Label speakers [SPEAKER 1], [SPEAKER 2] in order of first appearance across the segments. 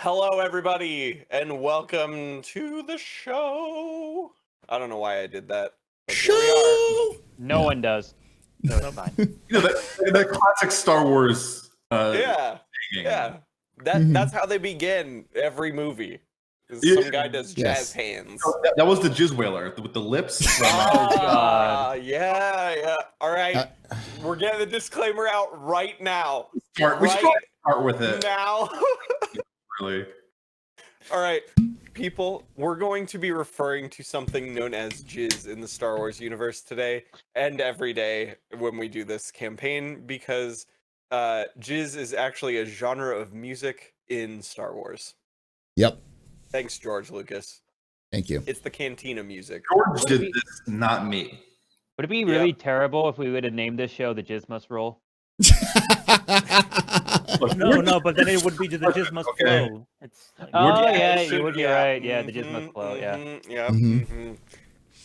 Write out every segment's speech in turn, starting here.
[SPEAKER 1] Hello, everybody, and welcome to the show. I don't know why I did that. But here we are.
[SPEAKER 2] No one does. So it's fine.
[SPEAKER 3] that classic Star Wars.
[SPEAKER 1] Yeah. That's how they begin every movie. Some guy does jazz hands.
[SPEAKER 3] That was the Jizz Whaler with the lips.
[SPEAKER 1] Yeah. All right, we're getting the disclaimer out right now.
[SPEAKER 3] We should start with it
[SPEAKER 1] now.
[SPEAKER 3] Really.
[SPEAKER 1] All right, people, we're going to be referring to something known as jizz in the Star Wars universe today and every day when we do this campaign, because jizz is actually a genre of music in Star Wars.
[SPEAKER 4] Yep.
[SPEAKER 1] Thanks, George Lucas.
[SPEAKER 4] Thank you.
[SPEAKER 1] It's the cantina music.
[SPEAKER 3] George did this, not me.
[SPEAKER 2] Would it be really terrible if we would have named this show The Jizz Must Roll?
[SPEAKER 5] No, but then it would be The Jizz Must Flow. It's like,
[SPEAKER 2] you would be right. Yeah, The Jizz Must Flow. Yeah.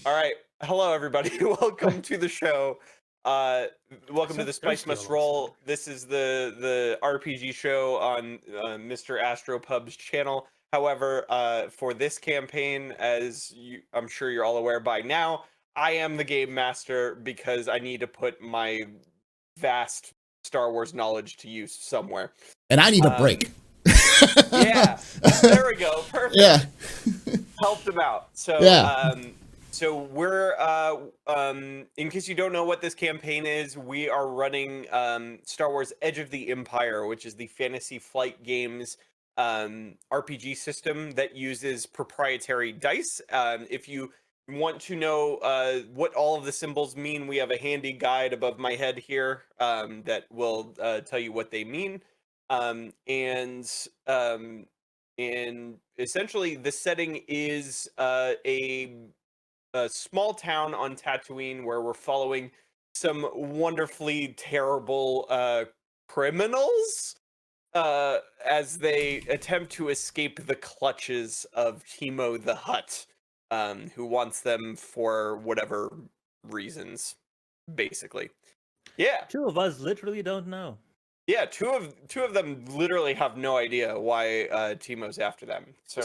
[SPEAKER 1] All right. Hello, everybody. Welcome to the show. Welcome to the Spice Must Roll. This is the RPG show on Mr. Astropub's channel. However, for this campaign, as I'm sure you're all aware by now, I am the game master because I need to put my vast Star Wars knowledge to use somewhere.
[SPEAKER 4] And I need a break.
[SPEAKER 1] Yeah, there we go. Perfect.
[SPEAKER 4] Yeah.
[SPEAKER 1] Helped him out. So, so we're, in case you don't know what this campaign is, we are running Star Wars Edge of the Empire, which is the Fantasy Flight Games RPG system that uses proprietary dice. If you want to know what all of the symbols mean, we have a handy guide above my head here that will tell you what they mean. And essentially the setting is a small town on Tatooine where we're following some wonderfully terrible criminals as they attempt to escape the clutches of Timo the Hutt, who wants them for whatever reasons, basically. Yeah.
[SPEAKER 5] two of us literally don't know.
[SPEAKER 1] Yeah, two of them literally have no idea why Timo's after them. So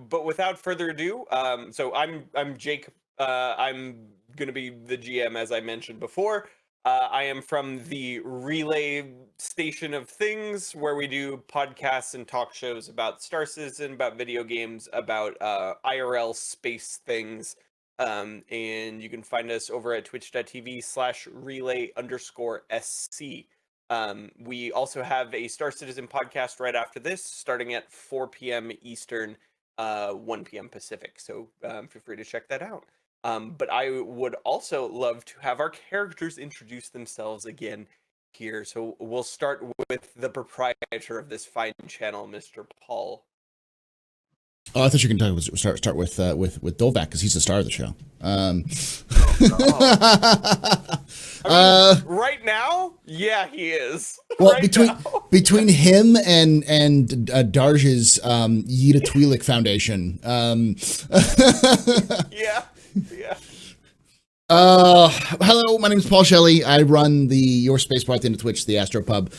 [SPEAKER 1] but without further ado, so I'm Jake. I'm gonna be the GM, as I mentioned before. I am from the Relay Station of Things, where we do podcasts and talk shows about Star Citizen, about video games, about IRL space things. And you can find us over at twitch.tv/relay_SC. We also have a Star Citizen podcast right after this, starting at 4 p.m. Eastern, 1 p.m. Pacific. So feel free to check that out. But I would also love to have our characters introduce themselves again here. So we'll start with the proprietor of this fine channel, Mr. Paul.
[SPEAKER 4] Oh, I thought you can start with Dovak, because he's the star of the show.
[SPEAKER 1] Right now, yeah, he is.
[SPEAKER 4] Well,
[SPEAKER 1] right
[SPEAKER 4] between him and Darj's Yida Twi'lek Foundation.
[SPEAKER 1] Yeah.
[SPEAKER 4] Hello, my name is Paul Shelley. I run the Your Space Part into Twitch, the Astropub.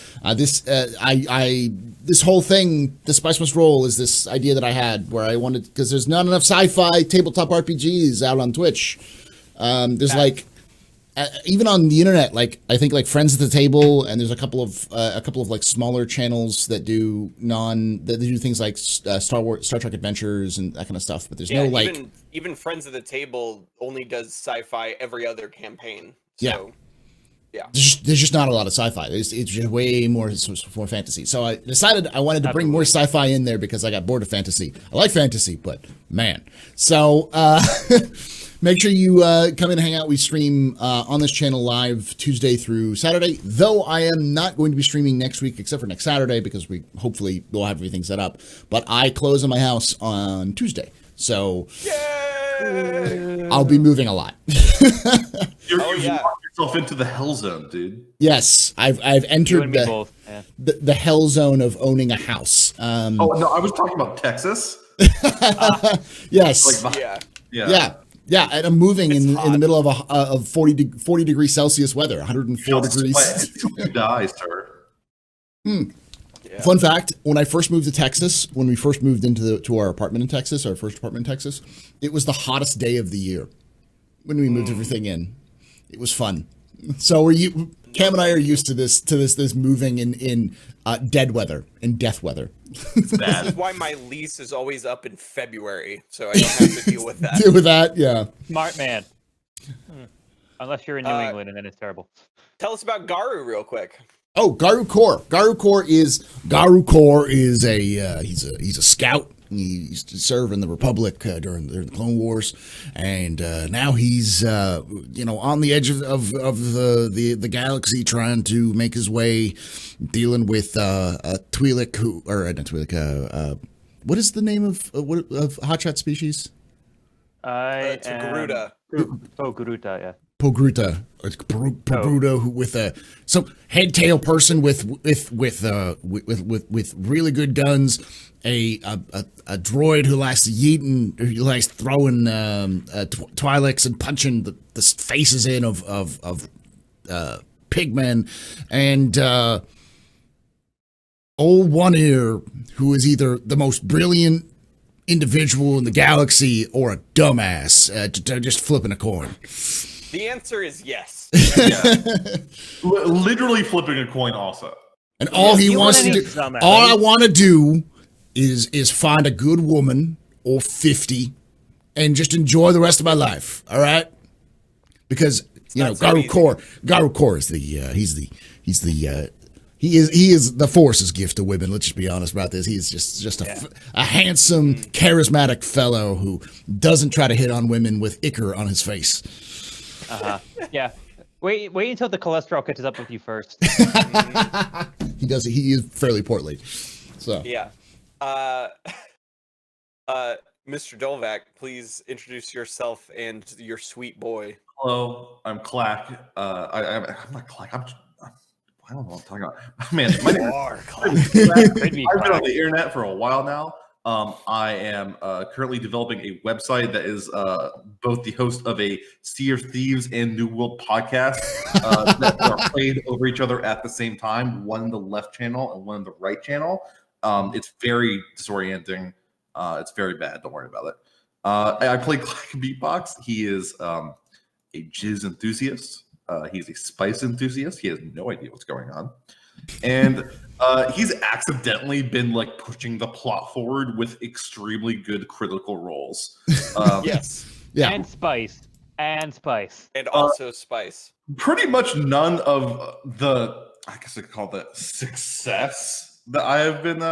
[SPEAKER 4] This whole thing, the Spice Must Roll, is this idea that I had where I wanted, because there's not enough sci-fi tabletop RPGs out on Twitch. There's like, even on the internet, like I think like Friends at the Table, and there's a couple of like smaller channels that do things like Star Trek Adventures and that kind of stuff. But there's no like
[SPEAKER 1] even Friends at the Table only does sci-fi every other campaign. So, yeah.
[SPEAKER 4] There's just not a lot of sci-fi. It's just way more fantasy. So I decided I wanted to bring more sci-fi in there because I got bored of fantasy. I like fantasy, but man. So make sure you come in and hang out. We stream on this channel live Tuesday through Saturday, though I am not going to be streaming next week except for next Saturday because we hopefully will have everything set up. But I close on my house on Tuesday. So I'll be moving a lot.
[SPEAKER 3] You've locked yourself into the hell zone, dude.
[SPEAKER 4] Yes, I've entered the hell zone of owning a house.
[SPEAKER 3] Oh no, I was talking about Texas.
[SPEAKER 4] Yes.
[SPEAKER 3] Like,
[SPEAKER 4] yeah, and I'm moving in the middle of 40 degrees Celsius weather, 104 degrees.
[SPEAKER 3] You die, sir.
[SPEAKER 1] Yeah.
[SPEAKER 4] Fun fact: when I first moved to Texas, when we first moved to our apartment in Texas, our first apartment in Texas, it was the hottest day of the year when we moved everything in. It was fun. So Cam and I are used to this moving in dead weather, in death weather.
[SPEAKER 1] This is why my lease is always up in February, so I don't have to deal with that.
[SPEAKER 4] Deal with that, yeah.
[SPEAKER 2] Smart man. Unless you're in New England, and then it's terrible.
[SPEAKER 1] Tell us about Garu real quick.
[SPEAKER 4] Oh, Garu Kor. Garu Kor is he's a scout. He used to serve in the Republic during the Clone Wars, and now he's on the edge of the galaxy, trying to make his way, dealing with Twi'lek, not Twi'lek. What is the name of Hotshot species?
[SPEAKER 2] I
[SPEAKER 1] Garuda.
[SPEAKER 2] Garuda, yeah.
[SPEAKER 4] Pogruta, who with some head tail person with really good guns, a droid who likes to yeet and who likes throwing Twi'leks and punching the faces in of pigmen, and old One Ear, who is either the most brilliant individual in the galaxy or a dumbass, just flipping a coin.
[SPEAKER 1] The answer is yes.
[SPEAKER 3] Literally flipping a coin also.
[SPEAKER 4] And all he wants to do, all I want to do is find a good woman or 50 and just enjoy the rest of my life. All right? Because, Garu Kor is he is the Force's gift to women. Let's just be honest about this. He's just a handsome, charismatic fellow who doesn't try to hit on women with ichor on his face.
[SPEAKER 2] Yeah. Wait until the cholesterol catches up with you first.
[SPEAKER 4] He does. He is fairly portly. So
[SPEAKER 1] yeah. Mr. Dolvac, please introduce yourself and your sweet boy.
[SPEAKER 3] Hello, I'm Clack. I'm not Clack. I don't know what I'm talking about. Man, my name is Clack. I've been on the internet for a while now. I am currently developing a website that is both the host of a Sea of Thieves and New World podcast that are played over each other at the same time, one in the left channel and one in the right channel. It's very disorienting. It's very bad. Don't worry about it. I play Clack Beatbox. He is a jizz enthusiast. He's a spice enthusiast. He has no idea what's going on. And he's accidentally been pushing the plot forward with extremely good critical roles.
[SPEAKER 1] Yes.
[SPEAKER 4] Yeah.
[SPEAKER 2] And spice. And
[SPEAKER 1] also spice.
[SPEAKER 3] Pretty much none of the, I guess I could call that success that I have been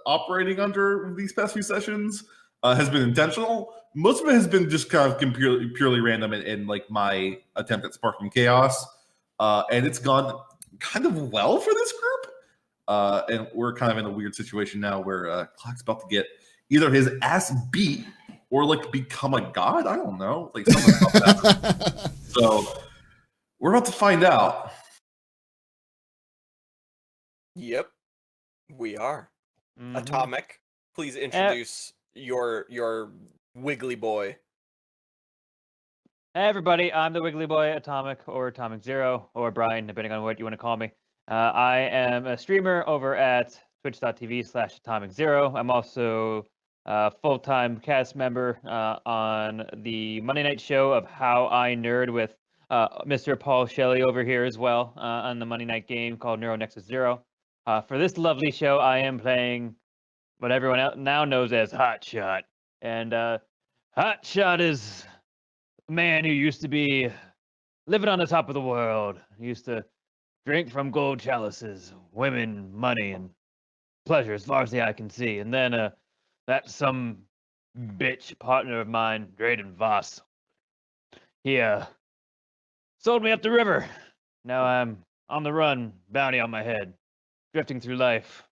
[SPEAKER 3] operating under these past few sessions has been intentional. Most of it has been just kind of purely random in my attempt at sparking chaos. And it's gone kind of well for this group. And we're kind of in a weird situation now where Clack's about to get either his ass beat or become a god. I don't know. Something about that. So we're about to find out.
[SPEAKER 1] Yep. We are. Mm-hmm. Atomic, please introduce your wiggly boy.
[SPEAKER 2] Hey everybody, I'm the Wiggly Boy, Atomic, or Atomic Zero, or Brian, depending on what you want to call me. I am a streamer over at twitch.tv/Atomic Zero. I'm also a full-time cast member on the Monday night show of How I Nerd with Mr. Paul Shelley over here as well on the Monday night game called Neuro Nexus Zero. For this lovely show, I am playing what everyone else now knows as Hotshot. And Hotshot is a man who used to be living on the top of the world. He used to drink from gold chalices, women, money, and pleasure as far as the eye can see. And then that some bitch partner of mine, Drayden Voss, he sold me up the river. Now I'm on the run, bounty on my head, drifting through life.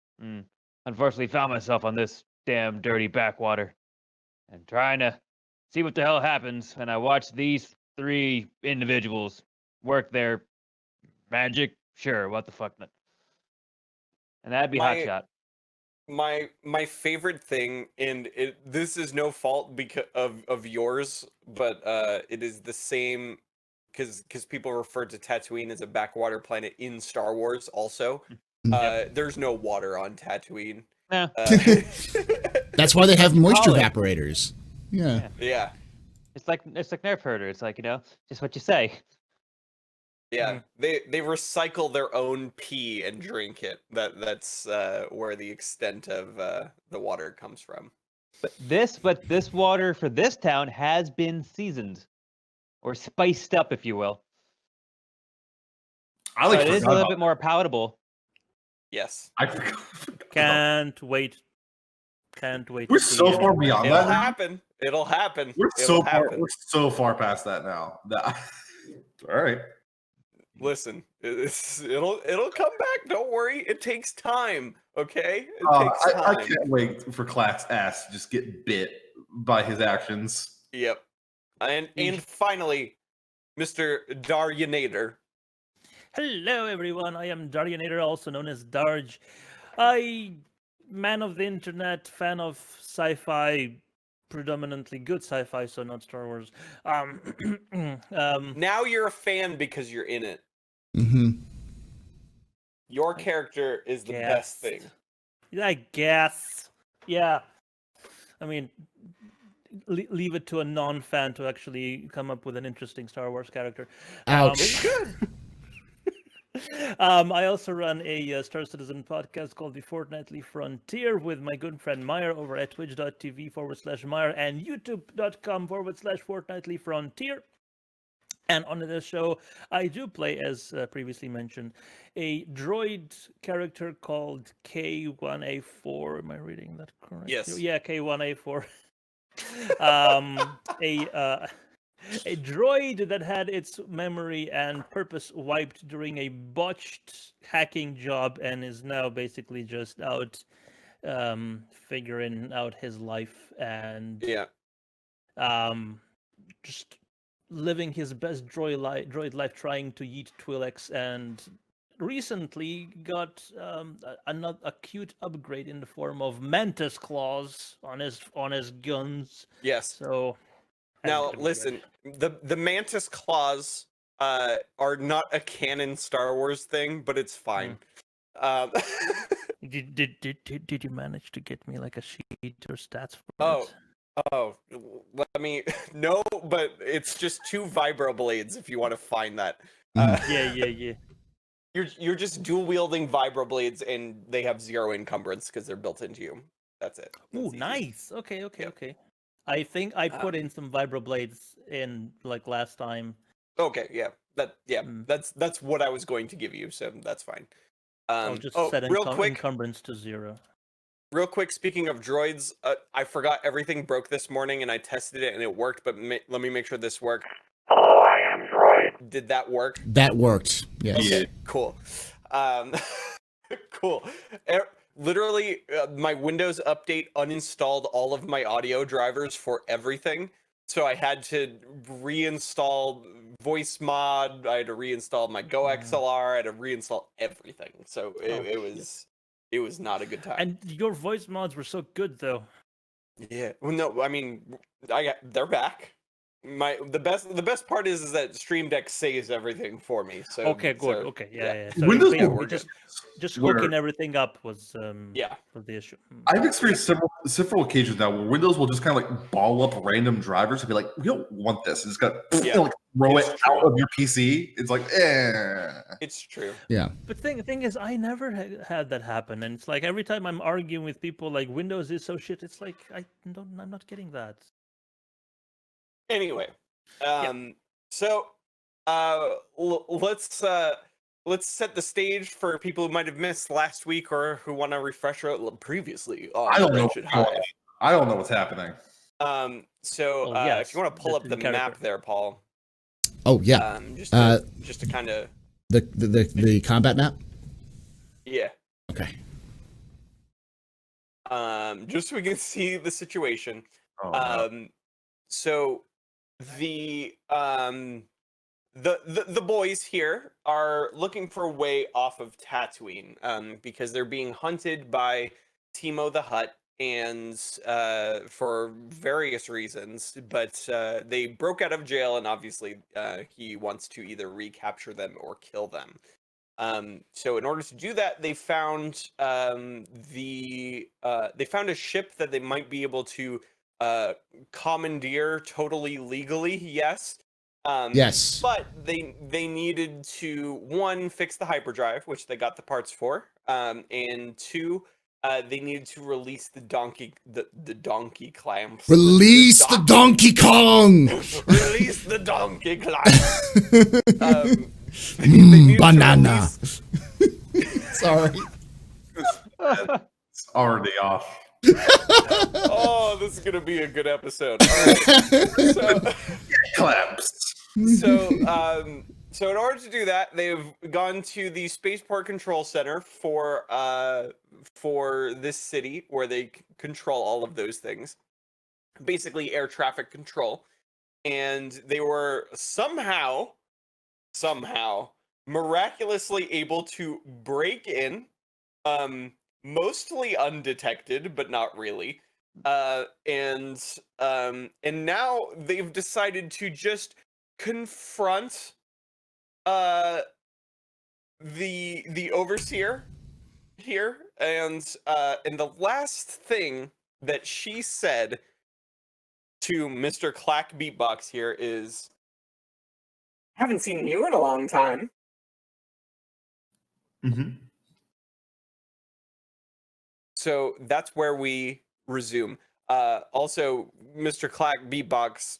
[SPEAKER 2] Unfortunately found myself on this damn dirty backwater and trying to see what the hell happens. And I watched these three individuals work their magic. Sure, what the fuck not? And that'd be Hotshot.
[SPEAKER 1] My favorite thing, and this is no fault because of yours, but it is the same because people refer to Tatooine as a backwater planet in Star Wars also. There's no water on Tatooine.
[SPEAKER 2] No.
[SPEAKER 4] That's why they have moisture
[SPEAKER 2] Ollie.
[SPEAKER 4] evaporators. Yeah.
[SPEAKER 1] Yeah.
[SPEAKER 2] It's like Nerf herder. It's like, just what you say.
[SPEAKER 1] Yeah, they recycle their own pee and drink it. That's where the extent of the water comes from.
[SPEAKER 2] But this water for this town has been seasoned or spiced up, if you will.
[SPEAKER 3] I
[SPEAKER 2] So it is a little bit more palatable.
[SPEAKER 1] Yes.
[SPEAKER 3] I forgot.
[SPEAKER 5] Can't wait. Can't wait.
[SPEAKER 3] We're
[SPEAKER 5] to see
[SPEAKER 3] so
[SPEAKER 5] it.
[SPEAKER 3] far beyond
[SPEAKER 1] It'll
[SPEAKER 3] that.
[SPEAKER 1] happen. It'll happen.
[SPEAKER 3] We're
[SPEAKER 1] It'll
[SPEAKER 3] so far.
[SPEAKER 1] happen.
[SPEAKER 3] We're so far past that now. All right.
[SPEAKER 1] Listen, it'll come back. Don't worry. It takes time. Okay. It takes
[SPEAKER 3] I
[SPEAKER 1] time.
[SPEAKER 3] can't wait for Clack's ass to just get bit by his actions.
[SPEAKER 1] Yep. And finally, Mr. Darjanator.
[SPEAKER 5] Hello, everyone. I am Darjanator, also known as Darj. Man of the internet, fan of sci-fi, predominantly good sci-fi, so not Star Wars.
[SPEAKER 1] Now you're a fan because you're in it.
[SPEAKER 4] Mm-hmm.
[SPEAKER 1] Your character is the best thing.
[SPEAKER 5] I guess. Yeah. I mean, leave it to a non-fan to actually come up with an interesting Star Wars character.
[SPEAKER 4] Ouch.
[SPEAKER 5] I also run a Star Citizen podcast called The Fortnightly Frontier with my good friend Meyer over at twitch.tv/Meyer and youtube.com/Fortnightly Frontier. And on this show, I do play, as previously mentioned, a droid character called K1A4. Am I reading that correctly?
[SPEAKER 1] Yes.
[SPEAKER 5] Yeah, K1A4. A droid that had its memory and purpose wiped during a botched hacking job and is now basically just out figuring out his life and just living his best droid life, trying to yeet Twi'leks, and recently got a cute upgrade in the form of mantis claws on his guns.
[SPEAKER 1] Yes.
[SPEAKER 5] So
[SPEAKER 1] now listen, the mantis claws are not a canon Star Wars thing, but it's fine.
[SPEAKER 5] Did you manage to get me like a sheet or stats for it?
[SPEAKER 1] Oh, let me. No, but it's just 2 vibro blades if you want to find that.
[SPEAKER 5] Yeah.
[SPEAKER 1] You're just dual wielding vibro blades, and they have 0 encumbrance because they're built into you. That's it.
[SPEAKER 5] Ooh,
[SPEAKER 1] That's easy.
[SPEAKER 5] nice. Okay.
[SPEAKER 1] Yep.
[SPEAKER 5] I think I put in some vibro blades in like last time.
[SPEAKER 1] Okay, yeah. That's what I was going to give you, so that's fine.
[SPEAKER 5] I'll just set encumbrance to 0.
[SPEAKER 1] Real quick, speaking of droids, I forgot everything broke this morning, and I tested it, and it worked, but let me make sure this worked. Hello, I am droid. Did that work?
[SPEAKER 4] That worked, yes.
[SPEAKER 1] Okay, cool. Cool. Literally, my Windows update uninstalled all of my audio drivers for everything, so I had to reinstall voice mod, I had to reinstall my Go XLR, I had to reinstall everything, so it was not a good time.
[SPEAKER 5] And your voice mods were so good, though.
[SPEAKER 1] Yeah. Well, no, I mean, they're back. The best part is that Stream Deck saves everything for me. So
[SPEAKER 5] okay, good. Okay, yeah. So
[SPEAKER 3] Windows
[SPEAKER 5] just hooking everything up was was the issue.
[SPEAKER 3] I've experienced several occasions now where Windows will just kind of like ball up random drivers and be like, "We don't want this." And it's got like throw it out of your PC. It's like,
[SPEAKER 1] It's true.
[SPEAKER 4] Yeah.
[SPEAKER 5] But thing is, I never had that happen, and it's like every time I'm arguing with people like Windows is so shit. It's like I'm not getting that.
[SPEAKER 1] Anyway, so let's set the stage for people who might have missed last week or who want to refresh previously.
[SPEAKER 3] I don't know. I don't know what's happening.
[SPEAKER 1] If you want to pull up the map there, Paul.
[SPEAKER 4] Oh yeah.
[SPEAKER 1] Just to kind of
[SPEAKER 4] the combat map.
[SPEAKER 1] Yeah.
[SPEAKER 4] Okay.
[SPEAKER 1] Just so we can see the situation. So the boys here are looking for a way off of Tatooine because they're being hunted by Timo the Hutt and for various reasons, but they broke out of jail and obviously he wants to either recapture them or kill them. So in order to do that, they found they found a ship that they might be able to commandeer totally legally. Yes.
[SPEAKER 4] Yes.
[SPEAKER 1] But they needed to, one, fix the hyperdrive, which they got the parts for, and two, they needed to release the donkey clamps.
[SPEAKER 4] Release the Donkey Kong.
[SPEAKER 1] Release the donkey clamps. They needed to
[SPEAKER 4] Banana.
[SPEAKER 1] release-
[SPEAKER 4] Sorry.
[SPEAKER 3] It's already off.
[SPEAKER 1] Oh, this is gonna be a good episode. All right.
[SPEAKER 3] Clamps.
[SPEAKER 1] So in order to do that, they've gone to the Spaceport Control Center for this city where they control all of those things, basically air traffic control, and they were somehow miraculously able to break in, mostly undetected, but not really, and now they've decided to just confront the overseer here, and the last thing that she said to Mr. Clack Beatbox here is, "Haven't seen you in a long time."
[SPEAKER 3] Mm-hmm.
[SPEAKER 1] So that's where we resume. Also, Mr. Clack Beatbox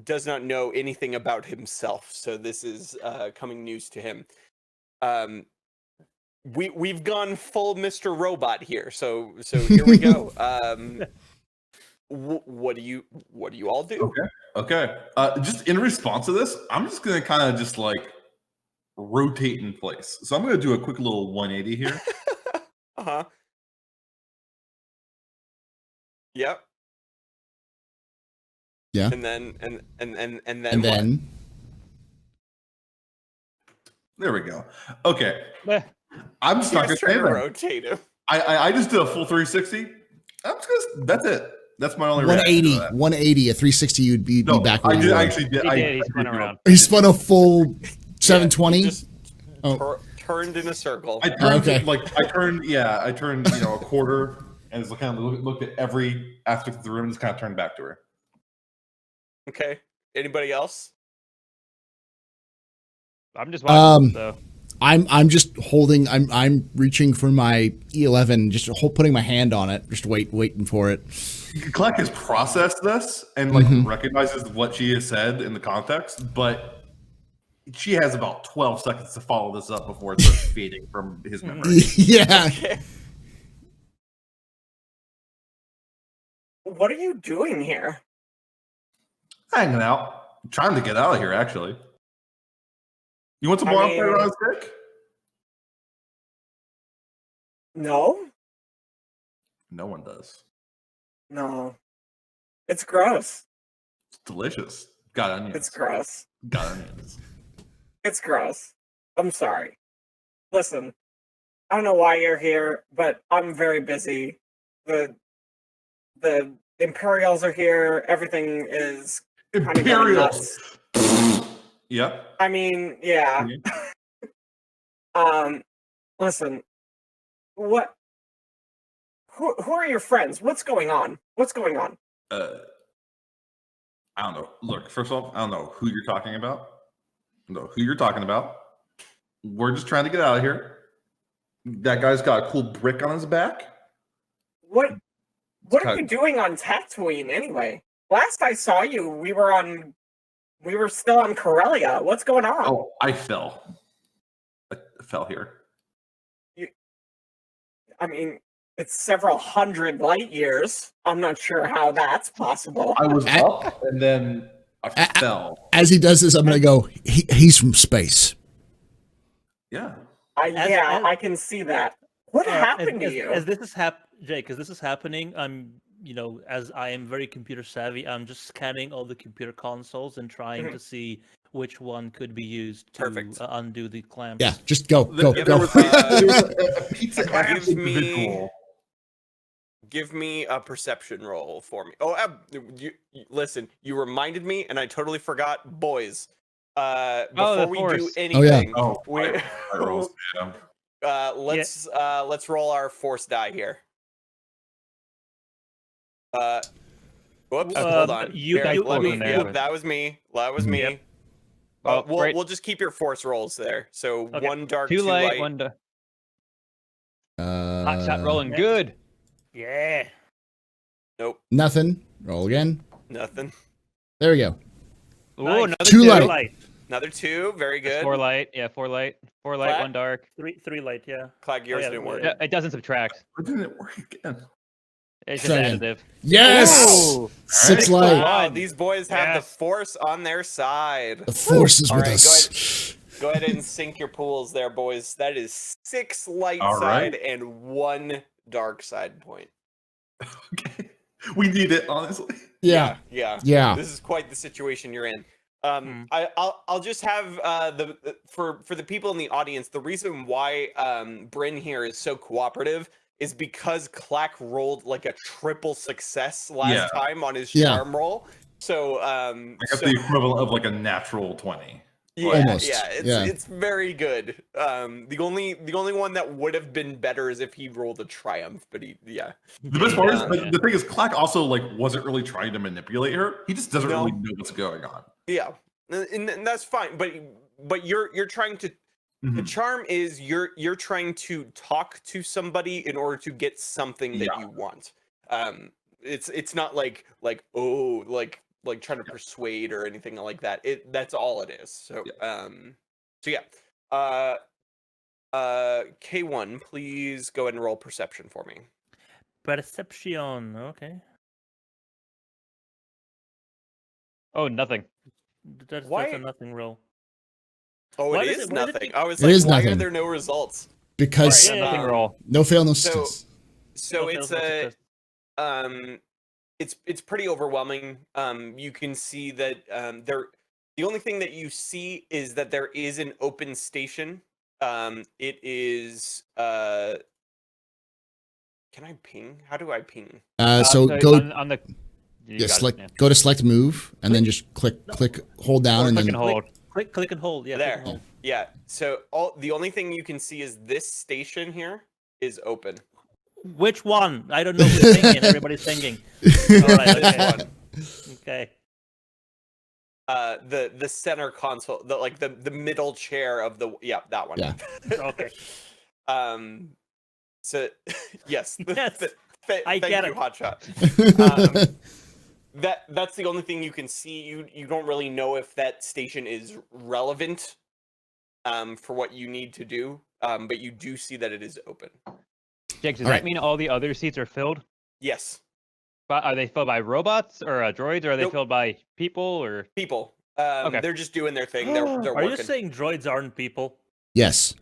[SPEAKER 1] does not know anything about himself, so this is coming news to him. We've gone full Mr. Robot here, so here we go. What do you all do?
[SPEAKER 3] Okay. Just in response to this, I'm just gonna kind of just like rotate in place. So I'm gonna do a quick little 180 here.
[SPEAKER 1] Uh-huh. Yep.
[SPEAKER 4] Yeah.
[SPEAKER 1] And then
[SPEAKER 4] And
[SPEAKER 1] what?
[SPEAKER 4] then
[SPEAKER 3] There we go. Okay.
[SPEAKER 2] Eh,
[SPEAKER 3] I'm just
[SPEAKER 1] You're
[SPEAKER 3] not gonna
[SPEAKER 1] just trying
[SPEAKER 3] say
[SPEAKER 1] to
[SPEAKER 3] that.
[SPEAKER 1] rotate him.
[SPEAKER 3] I just did a full 360. That's it. That's my only reaction
[SPEAKER 4] 180,
[SPEAKER 3] to that.
[SPEAKER 4] 180, a 360, you'd be
[SPEAKER 3] No,
[SPEAKER 4] back where
[SPEAKER 3] I
[SPEAKER 4] you
[SPEAKER 3] did
[SPEAKER 4] were.
[SPEAKER 3] actually did.
[SPEAKER 2] he spun around.
[SPEAKER 4] He spun a full 720.
[SPEAKER 1] Yeah, just
[SPEAKER 4] Oh.
[SPEAKER 1] turned in a circle.
[SPEAKER 3] I turned
[SPEAKER 4] Okay.
[SPEAKER 3] I turned a quarter and just kind of looked at every aspect of the room and just kind of turned back to her.
[SPEAKER 1] Okay. Anybody else?
[SPEAKER 2] I'm just watching.
[SPEAKER 4] Um,
[SPEAKER 2] So
[SPEAKER 4] I'm just holding. I'm reaching for my E11, just putting my hand on it, just waiting for it.
[SPEAKER 3] Clark has processed this and recognizes what she has said in the context, but she has about 12 seconds to follow this up before it starts fading from his memory.
[SPEAKER 4] Yeah.
[SPEAKER 1] Okay. What are you doing here?
[SPEAKER 3] Hanging out, trying to get out of here. Actually, you want some more update on this dick?
[SPEAKER 1] No.
[SPEAKER 3] No one does.
[SPEAKER 1] No. It's gross.
[SPEAKER 3] It's delicious. Got onions.
[SPEAKER 1] It's gross.
[SPEAKER 3] Got onions.
[SPEAKER 1] It's gross. I'm sorry. Listen, I don't know why you're here, but I'm very busy. The Imperials are here. Everything is kind of going
[SPEAKER 3] Imperials.
[SPEAKER 1] nuts.
[SPEAKER 3] Yep.
[SPEAKER 1] I mean, yeah. Listen. What? Who are your friends? What's going on? What's going on?
[SPEAKER 3] I don't know. Look, first off, I don't know who you're talking about. I don't know who you're talking about. We're just trying to get out of here. That guy's got a cool brick on his back.
[SPEAKER 1] What are you doing on Tatooine anyway? Last I saw you, we were still on Corellia. What's going on?
[SPEAKER 3] Oh, I fell. I fell here.
[SPEAKER 1] I mean, it's several hundred light years. I'm not sure how that's possible.
[SPEAKER 3] I was up and then I fell.
[SPEAKER 4] As he does this, I'm gonna go. He's from space.
[SPEAKER 3] Yeah.
[SPEAKER 1] I can see that. What happened to you?
[SPEAKER 5] As this is Jake, as this is happening, as I am very computer savvy, I'm just scanning all the computer consoles and trying to see which one could be used to undo the clamps.
[SPEAKER 4] Yeah, just go.
[SPEAKER 3] There was a pizza
[SPEAKER 1] Give me a perception roll for me. Oh, listen, you reminded me, and I totally forgot. Boys, before we do
[SPEAKER 2] force.
[SPEAKER 1] anything,
[SPEAKER 3] Flight rolls. Yeah.
[SPEAKER 1] let's roll our force die here. Whoops, hold on. That was me. That was me.
[SPEAKER 2] Yep. Oh,
[SPEAKER 1] we'll just keep your force rolls there. So
[SPEAKER 5] Okay.
[SPEAKER 1] 1 dark,
[SPEAKER 2] 2
[SPEAKER 1] 2
[SPEAKER 2] light,
[SPEAKER 1] light.
[SPEAKER 2] 1 dark. Hot shot rolling good.
[SPEAKER 5] Yeah.
[SPEAKER 1] Nope,
[SPEAKER 4] Nothing. Roll again.
[SPEAKER 1] nothing.
[SPEAKER 4] There we go.
[SPEAKER 2] Ooh,
[SPEAKER 5] Nice.
[SPEAKER 2] another
[SPEAKER 4] 2
[SPEAKER 2] 2
[SPEAKER 4] light.
[SPEAKER 1] Another 2, very
[SPEAKER 2] That's
[SPEAKER 1] good.
[SPEAKER 2] 4 light. Yeah, 4 light. 4 light,
[SPEAKER 1] Clap.
[SPEAKER 2] 1 dark.
[SPEAKER 5] Three light, yeah.
[SPEAKER 1] Clag, yours didn't work.
[SPEAKER 2] Yeah, it doesn't subtract.
[SPEAKER 3] Why didn't it work again?
[SPEAKER 2] It's just
[SPEAKER 4] Try again.
[SPEAKER 2] additive.
[SPEAKER 4] Yes!
[SPEAKER 2] Ooh.
[SPEAKER 4] 6
[SPEAKER 3] All
[SPEAKER 4] light.
[SPEAKER 1] Wow, these boys have the
[SPEAKER 2] Yes.
[SPEAKER 1] force on their side.
[SPEAKER 4] The force is
[SPEAKER 1] All
[SPEAKER 4] with
[SPEAKER 1] right,
[SPEAKER 4] us.
[SPEAKER 1] Go ahead and sync your pools there, boys. That is 6 light
[SPEAKER 3] All
[SPEAKER 1] side
[SPEAKER 3] right.
[SPEAKER 1] and 1 dark side point.
[SPEAKER 3] Okay. We need it, honestly.
[SPEAKER 4] Yeah.
[SPEAKER 1] Yeah. This is quite the situation you're in. I'll just have for the people in the audience, the reason why Bryn here is so cooperative is because Clack rolled like a triple success last time on his charm roll. So
[SPEAKER 3] I got the equivalent of like a natural 20.
[SPEAKER 4] Almost.
[SPEAKER 1] It's very good. The only one that would have been better is if he rolled a triumph, but The
[SPEAKER 3] best part is the thing is Clack also like wasn't really trying to manipulate her. He just doesn't really know what's going on.
[SPEAKER 1] Yeah, and that's fine. But you're trying to. The charm is you're trying to talk to somebody in order to get something that you want. It's not like trying to persuade or anything like that. That's all it is. So K1, please go ahead and roll perception for me.
[SPEAKER 5] Perception. Okay.
[SPEAKER 2] Oh, nothing.
[SPEAKER 5] That's
[SPEAKER 1] Why-
[SPEAKER 5] a nothing roll.
[SPEAKER 1] Oh,
[SPEAKER 5] What
[SPEAKER 1] it
[SPEAKER 5] is
[SPEAKER 1] is
[SPEAKER 5] it? What did
[SPEAKER 1] nothing.
[SPEAKER 5] it-
[SPEAKER 1] I was
[SPEAKER 4] It
[SPEAKER 1] like,
[SPEAKER 4] is
[SPEAKER 1] why are
[SPEAKER 4] nothing.
[SPEAKER 1] there no results?
[SPEAKER 4] Because
[SPEAKER 2] Yeah, nothing roll.
[SPEAKER 4] no fail, no
[SPEAKER 1] So
[SPEAKER 4] success.
[SPEAKER 1] so
[SPEAKER 5] No
[SPEAKER 1] it's
[SPEAKER 5] fails, no
[SPEAKER 1] a
[SPEAKER 5] success.
[SPEAKER 1] it's pretty overwhelming. You can see that the only thing that you see is that there is an open station. It is can I ping? How do I ping?
[SPEAKER 4] So go
[SPEAKER 2] on the.
[SPEAKER 4] go to select move and then just click hold down
[SPEAKER 2] Or
[SPEAKER 4] and
[SPEAKER 2] click
[SPEAKER 4] then
[SPEAKER 2] and hold.
[SPEAKER 5] Click and hold. Yeah.
[SPEAKER 1] There.
[SPEAKER 5] Click and hold.
[SPEAKER 1] Yeah. So the only thing you can see is this station here is open.
[SPEAKER 5] Which one? I don't know who's singing. Everybody's singing. All right.
[SPEAKER 1] This
[SPEAKER 5] Okay.
[SPEAKER 1] one.
[SPEAKER 5] Okay.
[SPEAKER 1] The center console, the middle chair of that one.
[SPEAKER 4] Yeah.
[SPEAKER 5] Okay.
[SPEAKER 1] So yes.
[SPEAKER 5] Yes. I
[SPEAKER 1] Thank
[SPEAKER 5] get
[SPEAKER 1] you,
[SPEAKER 5] it.
[SPEAKER 1] Hotshot. That's the only thing you can see. You don't really know if that station is relevant for what you need to do, but you do see that it is open.
[SPEAKER 2] Jake, does
[SPEAKER 4] All
[SPEAKER 2] that
[SPEAKER 4] right.
[SPEAKER 2] mean all the other seats are filled?
[SPEAKER 1] Yes,
[SPEAKER 2] But are they filled by robots or droids, or are they
[SPEAKER 1] Nope.
[SPEAKER 2] filled by people or?
[SPEAKER 1] people.
[SPEAKER 2] Okay.
[SPEAKER 1] They're just doing their thing. They're
[SPEAKER 5] Are
[SPEAKER 1] working.
[SPEAKER 5] you saying droids aren't people?
[SPEAKER 4] yes.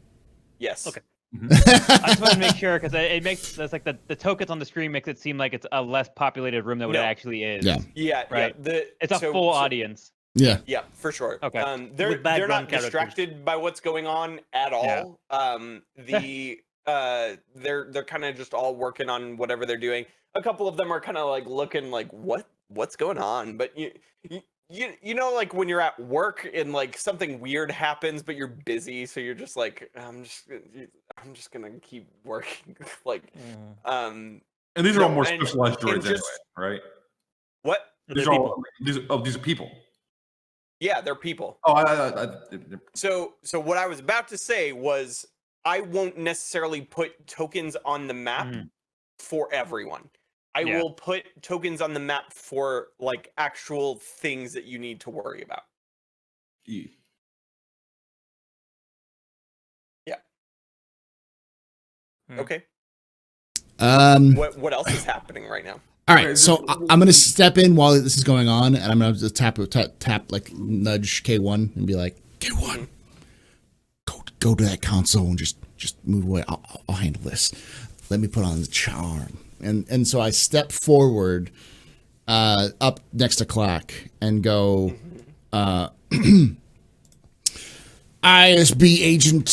[SPEAKER 1] Yes.
[SPEAKER 5] Okay.
[SPEAKER 2] I just wanted to make sure because it makes that's like the tokens on the screen makes it seem like it's a less populated room than what
[SPEAKER 1] No.
[SPEAKER 2] it actually is.
[SPEAKER 4] Yeah.
[SPEAKER 1] Yeah.
[SPEAKER 2] Right.
[SPEAKER 1] Yeah.
[SPEAKER 2] It's a full audience.
[SPEAKER 4] Yeah.
[SPEAKER 1] Yeah, for sure.
[SPEAKER 2] Okay.
[SPEAKER 1] They're
[SPEAKER 5] With background
[SPEAKER 1] not
[SPEAKER 5] characters.
[SPEAKER 1] distracted by what's going on at
[SPEAKER 2] Yeah.
[SPEAKER 1] all. They're kind of just all working on whatever they're doing. A couple of them are kind of like looking like what's going on, but you know, like when you're at work and like something weird happens, but you're busy, so you're just like I'm just gonna keep working. Like
[SPEAKER 3] And these are all more
[SPEAKER 1] and-
[SPEAKER 3] specialized
[SPEAKER 1] and
[SPEAKER 3] droids
[SPEAKER 1] just-
[SPEAKER 3] anyway, right?
[SPEAKER 1] what?
[SPEAKER 3] These
[SPEAKER 5] They're
[SPEAKER 3] are all these are people.
[SPEAKER 1] Yeah, they're people.
[SPEAKER 3] Oh,
[SPEAKER 1] So what I was about to say was I won't necessarily put tokens on the map
[SPEAKER 2] Mhm.
[SPEAKER 1] for everyone. I
[SPEAKER 2] Yeah.
[SPEAKER 1] will put tokens on the map for like actual things that you need to worry about.
[SPEAKER 3] yeah.
[SPEAKER 5] Hmm.
[SPEAKER 1] Okay.
[SPEAKER 4] All
[SPEAKER 1] What else is happening right now?
[SPEAKER 4] right. So I'm gonna step in while this is going on, and I'm gonna just tap like nudge K1 and be like, K1, go to that console and just move away. I'll handle this. Let me put on the charm. And so I step forward, up next to Clack and go, ISB agent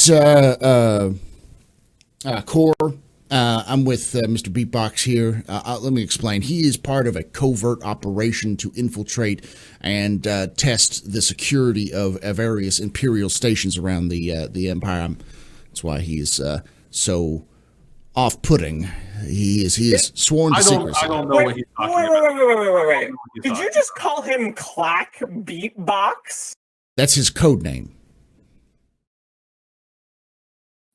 [SPEAKER 4] Core. I'm with Mr. Beatbox here. Let me explain. He is part of a covert operation to infiltrate and test the security of various Imperial stations around the Empire. That's why he's so off-putting. He is sworn to secrecy.
[SPEAKER 3] I don't know what he's talking about.
[SPEAKER 1] Wait. Did you just call him Clack Beatbox?
[SPEAKER 4] That's his code name.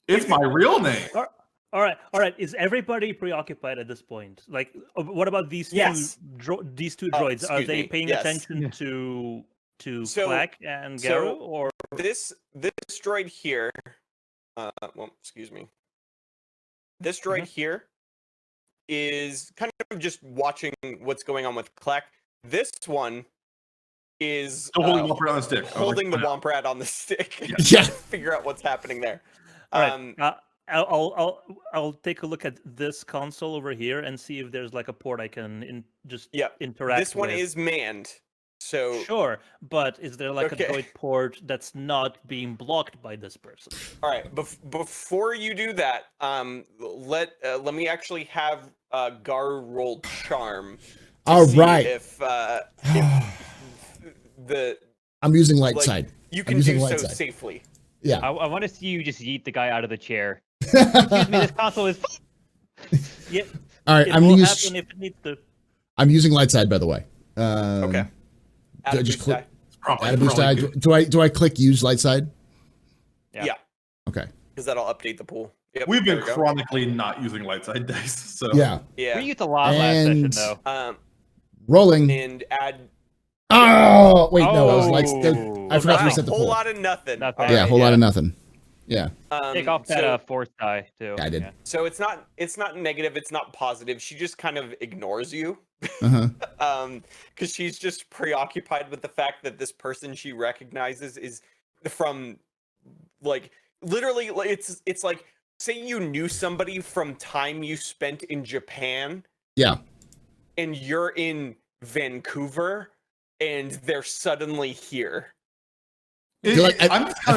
[SPEAKER 3] It's my real name.
[SPEAKER 5] All right. Is everybody preoccupied at this point? Like, what about these two? These two droids, are they paying attention to Clack and Garu, or
[SPEAKER 1] this droid here? Excuse me. This droid here is kind of just watching what's going on with Clack. This one is
[SPEAKER 3] holding the Womp Rat on the stick.
[SPEAKER 1] Holding the Womp Rat on the stick.
[SPEAKER 4] Yeah.
[SPEAKER 1] Figure out what's happening there.
[SPEAKER 5] All right. I'll take a look at this console over here and see if there's like a port I can interact.
[SPEAKER 1] This one
[SPEAKER 5] with.
[SPEAKER 1] is manned, so
[SPEAKER 5] sure. But is there like a droid port that's not being blocked by this person?
[SPEAKER 1] All right. Before you do that, let me actually have Gar roll charm.
[SPEAKER 4] All right.
[SPEAKER 1] If the
[SPEAKER 4] I'm using light side.
[SPEAKER 1] You can do so safely.
[SPEAKER 4] Yeah.
[SPEAKER 2] I want to see you just yeet the guy out of the chair. Excuse me, this console is.
[SPEAKER 5] Yep.
[SPEAKER 4] All right.
[SPEAKER 5] Happen if it needs to.
[SPEAKER 4] I'm using light side, by the way.
[SPEAKER 1] Okay.
[SPEAKER 4] Do I just click? Add a boost die. Do I click use light side?
[SPEAKER 1] Yeah.
[SPEAKER 4] Okay.
[SPEAKER 1] Because that'll update the pool. Yep,
[SPEAKER 3] We've been chronically not using light side dice, so
[SPEAKER 4] yeah.
[SPEAKER 2] We used a lot last session though.
[SPEAKER 4] Rolling
[SPEAKER 1] and add.
[SPEAKER 4] Oh wait, no, it was lights. I forgot to reset the pool.
[SPEAKER 1] Whole lot of nothing.
[SPEAKER 4] Yeah, whole lot of nothing. Yeah.
[SPEAKER 2] Take off that force die too.
[SPEAKER 4] Yeah, I did.
[SPEAKER 2] Yeah.
[SPEAKER 1] So it's not negative. It's not positive. She just kind of ignores you. Because she's just preoccupied with the fact that this person she recognizes is from, like, literally, it's like, say you knew somebody from time you spent in Japan.
[SPEAKER 4] Yeah.
[SPEAKER 1] And you're in Vancouver, and they're suddenly here.
[SPEAKER 4] I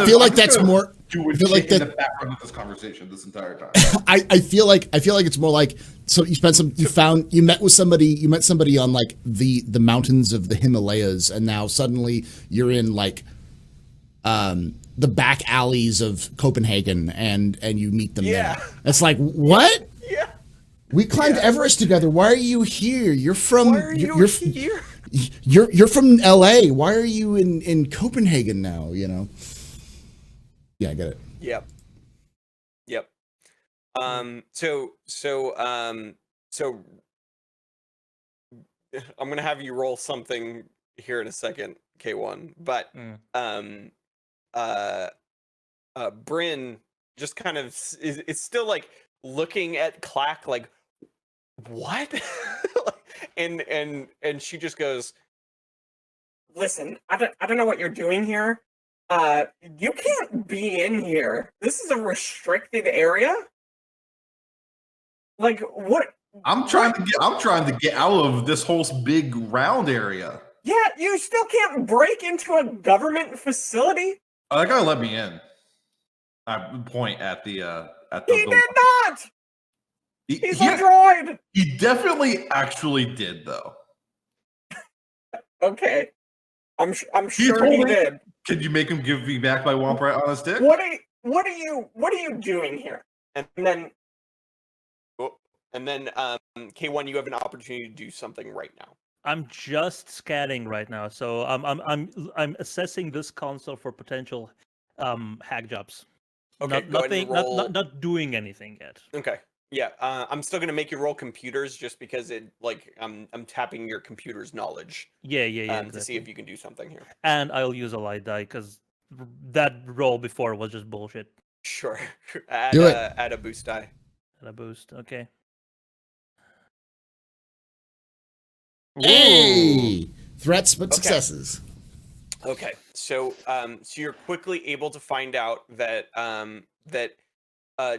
[SPEAKER 4] feel like that's more.
[SPEAKER 3] I feel like in the background of this conversation this entire time.
[SPEAKER 4] I feel like it's more like, so you met somebody on like the mountains of the Himalayas, and now suddenly you're in like the back alleys of Copenhagen, and you meet them there. It's like, what?
[SPEAKER 1] Yeah.
[SPEAKER 4] We climbed Everest together. Why are you here? You're from.
[SPEAKER 1] Why are you here?
[SPEAKER 4] You're from LA. Why are you in Copenhagen now? You know. Yeah, I get it.
[SPEAKER 1] Yep. So I'm gonna have you roll something here in a second, K1. But Bryn just kind of is still like looking at Clack like, what? and she just goes, listen, I don't know what you're doing here. You can't be in here. This is a restricted area. Like, what?
[SPEAKER 3] I'm trying to get out of this whole big round area.
[SPEAKER 1] Yeah, you still can't break into a government facility.
[SPEAKER 3] Oh, that guy let me in. I point at the
[SPEAKER 1] He did not. He's a droid.
[SPEAKER 3] He definitely actually did, though.
[SPEAKER 1] Okay, I'm sure he did.
[SPEAKER 3] Can you make him give me back my Womp Rat on a stick?
[SPEAKER 1] What are you doing here? And then K1, you have an opportunity to do something right now.
[SPEAKER 5] I'm just scanning right now, so I'm assessing this console for potential hack jobs.
[SPEAKER 1] Okay,
[SPEAKER 5] not doing anything yet.
[SPEAKER 1] Okay. Yeah, I'm still gonna make you roll computers just because I'm tapping your computer's knowledge.
[SPEAKER 5] Yeah.
[SPEAKER 1] To
[SPEAKER 5] exactly.
[SPEAKER 1] see if you can do something here.
[SPEAKER 5] And I'll use a light die because that roll before was just bullshit.
[SPEAKER 1] Sure.
[SPEAKER 4] Do it.
[SPEAKER 1] Add a boost die.
[SPEAKER 5] And a boost. Okay.
[SPEAKER 4] Yay! Threats but successes.
[SPEAKER 1] Okay, so you're quickly able to find out that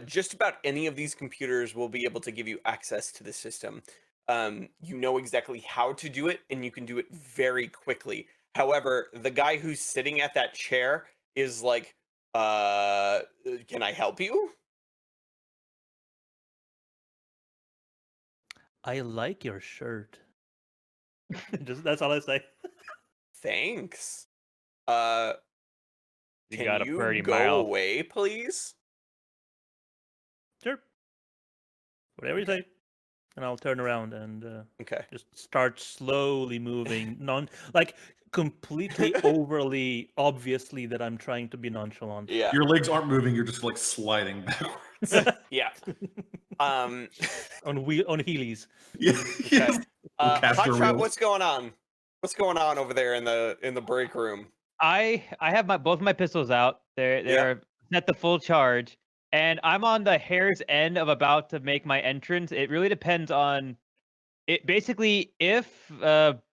[SPEAKER 1] just about any of these computers will be able to give you access to the system. You know exactly how to do it, and you can do it very quickly. However, the guy who's sitting at that chair is like, can I help you?
[SPEAKER 5] I like your shirt. That's all I say.
[SPEAKER 1] Thanks.
[SPEAKER 2] You
[SPEAKER 1] Can
[SPEAKER 2] got a
[SPEAKER 1] you
[SPEAKER 2] pretty
[SPEAKER 1] go
[SPEAKER 2] mouth.
[SPEAKER 1] away, please?
[SPEAKER 5] Sure. Whatever you say. And I'll turn around and
[SPEAKER 1] Okay.
[SPEAKER 5] just start slowly moving, completely overly obviously that I'm trying to be nonchalant.
[SPEAKER 1] Yeah.
[SPEAKER 3] Your legs aren't moving. You're just like sliding backwards.
[SPEAKER 1] Yeah.
[SPEAKER 5] on heelys.
[SPEAKER 3] Yeah.
[SPEAKER 1] Okay.
[SPEAKER 3] Caster
[SPEAKER 1] Hotshot,
[SPEAKER 3] wheels.
[SPEAKER 1] what's going on? What's going on over there in the break room?
[SPEAKER 2] I have both my pistols out. They're at the full charge, and I'm on the hair's end of about to make my entrance. It really depends on it. Basically, if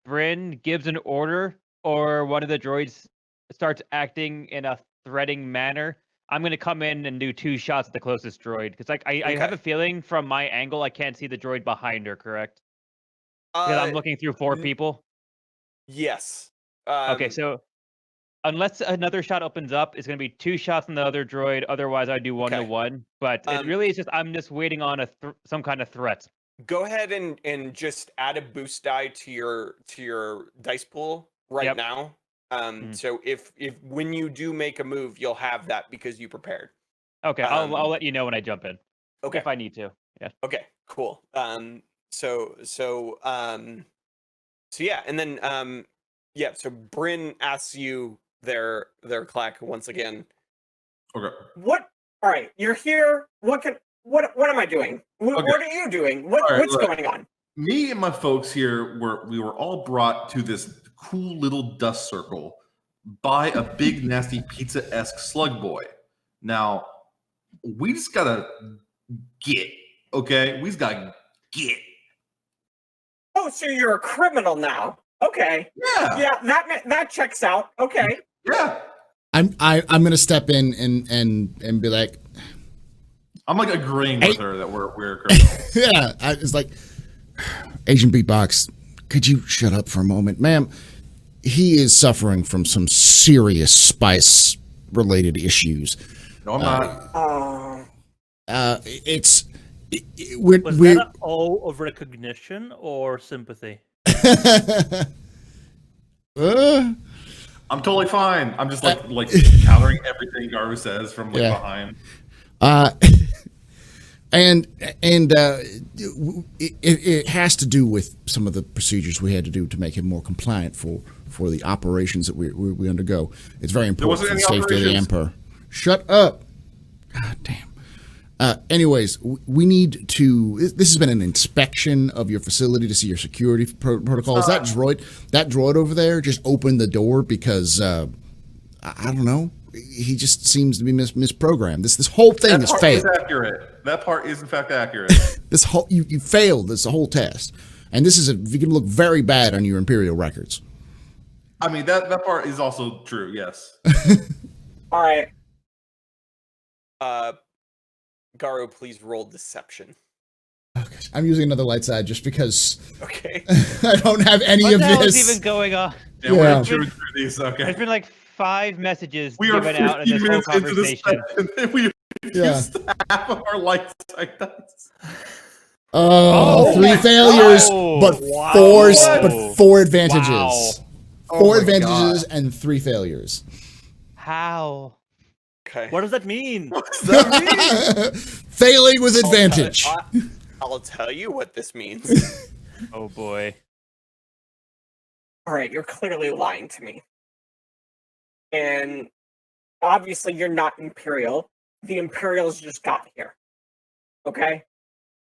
[SPEAKER 2] Bryn gives an order or one of the droids starts acting in a threatening manner, I'm gonna come in and do 2 shots at the closest droid. Because I have a feeling from my angle I can't see the droid behind her. Correct? Because I'm looking through 4 people.
[SPEAKER 1] Yes.
[SPEAKER 2] Okay, so unless another shot opens up, it's going to be 2 shots on the other droid. Otherwise, I do 1-to-1. But it really is just I'm just waiting on some kind of threat.
[SPEAKER 1] Go ahead and just add a boost die to your dice pool right now. So if when you do make a move, you'll have that because you prepared.
[SPEAKER 2] Okay, I'll let you know when I jump in.
[SPEAKER 1] Okay.
[SPEAKER 2] If I need to. Yeah.
[SPEAKER 1] Okay. Cool. So yeah, and then so Bryn asks you their clack once again.
[SPEAKER 3] Okay.
[SPEAKER 6] What? All right, you're here. What am I doing? What are you doing? What's going on?
[SPEAKER 3] Me and my folks here we were all brought to this cool little dust circle by a big nasty pizza-esque slug boy. Now, we just gotta get, okay? We just gotta get.
[SPEAKER 6] Oh, so you're a criminal now? Okay.
[SPEAKER 3] Yeah.
[SPEAKER 6] Yeah, that checks out. Okay.
[SPEAKER 3] Yeah.
[SPEAKER 4] I'm gonna step in and be like,
[SPEAKER 3] I'm like agreeing with her that we're criminals.
[SPEAKER 4] yeah. It's like, Agent Beatbox, could you shut up for a moment, ma'am? He is suffering from some serious spice related issues.
[SPEAKER 3] No, I'm not.
[SPEAKER 4] Was
[SPEAKER 5] Was that an O of recognition or sympathy?
[SPEAKER 3] I'm totally fine. I'm just like countering everything Garu says from behind.
[SPEAKER 4] And it has to do with some of the procedures we had to do to make him more compliant for the operations that we undergo. It's very important for the safety of the Emperor. Shut up. God damn. Anyways, we need to. This has been an inspection of your facility to see your security protocols. That droid over there just opened the door because I don't know. He just seems to be misprogrammed. This whole thing has failed.
[SPEAKER 3] That part is in fact accurate.
[SPEAKER 4] This whole you failed this whole test, and this is going to look very bad on your Imperial records.
[SPEAKER 3] I mean that part is also true. Yes.
[SPEAKER 6] All right.
[SPEAKER 1] Garu, please roll deception.
[SPEAKER 4] Okay. I'm using another light side just because.
[SPEAKER 1] Okay.
[SPEAKER 4] I don't have any of
[SPEAKER 2] What the hell is
[SPEAKER 4] this.
[SPEAKER 2] even going on?
[SPEAKER 3] Yeah, we're chewing through these. Okay.
[SPEAKER 2] There's been like 5 messages
[SPEAKER 3] We are
[SPEAKER 2] given out in
[SPEAKER 3] 15
[SPEAKER 2] this whole
[SPEAKER 3] minutes into this
[SPEAKER 2] conversation.
[SPEAKER 3] session, and we used half of our light side dice.
[SPEAKER 4] Oh, 3 failures, but 4 advantages.
[SPEAKER 2] Wow.
[SPEAKER 4] 4 advantages and 3 failures.
[SPEAKER 2] How?
[SPEAKER 1] Okay.
[SPEAKER 5] What does that mean?
[SPEAKER 3] What does that mean?
[SPEAKER 4] Failing with advantage.
[SPEAKER 1] I'll tell you what this means.
[SPEAKER 2] Oh boy.
[SPEAKER 6] All right, you're clearly lying to me. And obviously you're not Imperial. The Imperials just got here. Okay?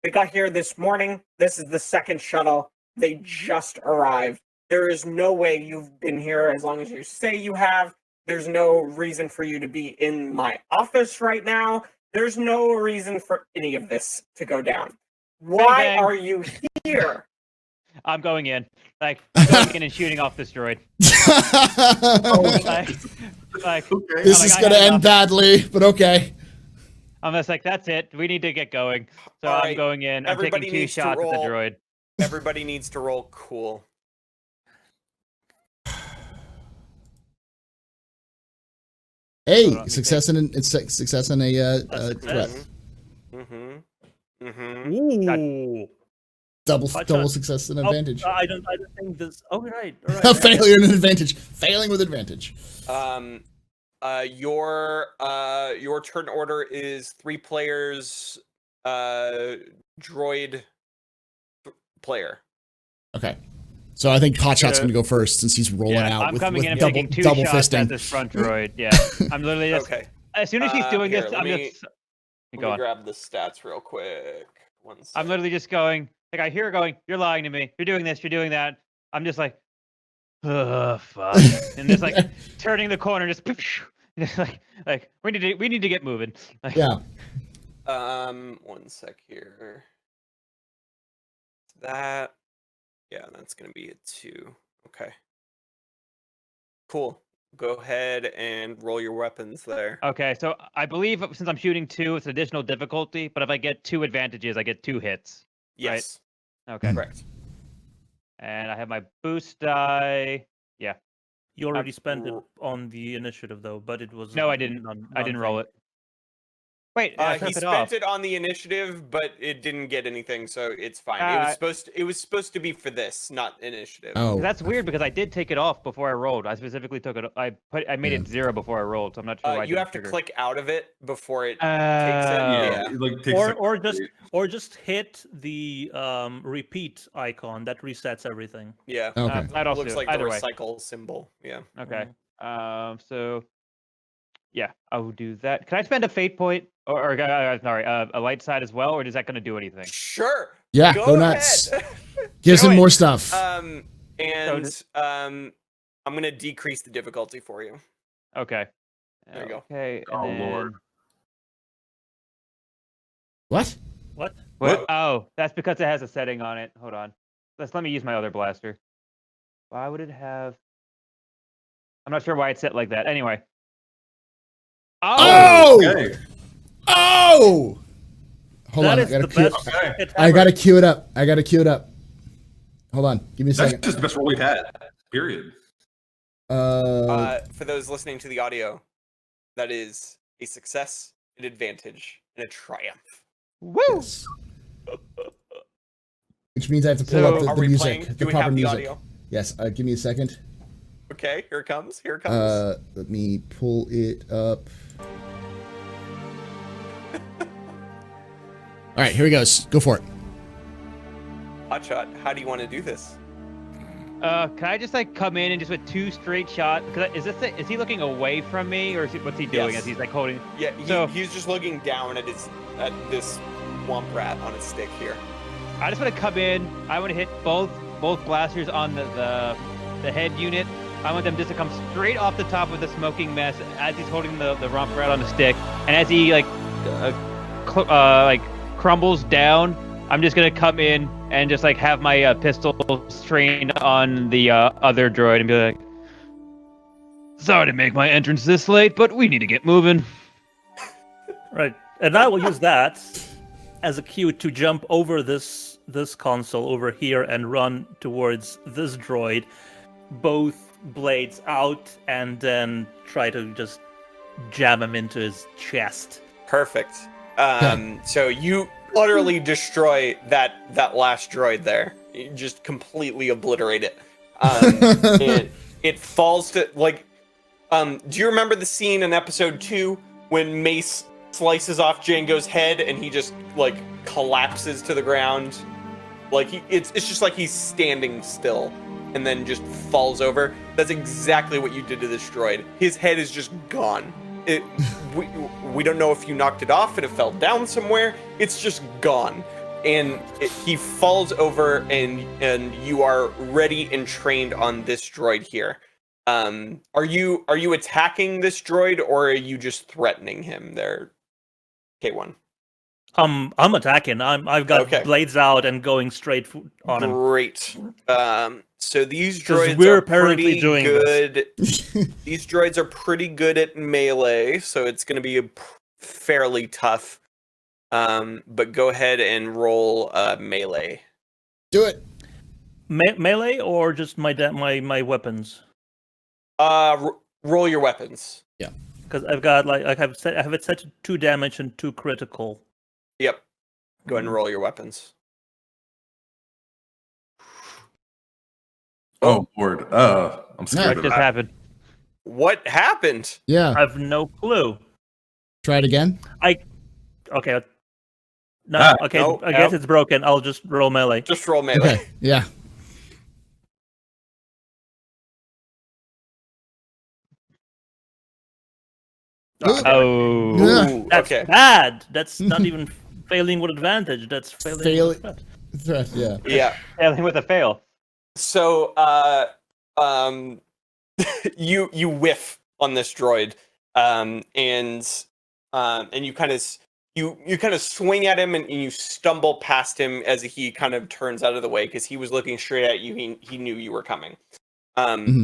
[SPEAKER 6] They got here this morning. This is the second shuttle. They just arrived. There is no way you've been here as long as you say you have. There's no reason for you to be in my office right now. There's no reason for any of this to go down. Why are you here?
[SPEAKER 2] I'm going in. I'm going in and shooting off this droid.
[SPEAKER 3] Okay.
[SPEAKER 4] This is going to end badly, but okay.
[SPEAKER 2] I'm just like, that's it. We need to get going. So I'm going in. I'm taking 2 shots at the droid.
[SPEAKER 1] Everybody needs to roll cool.
[SPEAKER 4] Hey, success in a threat.
[SPEAKER 5] Ooh.
[SPEAKER 4] Double
[SPEAKER 5] shot.
[SPEAKER 4] success and advantage.
[SPEAKER 5] I don't think this. Oh, right. All right.
[SPEAKER 4] Failure and advantage. Failing with advantage.
[SPEAKER 1] Your turn order is 3 players, droid player.
[SPEAKER 4] Okay. So I think Hotshot's going to go first since he's rolling out.
[SPEAKER 2] I'm coming in and
[SPEAKER 4] double,
[SPEAKER 2] taking 2
[SPEAKER 4] double
[SPEAKER 2] shots
[SPEAKER 4] fisting.
[SPEAKER 2] at this front droid. Yeah, I'm literally just.
[SPEAKER 1] Okay.
[SPEAKER 2] As soon as he's doing
[SPEAKER 1] Here,
[SPEAKER 2] this,
[SPEAKER 1] let
[SPEAKER 2] I'm
[SPEAKER 1] me-
[SPEAKER 2] just.
[SPEAKER 1] Let
[SPEAKER 2] Go
[SPEAKER 1] me
[SPEAKER 2] on.
[SPEAKER 1] grab the stats real quick. One
[SPEAKER 2] I'm
[SPEAKER 1] second.
[SPEAKER 2] literally just going. Like I hear her going, "You're lying to me. You're doing this. You're doing that." I'm just like, "Oh fuck," and just like turning the corner, just like we need to get moving. Like,
[SPEAKER 4] Yeah.
[SPEAKER 1] 1 sec here. That, yeah, that's gonna be a 2. Okay. Cool. Go ahead and roll your weapons there.
[SPEAKER 2] Okay, so I believe since I'm shooting 2, it's additional difficulty. But if I get 2 advantages, I get 2 hits.
[SPEAKER 1] Yes.
[SPEAKER 2] Okay,
[SPEAKER 1] Correct.
[SPEAKER 2] and I have my boost die.
[SPEAKER 5] You already
[SPEAKER 2] Uh,
[SPEAKER 5] spent it on the initiative, though, but it was
[SPEAKER 2] No, I didn't. I didn't roll it. Wait,
[SPEAKER 1] He
[SPEAKER 2] turf it
[SPEAKER 1] spent
[SPEAKER 2] off.
[SPEAKER 1] it on the initiative, but it didn't get anything, so it's fine.
[SPEAKER 2] Uh,
[SPEAKER 1] It was supposed to be for this, not initiative.
[SPEAKER 4] Oh.
[SPEAKER 2] That's weird because I did take it off before I rolled. I specifically took it. I made it 0 before I rolled, so I'm not sure why.
[SPEAKER 1] You have to
[SPEAKER 2] trigger.
[SPEAKER 1] click out of it before it takes it.
[SPEAKER 2] Yeah.
[SPEAKER 1] Yeah.
[SPEAKER 3] it, like, takes a second.
[SPEAKER 5] or just hit the repeat icon that resets everything.
[SPEAKER 1] Yeah.
[SPEAKER 4] Okay.
[SPEAKER 2] I'd also
[SPEAKER 1] Looks like the
[SPEAKER 2] either way.
[SPEAKER 1] recycle symbol. Yeah.
[SPEAKER 2] Okay. So yeah, I will do that. Can I spend a fate point or sorry, a light side as well, or is that going to do anything?
[SPEAKER 1] Sure.
[SPEAKER 4] Yeah,
[SPEAKER 1] Go
[SPEAKER 4] go
[SPEAKER 1] ahead.
[SPEAKER 4] nuts. Gives him
[SPEAKER 2] Do it.
[SPEAKER 4] more stuff.
[SPEAKER 1] I'm gonna decrease the difficulty for you.
[SPEAKER 2] Okay.
[SPEAKER 1] There you go.
[SPEAKER 2] Okay.
[SPEAKER 3] Oh,
[SPEAKER 2] and then-
[SPEAKER 3] Lord.
[SPEAKER 4] What?
[SPEAKER 5] What?
[SPEAKER 2] What? Oh, that's because it has a setting on it. Hold on. Let me use my other blaster. Why would it have? I'm not sure why it's set like that. Anyway.
[SPEAKER 4] Oh!
[SPEAKER 3] Okay.
[SPEAKER 4] Oh! Hold
[SPEAKER 5] That
[SPEAKER 4] on.
[SPEAKER 5] is
[SPEAKER 4] I gotta
[SPEAKER 5] the
[SPEAKER 4] cue,
[SPEAKER 5] best
[SPEAKER 3] Okay.
[SPEAKER 5] hit
[SPEAKER 4] I
[SPEAKER 5] ever.
[SPEAKER 4] gotta cue it up. Hold on. Give me a
[SPEAKER 3] That's
[SPEAKER 4] second.
[SPEAKER 3] just the best roll we've had. Period.
[SPEAKER 1] For those listening to the audio, that is a success, an advantage, and a triumph.
[SPEAKER 2] Woo!
[SPEAKER 4] Yes. Which means I have to pull
[SPEAKER 2] So,
[SPEAKER 4] up
[SPEAKER 1] Are
[SPEAKER 4] the
[SPEAKER 1] we
[SPEAKER 4] music,
[SPEAKER 1] playing?
[SPEAKER 4] the
[SPEAKER 1] Do we
[SPEAKER 4] proper
[SPEAKER 1] have the
[SPEAKER 4] music.
[SPEAKER 1] audio?
[SPEAKER 4] Yes. Give me a second.
[SPEAKER 1] Okay, here it comes. Here it comes.
[SPEAKER 4] Let me pull it up. All right, here he goes. Go for it.
[SPEAKER 1] Hotshot, how do you want to do this?
[SPEAKER 2] Can I just like come in and just with 2 straight shots? Because is he looking away from me, or what's he doing?
[SPEAKER 1] Yes.
[SPEAKER 2] As he's like holding?
[SPEAKER 1] Yeah,
[SPEAKER 2] So-
[SPEAKER 1] he's just looking down at this womp rat on his stick here.
[SPEAKER 2] I just want to come in. I want to hit both blasters on the head unit. I want them just to come straight off the top of the smoking mess as he's holding the romp rat on the stick, and as he like crumbles down, I'm just gonna come in and just like have my pistol trained on the other droid and be like, "Sorry to make my entrance this late, but we need to get moving."
[SPEAKER 5] Right, and I will use that as a cue to jump over this console over here and run towards this droid, both blades out, and then try to just jam him into his chest.
[SPEAKER 1] Perfect. So you utterly destroy that last droid there. You just completely obliterate it. It falls to like. Do you remember the scene in episode 2 when Mace slices off Jango's head and he just like collapses to the ground? Like it's just like he's standing still and then just falls over. That's exactly what you did to this droid. His head is just gone. We don't know if you knocked it off and it fell down somewhere. It's just gone, and he falls over, and you are ready and trained on this droid here. Are you attacking this droid, or are you just threatening him there, K1?
[SPEAKER 5] I'm attacking. I've got
[SPEAKER 1] Okay.
[SPEAKER 5] blades out and going straight on him.
[SPEAKER 1] Great. So these
[SPEAKER 5] 'Cause
[SPEAKER 1] droids
[SPEAKER 5] we're
[SPEAKER 1] are
[SPEAKER 5] apparently
[SPEAKER 1] pretty
[SPEAKER 5] doing
[SPEAKER 1] good. These droids are pretty good at melee, so it's going to be fairly tough. But go ahead and roll melee.
[SPEAKER 4] Do it.
[SPEAKER 5] Melee or just my weapons?
[SPEAKER 1] Roll your weapons.
[SPEAKER 5] Because I've got I have it set to 2 damage and 2 critical.
[SPEAKER 1] Yep. Go ahead and roll your weapons.
[SPEAKER 3] Oh Lord, I'm scared
[SPEAKER 2] What
[SPEAKER 3] of
[SPEAKER 2] just
[SPEAKER 3] that.
[SPEAKER 2] happened?
[SPEAKER 1] What happened?
[SPEAKER 4] Yeah.
[SPEAKER 5] I have no clue.
[SPEAKER 4] Try it again.
[SPEAKER 5] Okay. No,
[SPEAKER 3] Ah,
[SPEAKER 5] okay.
[SPEAKER 1] no,
[SPEAKER 5] I guess
[SPEAKER 1] no.
[SPEAKER 5] it's broken. I'll just roll melee.
[SPEAKER 1] Just roll melee.
[SPEAKER 4] Okay. Yeah.
[SPEAKER 5] Oh,
[SPEAKER 4] Yeah.
[SPEAKER 1] Ooh,
[SPEAKER 5] that's
[SPEAKER 1] okay.
[SPEAKER 5] bad. That's not even failing with advantage. That's failing
[SPEAKER 4] Fail-
[SPEAKER 5] with threat.
[SPEAKER 4] Threat, yeah.
[SPEAKER 1] Yeah.
[SPEAKER 2] Failing with a fail.
[SPEAKER 1] So, you whiff on this droid, and you kind of you kind of swing at him and you stumble past him as he kind of turns out of the way because he was looking straight at you. He knew you were coming.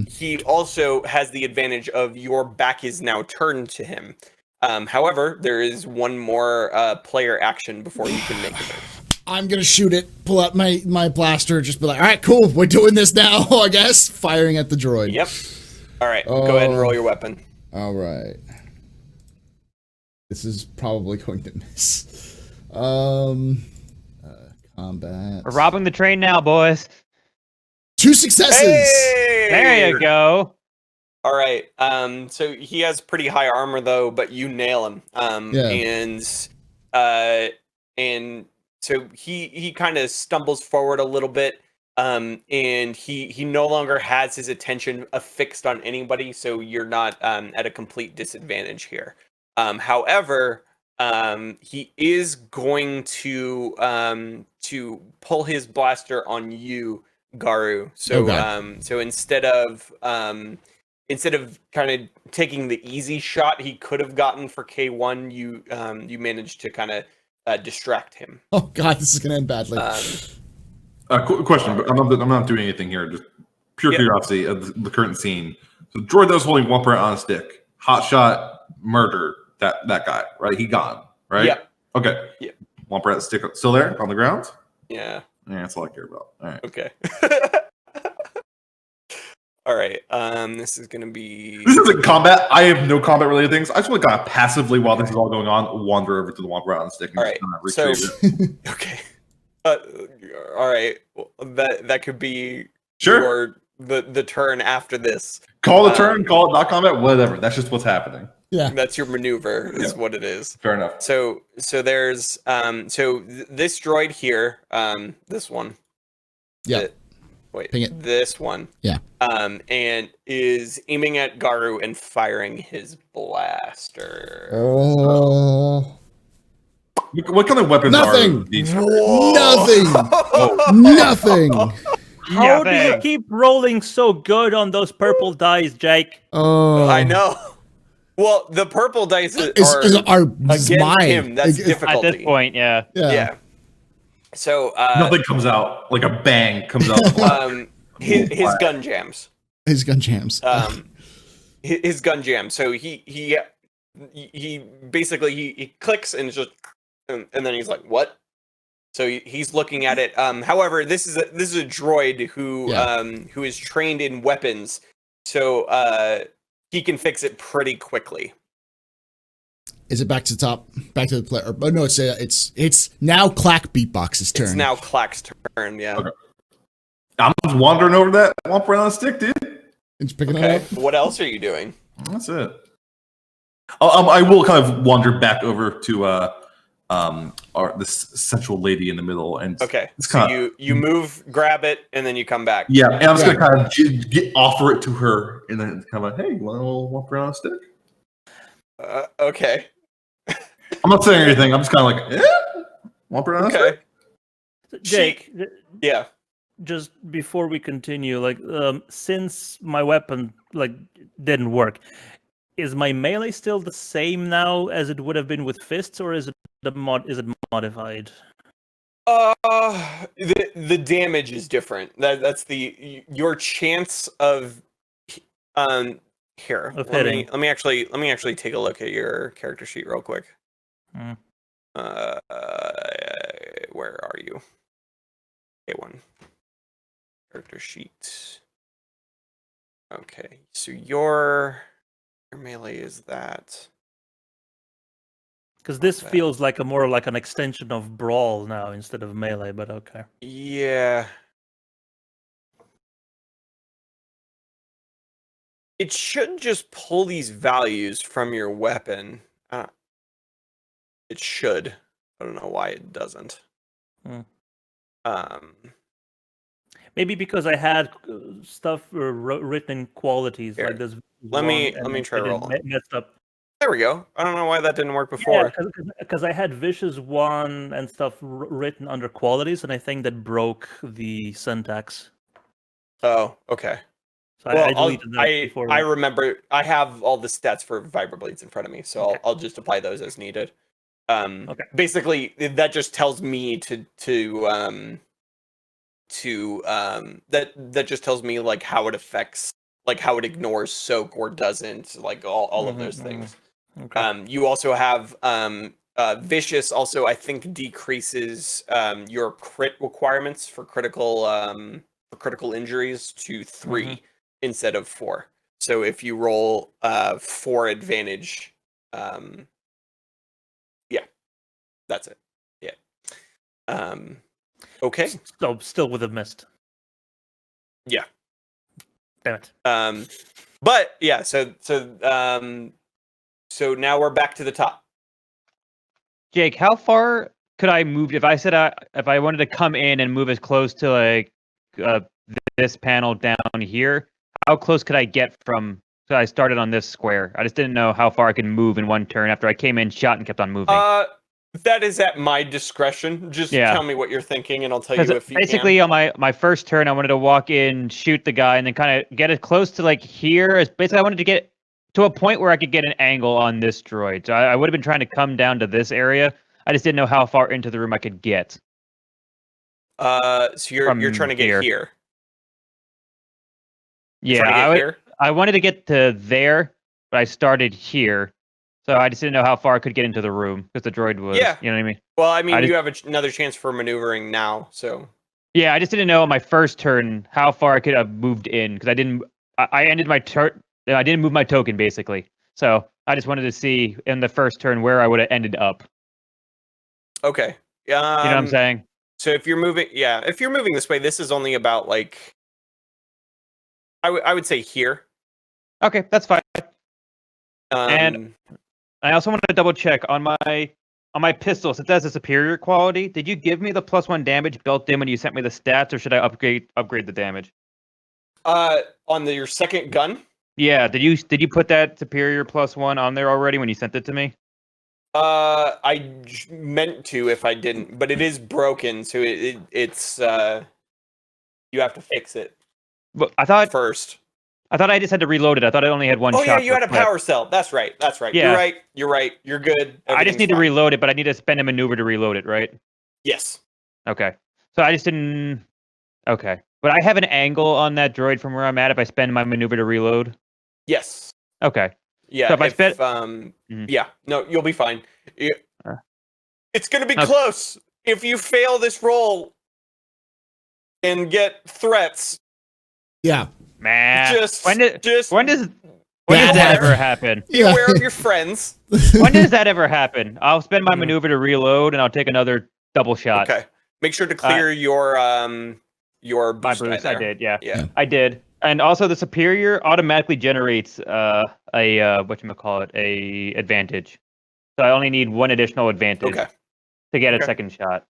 [SPEAKER 1] He also has the advantage of your back is now turned to him. However, there is one more player action before you can make a move.
[SPEAKER 4] I'm gonna shoot it. Pull out my blaster. Just be like, all right, cool. We're doing this now. I guess firing at the droid.
[SPEAKER 1] Yep. All right. Go ahead and roll your weapon.
[SPEAKER 4] All right. This is probably going to miss. Combat.
[SPEAKER 2] We're robbing the train now, boys.
[SPEAKER 4] 2 successes.
[SPEAKER 1] Hey!
[SPEAKER 2] There you go.
[SPEAKER 1] All right. So he has pretty high armor though, but you nail him.
[SPEAKER 4] Yeah.
[SPEAKER 1] And so he kind of stumbles forward a little bit. And he no longer has his attention affixed on anybody, so you're not at a complete disadvantage here. However, he is going to pull his blaster on you, Garu. So so instead of kind of taking the easy shot he could have gotten for K1, you managed to kind of distract him.
[SPEAKER 4] Oh God, this is gonna end badly.
[SPEAKER 3] Question, but I'm not doing anything here. Just pure curiosity of the current scene. So the droid that was holding Wumper on a stick, hot shot, murder that guy, right? He gone, right?
[SPEAKER 1] Yeah.
[SPEAKER 3] Okay.
[SPEAKER 1] Yeah.
[SPEAKER 3] Wumper at the stick still there on the ground?
[SPEAKER 1] Yeah.
[SPEAKER 3] Yeah, that's all I care about. All right.
[SPEAKER 1] Okay. All right. This is gonna be.
[SPEAKER 3] This isn't combat. I have no combat related things. I just want to kind of passively, while this is all going on, wander over to the Wumper on the stick and
[SPEAKER 1] All
[SPEAKER 3] just
[SPEAKER 1] right.
[SPEAKER 3] kind of retrieve it.
[SPEAKER 1] Okay. All right. Well, that could be
[SPEAKER 3] Sure.
[SPEAKER 1] the turn after this.
[SPEAKER 3] Call the turn, call it not combat, whatever. That's just what's happening.
[SPEAKER 4] Yeah.
[SPEAKER 1] That's your maneuver, is what it is.
[SPEAKER 3] Fair enough.
[SPEAKER 1] So there's this droid here, this one.
[SPEAKER 4] Yeah.
[SPEAKER 1] Wait,
[SPEAKER 4] Ping it.
[SPEAKER 1] this one.
[SPEAKER 4] Yeah.
[SPEAKER 1] And is aiming at Garu and firing his blaster.
[SPEAKER 4] Oh.
[SPEAKER 3] What kind of weapons
[SPEAKER 4] Nothing.
[SPEAKER 3] are these?
[SPEAKER 4] Nothing. Nothing.
[SPEAKER 5] How do you keep rolling so good on those purple dice, Jake?
[SPEAKER 4] Oh.
[SPEAKER 1] I know. Well, the purple dice are against him. That's difficulty.
[SPEAKER 2] At this point, yeah.
[SPEAKER 1] Yeah. So
[SPEAKER 3] nothing comes out like a bang comes out.
[SPEAKER 1] his gun jams.
[SPEAKER 4] His gun jams.
[SPEAKER 1] His gun jams. So he basically he clicks and just and then he's like, what? So he's looking at it. However, this is a droid who is trained in weapons, so he can fix it pretty quickly.
[SPEAKER 4] Is it back to the top? Back to the player? Oh no, it's now Clack Beatbox's turn.
[SPEAKER 1] It's now Clack's turn. Yeah.
[SPEAKER 3] Okay. I'm just wandering over that Wumper on a stick, dude.
[SPEAKER 4] It's picking it up.
[SPEAKER 1] What else are you doing?
[SPEAKER 3] That's it. I will kind of wander back over to this central lady in the middle, and
[SPEAKER 1] so you move, grab it, and then you come back.
[SPEAKER 3] Yeah, and I'm just gonna kind of offer it to her, and then kind of like, hey, you want a little Wumper on a stick?
[SPEAKER 1] Okay.
[SPEAKER 3] I'm not saying anything. I'm just kind of like, Wumper on a stick.
[SPEAKER 5] Jake.
[SPEAKER 1] Yeah.
[SPEAKER 5] Just before we continue, since my weapon didn't work, is my melee still the same now as it would have been with fists, or is it modified?
[SPEAKER 1] The damage is different. That's your chance of here.
[SPEAKER 5] Of hitting.
[SPEAKER 1] Let me actually take a look at your character sheet real quick. Where are you? A1 character sheet. Okay, so your melee is that.
[SPEAKER 5] Because this feels like more like an extension of brawl now instead of melee, but okay.
[SPEAKER 1] Yeah. It should just pull these values from your weapon. It should. I don't know why it doesn't.
[SPEAKER 5] Maybe because I had stuff written in qualities
[SPEAKER 1] Here.
[SPEAKER 5] like this.
[SPEAKER 1] Let me try rolling.
[SPEAKER 5] Messed up.
[SPEAKER 1] There we go. I don't know why that didn't work before.
[SPEAKER 5] Because I had vicious 1 and stuff written under qualities, and I think that broke the syntax.
[SPEAKER 1] Oh, okay.
[SPEAKER 5] So I deleted that before.
[SPEAKER 1] I remember. I have all the stats for Vibroblades in front of me, so I'll just apply those as needed. Basically, that just tells me that just tells me like how it affects, like how it ignores soak or doesn't, like all of those things.
[SPEAKER 5] Okay.
[SPEAKER 1] You also have vicious. Also, I think decreases your crit requirements for critical injuries to 3 instead of 4. So if you roll 4 advantage, yeah, that's it. Yeah. Okay.
[SPEAKER 5] So still would have missed.
[SPEAKER 1] Yeah.
[SPEAKER 5] Damn it.
[SPEAKER 1] But yeah, so now we're back to the top.
[SPEAKER 2] Jake, how far could I move if I said if I wanted to come in and move as close to like this panel down here? How close could I get from? So I started on this square. I just didn't know how far I could move in one turn after I came in, shot, and kept on moving.
[SPEAKER 1] That is at my discretion. Just tell me what you're thinking, and I'll tell you if you
[SPEAKER 2] basically
[SPEAKER 1] can.
[SPEAKER 2] On my first turn, I wanted to walk in, shoot the guy, and then kind of get it close to like here. Basically, I wanted to get to a point where I could get an angle on this droid. So I would have been trying to come down to this area. I just didn't know how far into the room I could get.
[SPEAKER 1] So you're trying to get here.
[SPEAKER 2] Yeah, I wanted to get to there, but I started here. So I just didn't know how far I could get into the room because the droid was.
[SPEAKER 1] Yeah.
[SPEAKER 2] You know what I mean?
[SPEAKER 1] Well, I mean, you have another chance for maneuvering now. So.
[SPEAKER 2] Yeah, I just didn't know on my first turn how far I could have moved in because I didn't. I ended my turn. I didn't move my token basically. So I just wanted to see in the first turn where I would have ended up.
[SPEAKER 1] Okay.
[SPEAKER 2] You know what I'm saying?
[SPEAKER 1] So if you're moving this way, this is only about like. I would say here.
[SPEAKER 2] Okay, that's fine. And I also want to double check on my pistol. Since it has a superior quality, did you give me the +1 damage built in when you sent me the stats, or should I upgrade the damage?
[SPEAKER 1] On your second gun.
[SPEAKER 2] Yeah, did you put that superior +1 on there already when you sent it to me?
[SPEAKER 1] I meant to if I didn't, but it is broken, so it's you have to fix it.
[SPEAKER 2] But I thought I just had to reload it. I thought I only had one shot.
[SPEAKER 1] Oh yeah, you had a power cell. That's right.
[SPEAKER 2] Yeah.
[SPEAKER 1] You're right. You're good.
[SPEAKER 2] I just need to reload it, but I need to spend a maneuver to reload it, right?
[SPEAKER 1] Yes.
[SPEAKER 2] Okay. So I just didn't. Okay, but I have an angle on that droid from where I'm at if I spend my maneuver to reload.
[SPEAKER 1] Yes.
[SPEAKER 2] Okay.
[SPEAKER 1] Yeah.
[SPEAKER 2] So if I spend,
[SPEAKER 1] yeah, no, you'll be fine. It's gonna be close. If you fail this roll and get threats.
[SPEAKER 4] Yeah.
[SPEAKER 2] Man. When does that ever happen?
[SPEAKER 1] Be aware of your friends.
[SPEAKER 2] When does that ever happen? I'll spend my maneuver to reload, and I'll take another double shot.
[SPEAKER 1] Okay. Make sure to clear your boost.
[SPEAKER 2] I did. Yeah. I did. And also, the superior automatically generates a advantage. So I only need one additional advantage to get a second shot.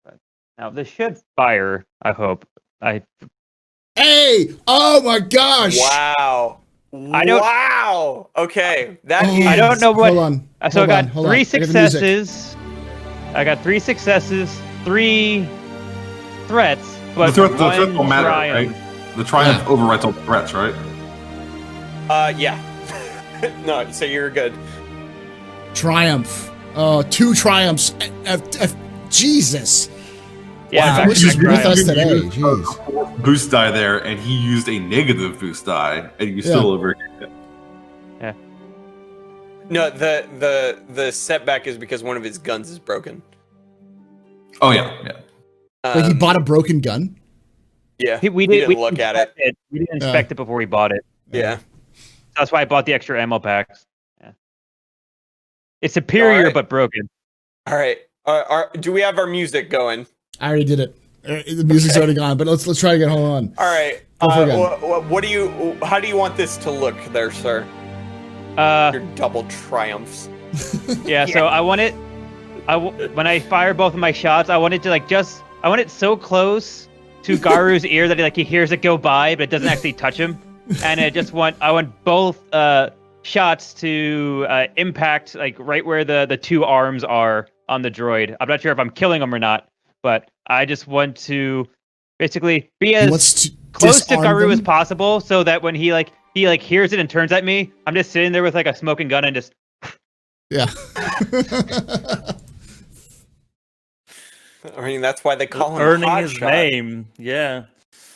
[SPEAKER 2] But now this should fire. I hope.
[SPEAKER 4] Hey! Oh my gosh!
[SPEAKER 1] Wow! Wow! Okay,
[SPEAKER 2] I don't know what.
[SPEAKER 4] Hold on.
[SPEAKER 2] So I got 3 successes. I got 3 successes, 3 threats, but
[SPEAKER 3] the threat don't matter,
[SPEAKER 2] triumph.
[SPEAKER 3] right? The triumph overrides all the threats, right?
[SPEAKER 1] Yeah. No, so you're good.
[SPEAKER 4] Triumph. 2 triumphs. Jesus.
[SPEAKER 2] Yeah,
[SPEAKER 4] wow, which is with us today. Jeez.
[SPEAKER 3] Boost die there, and he used a negative boost die, and you still overcame it.
[SPEAKER 2] Yeah.
[SPEAKER 1] No, the setback is because one of his guns is broken.
[SPEAKER 3] Oh yeah.
[SPEAKER 4] Wait, he bought a broken gun?
[SPEAKER 1] Yeah.
[SPEAKER 2] We didn't
[SPEAKER 1] look at it.
[SPEAKER 2] We didn't inspect it before we bought it.
[SPEAKER 1] Yeah.
[SPEAKER 2] That's why I bought the extra ammo packs. Yeah. It's superior but broken.
[SPEAKER 1] All right. Do we have our music going?
[SPEAKER 4] I already did it. The music's already gone, but let's try again. Hold on.
[SPEAKER 1] All right. How do you want this to look there, sir? Your double triumphs.
[SPEAKER 2] Yeah. So I want it. When I fire both of my shots, I want it to I want it so close to Garu's ear that he hears it go by, but it doesn't actually touch him. And I want both shots to impact right where the two arms are on the droid. I'm not sure if I'm killing him or not, but I just want to basically be as close to Garu as possible, so that when he hears it and turns at me, I'm just sitting there with a smoking gun and just
[SPEAKER 4] yeah.
[SPEAKER 1] I mean, that's why they call him
[SPEAKER 5] earning
[SPEAKER 1] Hot
[SPEAKER 5] his
[SPEAKER 1] Shot.
[SPEAKER 5] name. Yeah.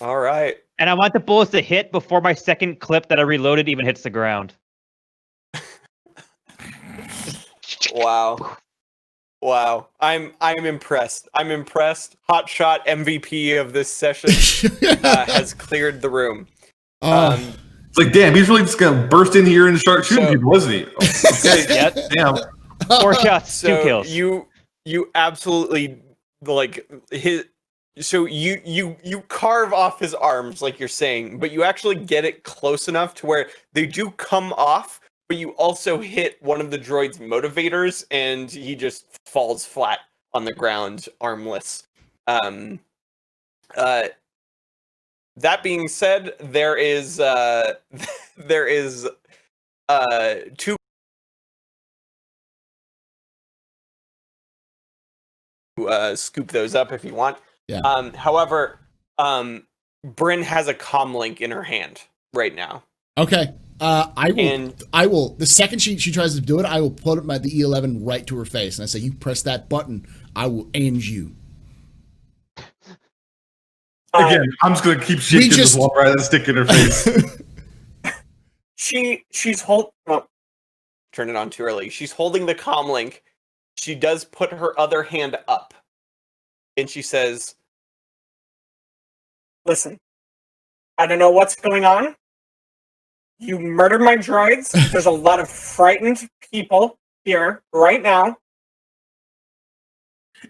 [SPEAKER 1] All right.
[SPEAKER 2] And I want the bullets to hit before my second clip that I reloaded even hits the ground.
[SPEAKER 1] Wow. I'm impressed. Hot Shot MVP of this session has cleared the room.
[SPEAKER 3] It's like, damn, he's really just gonna burst in here and start shooting people, wasn't he? Okay,
[SPEAKER 2] Yep.
[SPEAKER 3] damn.
[SPEAKER 2] 4 shots, 2 kills.
[SPEAKER 1] You absolutely his. So you carve off his arms like you're saying, but you actually get it close enough to where they do come off, but you also hit one of the droid's motivators, and he just falls flat on the ground, armless. That being said, there is 2 scoop those up if you want.
[SPEAKER 4] Yeah.
[SPEAKER 1] However, Bryn has a comm link in her hand right now.
[SPEAKER 4] Okay. I will. The second she tries to do it, I will put the E11 right to her face, and I say, "You press that button, I will end you."
[SPEAKER 3] Again, I'm just gonna keep shaking this wall right and stick in her face.
[SPEAKER 1] She's turn it on too early. She's holding the comm link. She does put her other hand up, and she says,
[SPEAKER 6] "Listen, I don't know what's going on. You murdered my droids. There's a lot of frightened people here right now.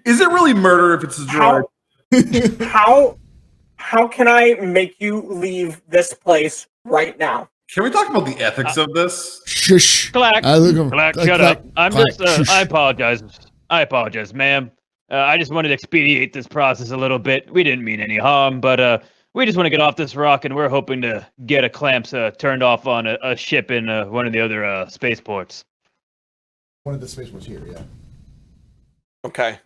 [SPEAKER 3] Is it really murder if it's a droid?
[SPEAKER 6] How can I make you leave this place right now?"
[SPEAKER 3] Can we talk about the ethics of this?
[SPEAKER 4] Shush.
[SPEAKER 2] Clack. Clack, shut up. I apologize, ma'am. I just wanted to expedite this process a little bit. We didn't mean any harm, but we just want to get off this rock, and we're hoping to get a clamps turned off on a ship in one of the other spaceports.
[SPEAKER 4] One of the spaceports here, yeah.
[SPEAKER 1] Okay.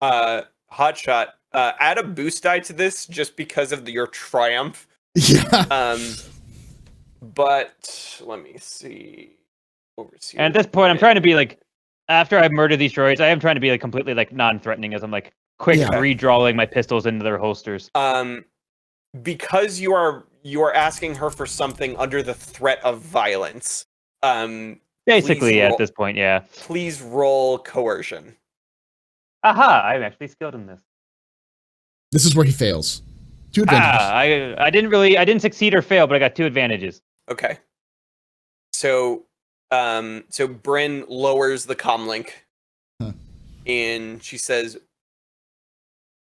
[SPEAKER 1] Hotshot, add a boost die to this just because of your triumph.
[SPEAKER 4] Yeah.
[SPEAKER 1] But let me see. Overseer.
[SPEAKER 2] And at this point, I'm trying to be after I murder these droids, I am trying to be completely non-threatening as I'm quick redrawing my pistols into their holsters.
[SPEAKER 1] Because you are asking her for something under the threat of violence.
[SPEAKER 2] Basically, at this point, yeah.
[SPEAKER 1] Please roll coercion.
[SPEAKER 2] Aha! I'm actually skilled in this.
[SPEAKER 4] This is where he fails. 2 advantages.
[SPEAKER 2] I didn't succeed or fail, but I got 2 advantages.
[SPEAKER 1] Okay. So Bryn lowers the comlink, and she says,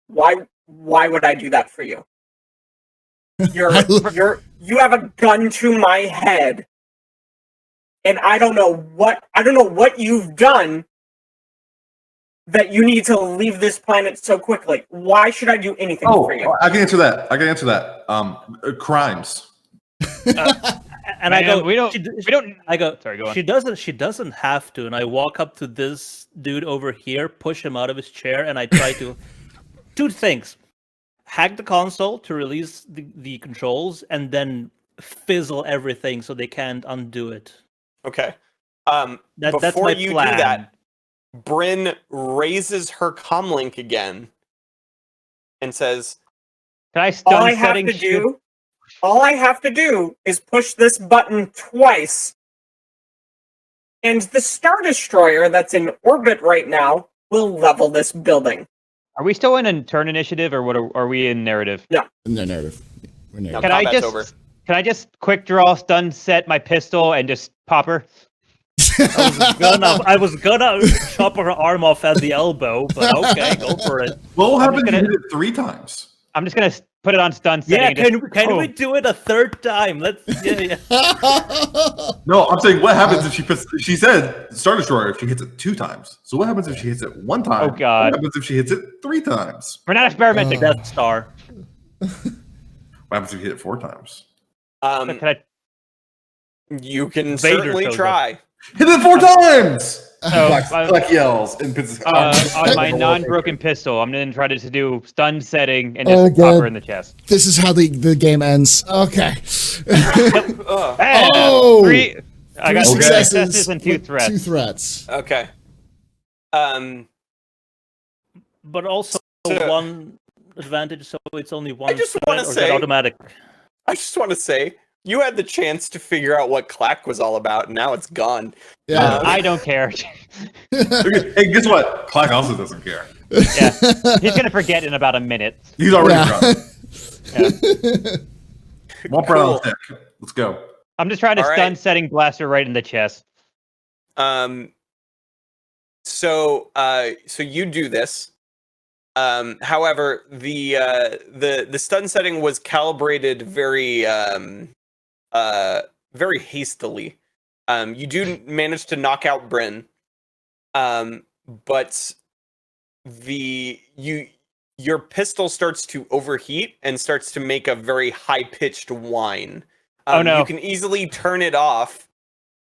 [SPEAKER 6] Why would I do that for you? You have a gun to my head, and I don't know what you've done that you need to leave this planet so quickly. Why should I do anything for you?
[SPEAKER 3] I can answer that. Crimes.
[SPEAKER 5] And I go,
[SPEAKER 2] we don't.
[SPEAKER 5] I go.
[SPEAKER 2] Sorry, go on.
[SPEAKER 5] She doesn't have to. And I walk up to this dude over here, push him out of his chair, and I try to 2 things: hack the console to release the controls, and then fizzle everything so they can't undo it.
[SPEAKER 1] Okay.
[SPEAKER 5] That's
[SPEAKER 1] before
[SPEAKER 5] my
[SPEAKER 1] you
[SPEAKER 5] plan.
[SPEAKER 1] do that, Bryn raises her comlink again and says,
[SPEAKER 2] "Can I stun setting
[SPEAKER 6] all I have to do is push this button twice, and the Star Destroyer that's in orbit right now will level this building."
[SPEAKER 2] Are we still in a turn initiative, or what? Are we in narrative?
[SPEAKER 6] No.
[SPEAKER 4] In the narrative. We're narrative.
[SPEAKER 2] Can I just quick draw, stun set my pistol, and just pop her?
[SPEAKER 5] I was gonna chop her arm off at the elbow, but okay, go for it.
[SPEAKER 3] What will happen if you hit it 3 times?
[SPEAKER 2] I'm just gonna put it on stun setting.
[SPEAKER 5] Yeah, can we do it a third time? Let's. Yeah.
[SPEAKER 3] No, I'm saying what happens if she puts? She said Star Destroyer if she hits it 2 times. So what happens if she hits it 1 time?
[SPEAKER 2] Oh, God.
[SPEAKER 3] What happens if she hits it 3 times?
[SPEAKER 2] We're not experimenting.
[SPEAKER 5] Death Star.
[SPEAKER 3] What happens if you hit it 4 times?
[SPEAKER 2] Can I?
[SPEAKER 1] You can
[SPEAKER 5] Vader
[SPEAKER 1] certainly
[SPEAKER 5] shows up.
[SPEAKER 1] try.
[SPEAKER 3] Hit it 4 times!
[SPEAKER 2] So,
[SPEAKER 3] Black yells and puts
[SPEAKER 2] on my non-broken pistol, I'm gonna try to do stun setting and
[SPEAKER 4] Oh,
[SPEAKER 2] just pop
[SPEAKER 4] God.
[SPEAKER 2] her in the chest.
[SPEAKER 4] This is how the game ends. Okay.
[SPEAKER 2] And,
[SPEAKER 4] Oh!
[SPEAKER 2] 3. I got 3
[SPEAKER 4] successes
[SPEAKER 2] successes and 2
[SPEAKER 4] with
[SPEAKER 2] threats.
[SPEAKER 4] 2 threats.
[SPEAKER 1] Okay.
[SPEAKER 5] But also
[SPEAKER 1] So-
[SPEAKER 5] one advantage, so it's only one.
[SPEAKER 1] I just
[SPEAKER 5] threat,
[SPEAKER 1] wanna
[SPEAKER 5] or is
[SPEAKER 1] say-
[SPEAKER 5] that automatic.
[SPEAKER 1] I just want to say you had the chance to figure out what Clack was all about, and now it's gone.
[SPEAKER 4] Yeah.
[SPEAKER 2] I don't care.
[SPEAKER 3] Hey, guess what? Clark also doesn't care.
[SPEAKER 2] Yeah, he's gonna forget in about a minute.
[SPEAKER 3] He's already
[SPEAKER 4] Yeah.
[SPEAKER 3] drunk.
[SPEAKER 2] Yeah.
[SPEAKER 3] Walk around the stick. Let's go.
[SPEAKER 2] I'm just trying to
[SPEAKER 1] All right.
[SPEAKER 2] stun setting blaster right in the chest.
[SPEAKER 1] So you do this. However, the stun setting was calibrated very very hastily. You do manage to knock out Bryn, but your pistol starts to overheat and starts to make a very high pitched whine.
[SPEAKER 2] Oh, no.
[SPEAKER 1] You can easily turn it off.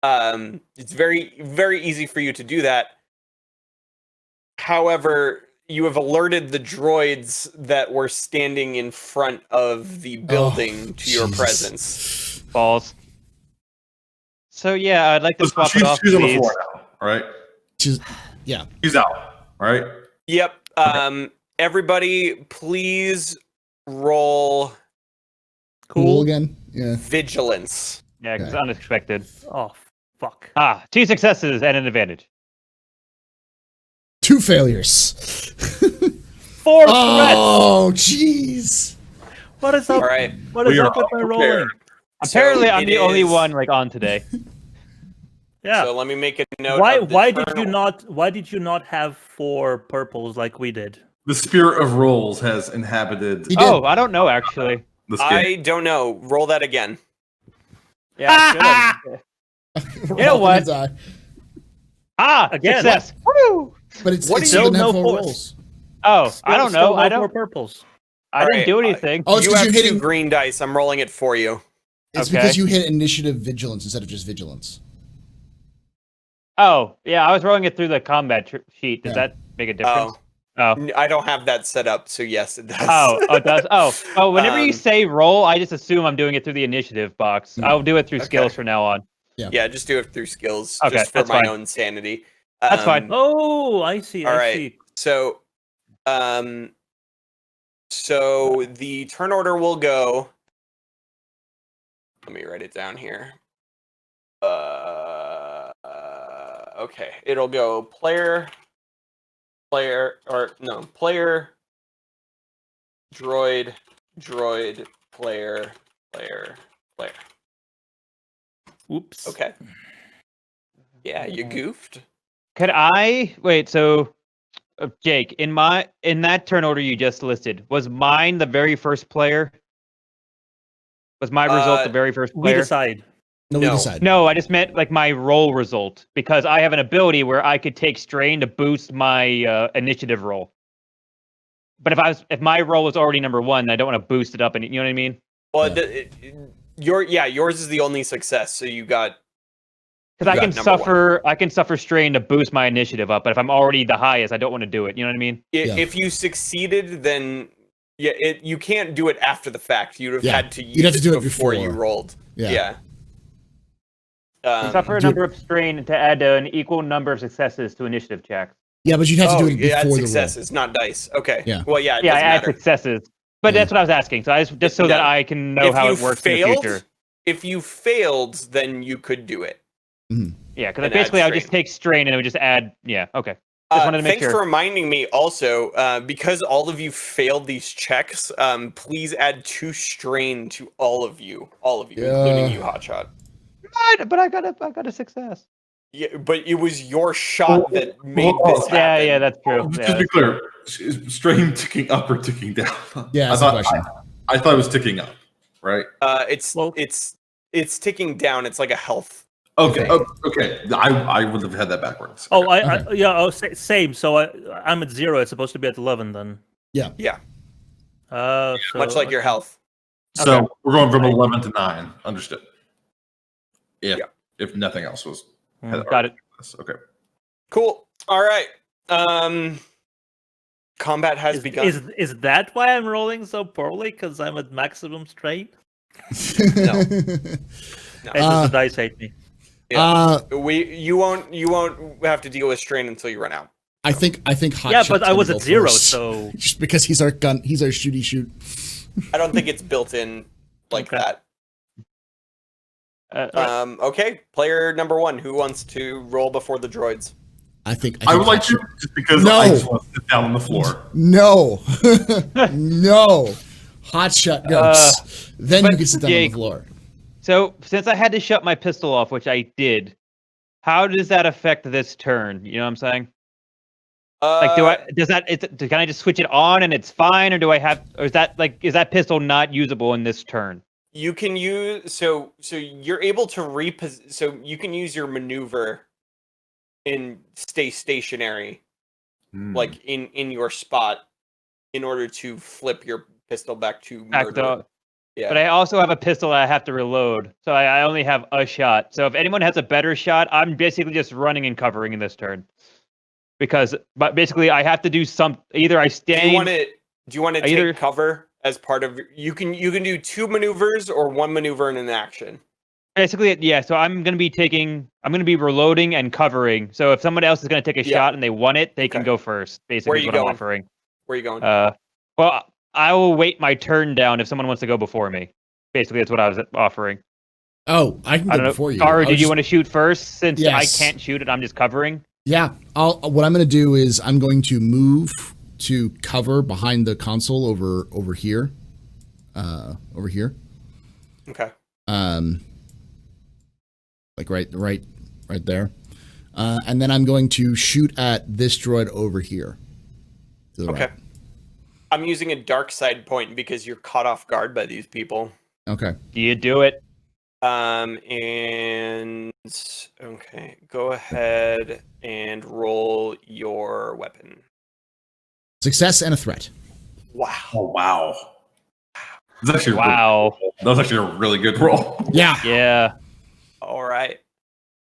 [SPEAKER 1] It's very very easy for you to do that. However, you have alerted the droids that were standing in front of the building to your
[SPEAKER 4] Jesus.
[SPEAKER 1] presence.
[SPEAKER 2] Balls. So yeah, I'd like to swap it off.
[SPEAKER 3] She's on the
[SPEAKER 2] please.
[SPEAKER 3] floor now. All right.
[SPEAKER 4] Yeah.
[SPEAKER 3] She's out. All right.
[SPEAKER 1] Yep. Everybody, please roll
[SPEAKER 4] Cool again. Yeah.
[SPEAKER 1] vigilance.
[SPEAKER 2] Yeah, 'cause
[SPEAKER 4] Okay.
[SPEAKER 2] unexpected.
[SPEAKER 5] Oh fuck!
[SPEAKER 2] 2 successes and an advantage.
[SPEAKER 4] 2 failures.
[SPEAKER 5] 4 threats.
[SPEAKER 4] Oh, jeez.
[SPEAKER 5] What is up?
[SPEAKER 1] All right.
[SPEAKER 5] What is
[SPEAKER 3] We are
[SPEAKER 5] up with my rolling?
[SPEAKER 3] prepared.
[SPEAKER 2] Apparently,
[SPEAKER 1] So
[SPEAKER 2] I'm
[SPEAKER 1] it
[SPEAKER 2] the only
[SPEAKER 1] is-
[SPEAKER 2] one on today.
[SPEAKER 5] Yeah.
[SPEAKER 1] So let me make a note.
[SPEAKER 5] Why?
[SPEAKER 1] of the
[SPEAKER 5] Why did
[SPEAKER 1] turn-
[SPEAKER 5] you not? Why did you not have 4 purples like we did?
[SPEAKER 3] The spirit of rolls has inhabited
[SPEAKER 4] He did.
[SPEAKER 2] Oh, I don't know actually.
[SPEAKER 3] this game.
[SPEAKER 1] I don't know. Roll that again.
[SPEAKER 2] Yeah. I should've.
[SPEAKER 4] We're
[SPEAKER 2] You know
[SPEAKER 4] all
[SPEAKER 2] what?
[SPEAKER 4] gonna
[SPEAKER 2] Ah,
[SPEAKER 5] Again,
[SPEAKER 2] success. Woo!
[SPEAKER 4] But it's
[SPEAKER 1] What do
[SPEAKER 4] still
[SPEAKER 5] you
[SPEAKER 4] didn't have
[SPEAKER 5] know
[SPEAKER 4] 4
[SPEAKER 5] for-
[SPEAKER 4] rolls.
[SPEAKER 2] Oh, I don't know. I
[SPEAKER 5] Four
[SPEAKER 2] don't.
[SPEAKER 5] purples.
[SPEAKER 2] I didn't
[SPEAKER 1] Alright,
[SPEAKER 2] do anything.
[SPEAKER 4] Oh, it's
[SPEAKER 1] You
[SPEAKER 4] because
[SPEAKER 1] have
[SPEAKER 4] you're
[SPEAKER 1] 2
[SPEAKER 4] hitting.
[SPEAKER 1] green dice. I'm rolling it for you.
[SPEAKER 4] It's
[SPEAKER 2] Okay.
[SPEAKER 4] because you hit initiative vigilance instead of just vigilance.
[SPEAKER 2] Oh, yeah. I was rolling it through the combat sheet. Does
[SPEAKER 4] Yeah.
[SPEAKER 2] that make a difference? Oh.
[SPEAKER 1] I don't have that set up, so yes, it does.
[SPEAKER 2] Oh, it does. Oh. Whenever you
[SPEAKER 1] Um,
[SPEAKER 2] say roll, I just assume I'm doing it through the initiative box. I'll do it through
[SPEAKER 1] Okay.
[SPEAKER 2] skills from now on.
[SPEAKER 1] Yeah, just do it through skills,
[SPEAKER 2] Okay,
[SPEAKER 1] just for
[SPEAKER 2] that's
[SPEAKER 1] my
[SPEAKER 2] fine.
[SPEAKER 1] own sanity.
[SPEAKER 2] That's fine.
[SPEAKER 5] Oh, I see.
[SPEAKER 1] All
[SPEAKER 5] I
[SPEAKER 1] right.
[SPEAKER 5] see.
[SPEAKER 1] So, so the turn order will go. Let me write it down here. Okay, it'll go player, droid, player.
[SPEAKER 5] Oops.
[SPEAKER 1] Okay. Yeah, you goofed.
[SPEAKER 2] Could I wait? So, Jake, in that turn order you just listed, was mine the very first player? Was my result the very first
[SPEAKER 5] We
[SPEAKER 2] player?
[SPEAKER 5] decide.
[SPEAKER 4] No, we
[SPEAKER 1] No.
[SPEAKER 4] decide.
[SPEAKER 2] No, I just meant like my roll result because I have an ability where I could take strain to boost my initiative roll. But if my roll was already number 1, I don't want to boost it up, and you know what I mean?
[SPEAKER 1] Well, yours is the only success, so you got.
[SPEAKER 2] Because
[SPEAKER 1] You got number
[SPEAKER 2] I can suffer strain to boost my initiative up. But if I'm already the highest, I don't want to do it. You know what I mean?
[SPEAKER 4] Yeah.
[SPEAKER 1] If you succeeded, then you can't do it after the fact. You'd have
[SPEAKER 4] Yeah,
[SPEAKER 1] had to use
[SPEAKER 4] you'd have to do it
[SPEAKER 1] before you
[SPEAKER 4] before.
[SPEAKER 1] rolled.
[SPEAKER 4] Yeah.
[SPEAKER 2] Suffer a
[SPEAKER 4] do-
[SPEAKER 2] number of strain to add an equal number of successes to initiative checks.
[SPEAKER 4] Yeah, but you'd have to do it
[SPEAKER 1] you add
[SPEAKER 4] before the roll.
[SPEAKER 1] successes, not dice. Okay.
[SPEAKER 4] Yeah.
[SPEAKER 1] Well, yeah. It
[SPEAKER 2] Yeah, I
[SPEAKER 1] doesn't
[SPEAKER 2] add
[SPEAKER 1] matter.
[SPEAKER 2] successes. But
[SPEAKER 4] Yeah.
[SPEAKER 2] that's what I was asking. So just so that
[SPEAKER 1] No.
[SPEAKER 2] I can know
[SPEAKER 1] If
[SPEAKER 2] how
[SPEAKER 1] you
[SPEAKER 2] it works in
[SPEAKER 1] failed,
[SPEAKER 2] the future.
[SPEAKER 1] if you failed, then you could do it.
[SPEAKER 2] Yeah, because
[SPEAKER 1] and
[SPEAKER 2] basically
[SPEAKER 1] add
[SPEAKER 2] I would just
[SPEAKER 1] strain.
[SPEAKER 2] take strain and it would just add. Yeah, okay. Just wanted to make
[SPEAKER 1] Thanks
[SPEAKER 2] sure.
[SPEAKER 1] for reminding me. Also, because all of you failed these checks, please add 2 strain to all of you,
[SPEAKER 4] Yeah.
[SPEAKER 1] including you, Hotshot.
[SPEAKER 2] But I got a success.
[SPEAKER 1] Yeah, but it was your shot that made this happen.
[SPEAKER 2] Yeah, that's true.
[SPEAKER 3] Just to be clear, is strain ticking up or ticking down?
[SPEAKER 4] Yeah, that's the question.
[SPEAKER 3] I thought it was ticking up, right?
[SPEAKER 1] It's ticking down. It's like a health.
[SPEAKER 3] Okay.
[SPEAKER 1] thing.
[SPEAKER 3] Okay. I would have had that backwards.
[SPEAKER 5] Oh,
[SPEAKER 3] Okay.
[SPEAKER 5] same. So I'm at 0. It's supposed to be at 11 then.
[SPEAKER 4] Yeah.
[SPEAKER 1] Yeah.
[SPEAKER 5] So,
[SPEAKER 1] Much like your health.
[SPEAKER 3] So
[SPEAKER 5] Okay.
[SPEAKER 3] we're going from 11 to 9. Understood. If nothing else was.
[SPEAKER 2] Got it.
[SPEAKER 3] Okay.
[SPEAKER 1] Cool. All right. Combat has begun.
[SPEAKER 5] Is that why I'm rolling so poorly? Because I'm at maximum strain?
[SPEAKER 1] No.
[SPEAKER 5] It's just the dice hate me.
[SPEAKER 1] Yeah. You won't have to deal with strain until you run out.
[SPEAKER 4] I think Hot
[SPEAKER 5] Yeah,
[SPEAKER 4] Shot's
[SPEAKER 5] but I
[SPEAKER 4] gonna
[SPEAKER 5] was
[SPEAKER 4] go
[SPEAKER 5] at 0,
[SPEAKER 4] first.
[SPEAKER 5] so
[SPEAKER 4] Just because he's our shooty shoot.
[SPEAKER 1] I don't think it's built in like
[SPEAKER 5] Okay.
[SPEAKER 1] that. Okay, player number 1. Who wants to roll before the droids?
[SPEAKER 4] I think
[SPEAKER 3] I would like
[SPEAKER 4] Hot
[SPEAKER 3] to,
[SPEAKER 4] Shot-
[SPEAKER 3] just because
[SPEAKER 4] No.
[SPEAKER 3] I just want to sit down on the floor.
[SPEAKER 4] No, no. Hot Shot goes. Then you
[SPEAKER 2] but
[SPEAKER 4] can sit down on the
[SPEAKER 2] Jake-
[SPEAKER 4] floor.
[SPEAKER 2] So since I had to shut my pistol off, which I did, how does that affect this turn? You know what I'm saying? Like, can I just switch it on and it's fine, or is that pistol not usable in this turn?
[SPEAKER 1] You can use so you're able to so you can use your maneuver and stay stationary, like in your spot, in order to flip your pistol back to murder. Yeah.
[SPEAKER 2] But I also have a pistol that I have to reload, so I only have a shot. So if anyone has a better shot, I'm basically just running and covering in this turn. But basically I have to do either I stay.
[SPEAKER 1] Do you want to take cover as part of you can do 2 maneuvers or 1 maneuver and an action.
[SPEAKER 2] Basically, yeah. So I'm gonna be reloading and covering. So if someone else is gonna take a shot and they want it, they can go first. Basically,
[SPEAKER 1] Where are you
[SPEAKER 2] what
[SPEAKER 1] going?
[SPEAKER 2] I'm offering.
[SPEAKER 1] Where are you going?
[SPEAKER 2] Well, I will wait my turn down if someone wants to go before me. Basically, that's what I was offering.
[SPEAKER 4] Oh, I can go before you.
[SPEAKER 2] Garu, did you want to shoot first? Since
[SPEAKER 4] Yes.
[SPEAKER 2] I can't shoot it, I'm just covering.
[SPEAKER 4] Yeah. What I'm going to do is I'm going to move to cover behind the console over here. Over here.
[SPEAKER 1] Okay.
[SPEAKER 4] Like right there. And then I'm going to shoot at this droid over here. To the
[SPEAKER 1] Okay.
[SPEAKER 4] right.
[SPEAKER 1] I'm using a dark side point because you're caught off guard by these people.
[SPEAKER 4] Okay.
[SPEAKER 2] You do it.
[SPEAKER 1] And okay, go ahead and roll your weapon.
[SPEAKER 4] Success and a threat.
[SPEAKER 1] Wow.
[SPEAKER 3] Oh wow. That's actually
[SPEAKER 2] Wow.
[SPEAKER 3] that was actually a really good roll.
[SPEAKER 4] Yeah.
[SPEAKER 2] Yeah.
[SPEAKER 1] All right.